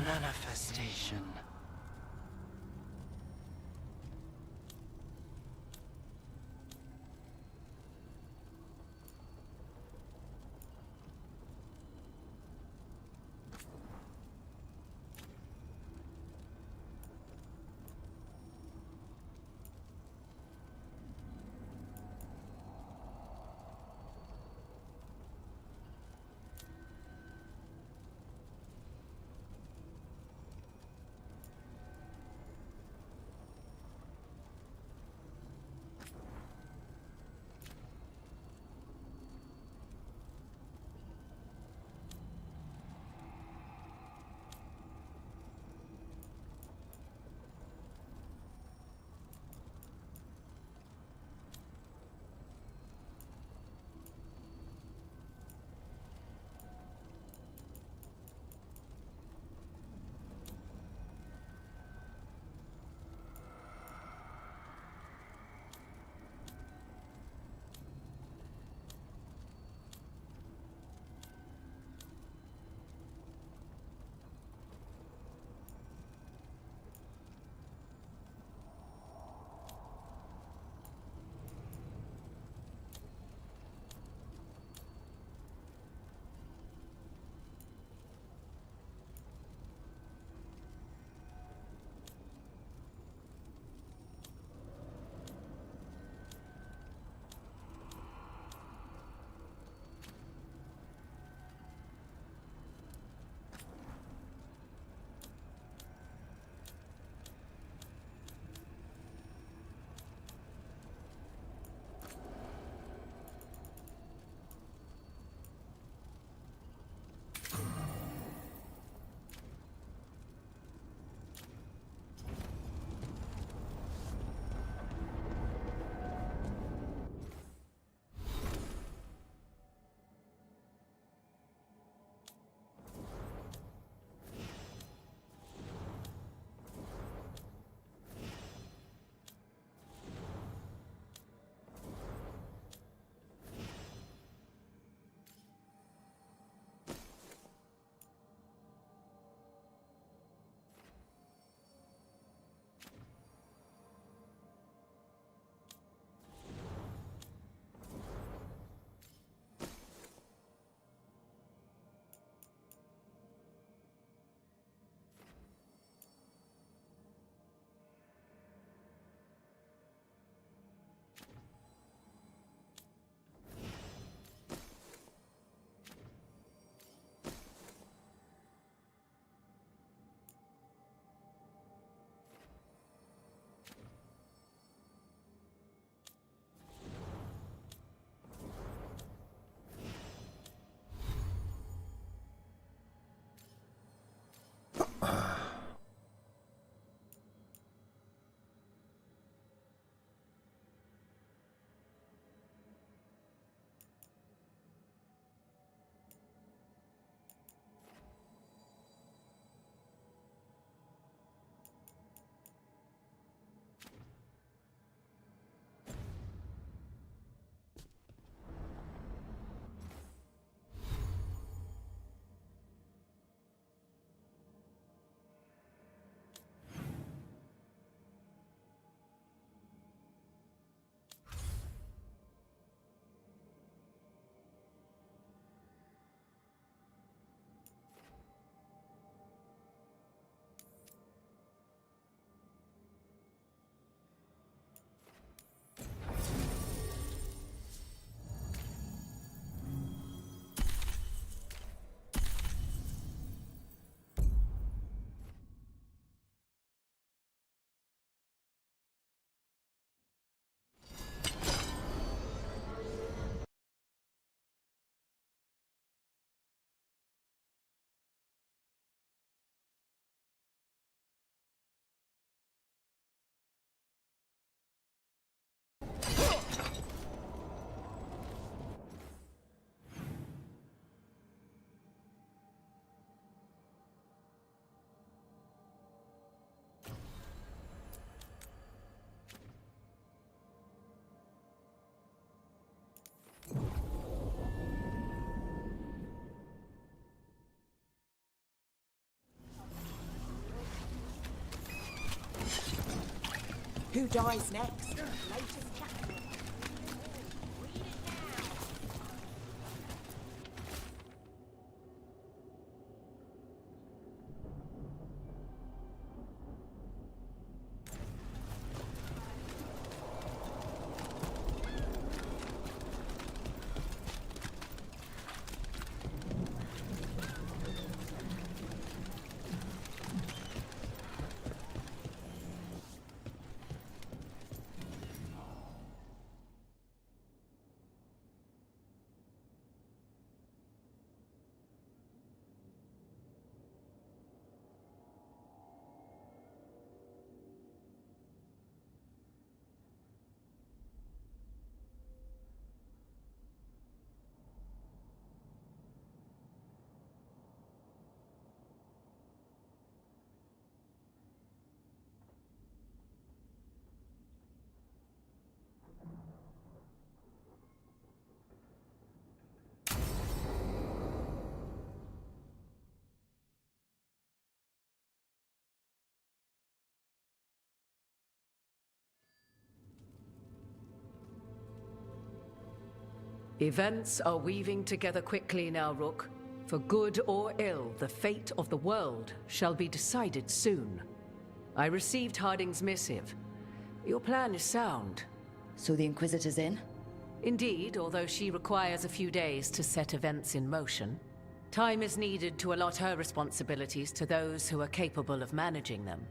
Manifestation. Who dies next? Latest chapter. Events are weaving together quickly now, Rook. For good or ill, the fate of the world shall be decided soon. I received Harding's missive. Your plan is sound. So the Inquisitor's in? Indeed, although she requires a few days to set events in motion. Time is needed to allot her responsibilities to those who are capable of managing them.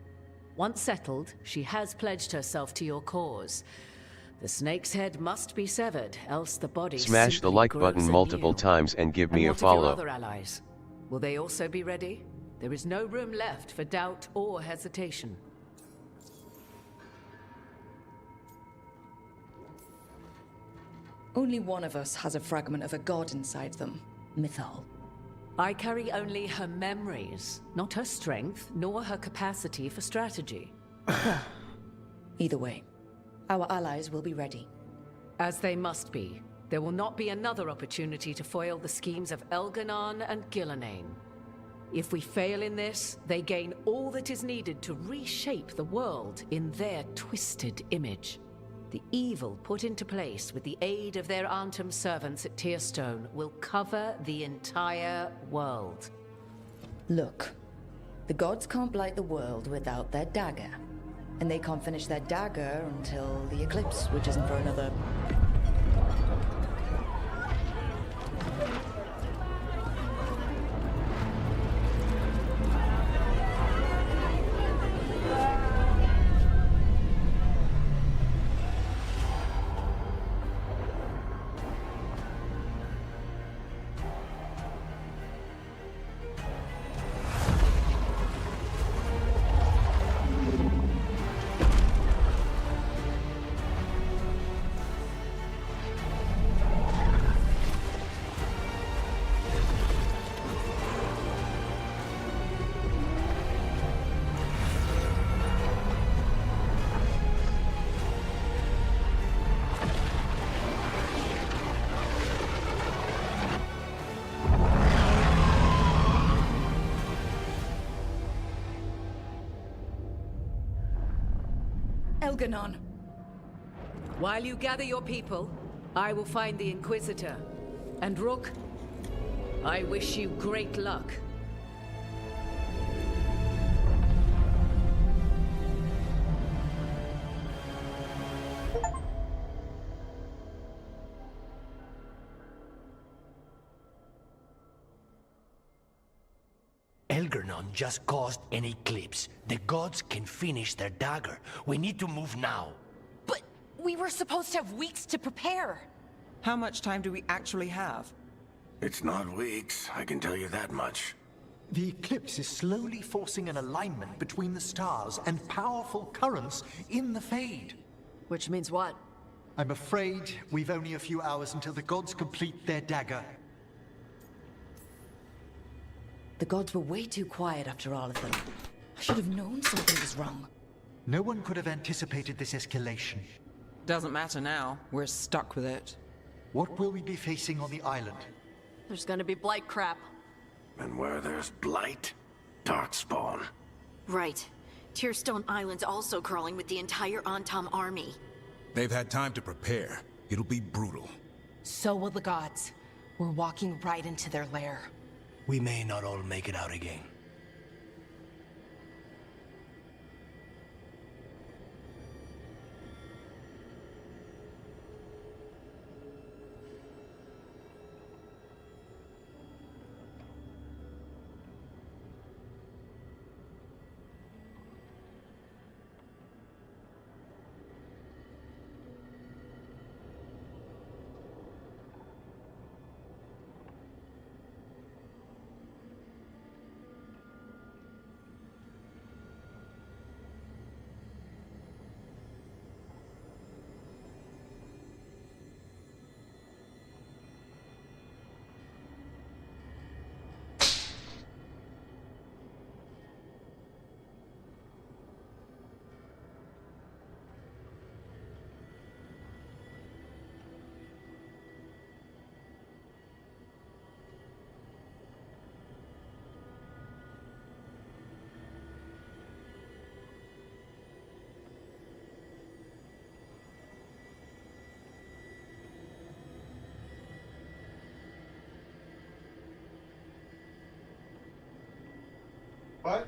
Once settled, she has pledged herself to your cause. The snake's head must be severed, else the body Smash the like button multiple times and give me a follow. What of your other allies? Will they also be ready? There is no room left for doubt or hesitation. Only one of us has a fragment of a god inside them. Mythal. I carry only her memories, not her strength, nor her capacity for strategy. Either way, our allies will be ready. As they must be. There will not be another opportunity to foil the schemes of Elganon and Gillenane. If we fail in this, they gain all that is needed to reshape the world in their twisted image. The evil put into place with the aid of their Antum servants at Tearstone will cover the entire world. Look, the gods can't blight the world without their dagger. And they can't finish their dagger until the eclipse, which isn't for another... Elganon. While you gather your people, I will find the Inquisitor. And Rook, I wish you great luck. Elganon just caused an eclipse. The gods can finish their dagger. We need to move now. But we were supposed to have weeks to prepare. How much time do we actually have? It's not weeks, I can tell you that much. The eclipse is slowly forcing an alignment between the stars and powerful currents in the Fade. Which means what? I'm afraid we've only a few hours until the gods complete their dagger. The gods were way too quiet after all of them. I should have known something was wrong. No one could have anticipated this escalation. Doesn't matter now. We're stuck with it. What will we be facing on the island? There's gonna be blight crap. And where there's blight, darkspawn. Right. Tearstone Island's also crawling with the entire Antam army. They've had time to prepare. It'll be brutal. So will the gods. We're walking right into their lair. We may not all make it out again. What?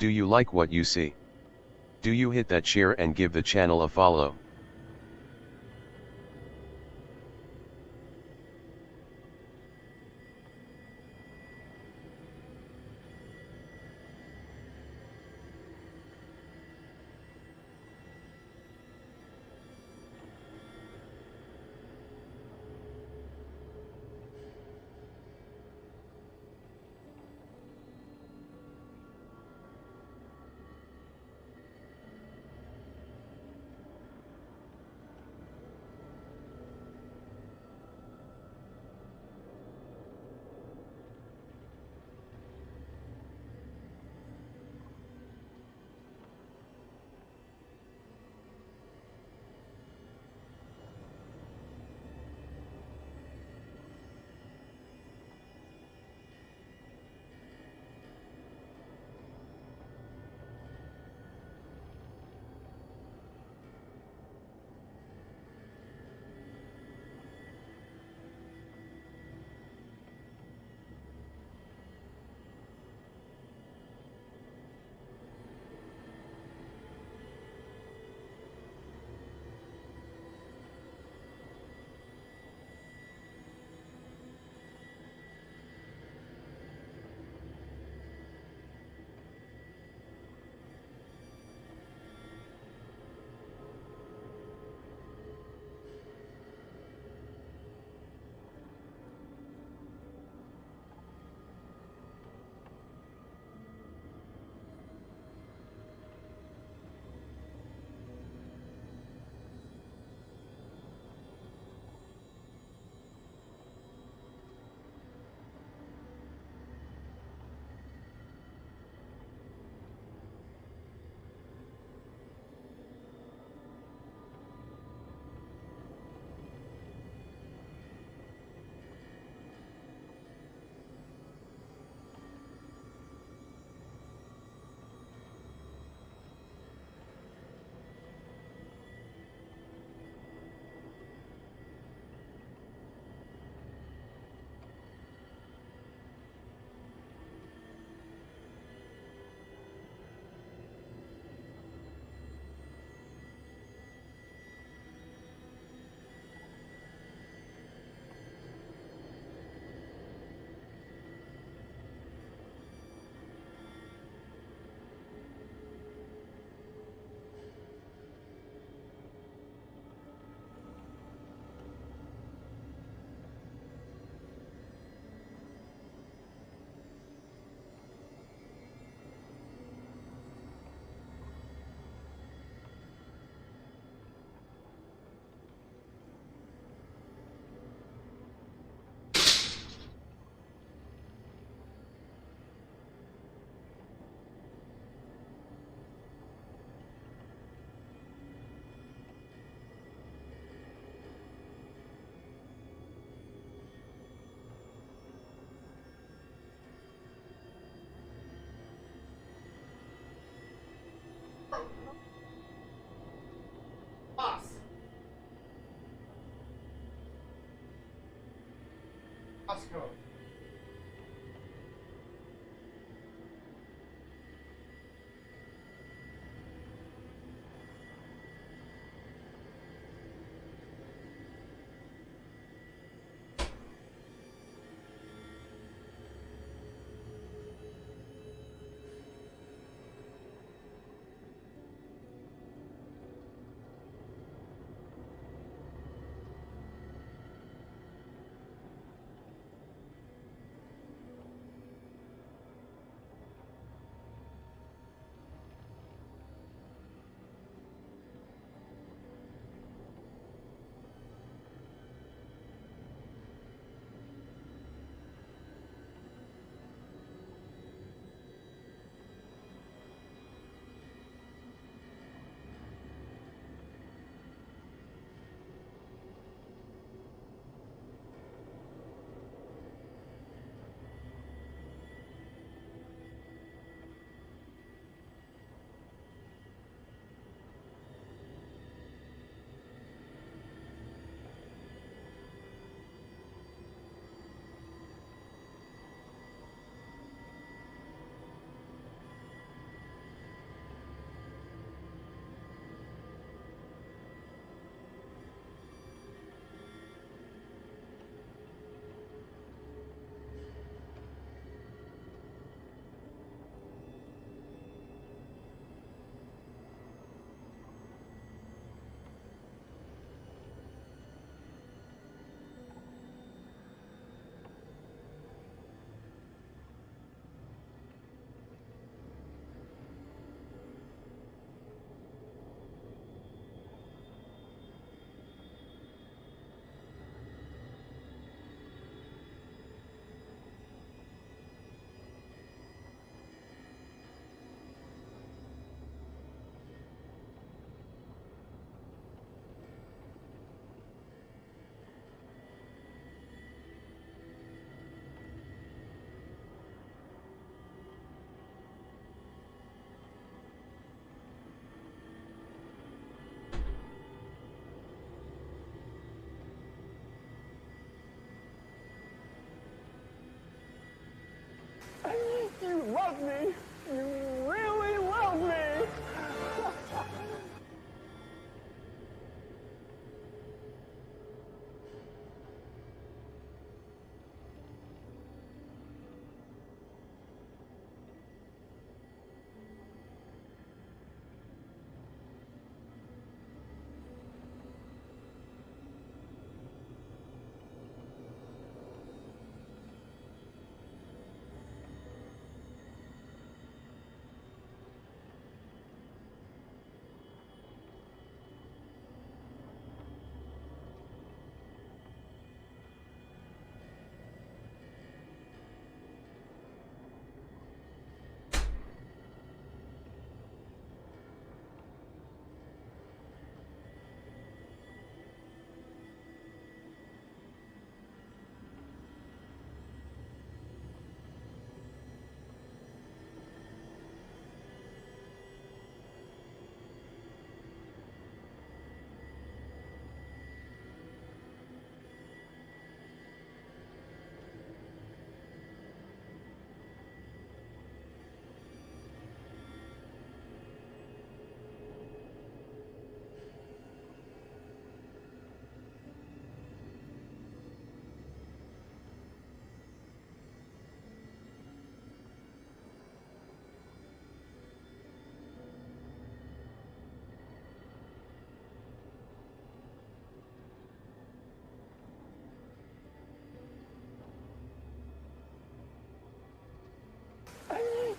Do you like what you see? Do you hit that share and give the channel a follow? Let's go. You love me. You really love me.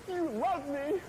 You love me.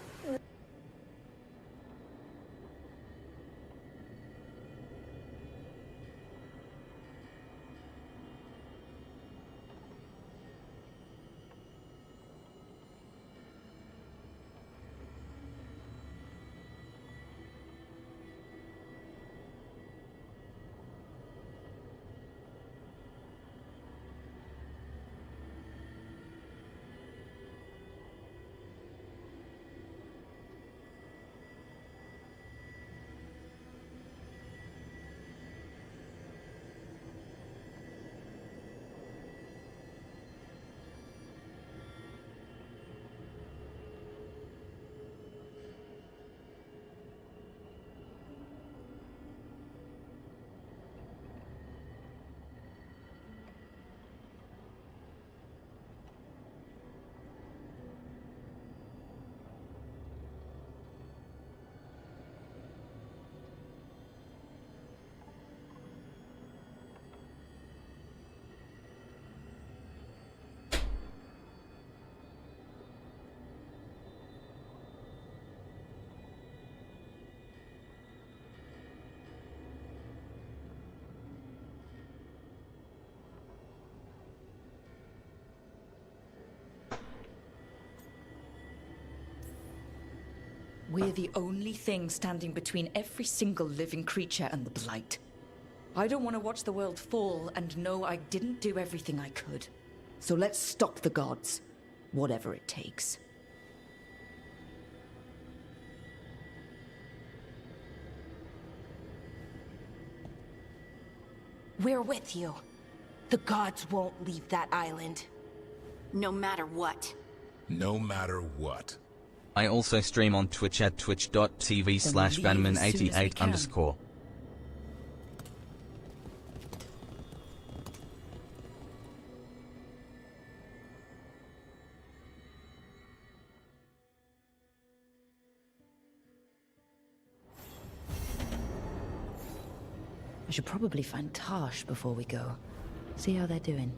We're the only thing standing between every single living creature and the Blight. I don't want to watch the world fall and know I didn't do everything I could. So let's stop the gods, whatever it takes. We're with you. The gods won't leave that island. No matter what. No matter what. I also stream on Twitch at twitch.tv/bannerman88_. I should probably find Tosh before we go. See how they're doing.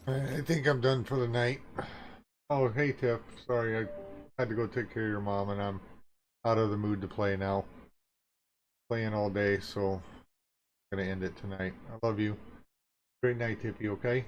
I think I'm done for the night. Oh, hey Tiff. Sorry, I had to go take care of your mom and I'm out of the mood to play now. Playing all day, so I'm gonna end it tonight. I love you. Great night, Tiffy, okay?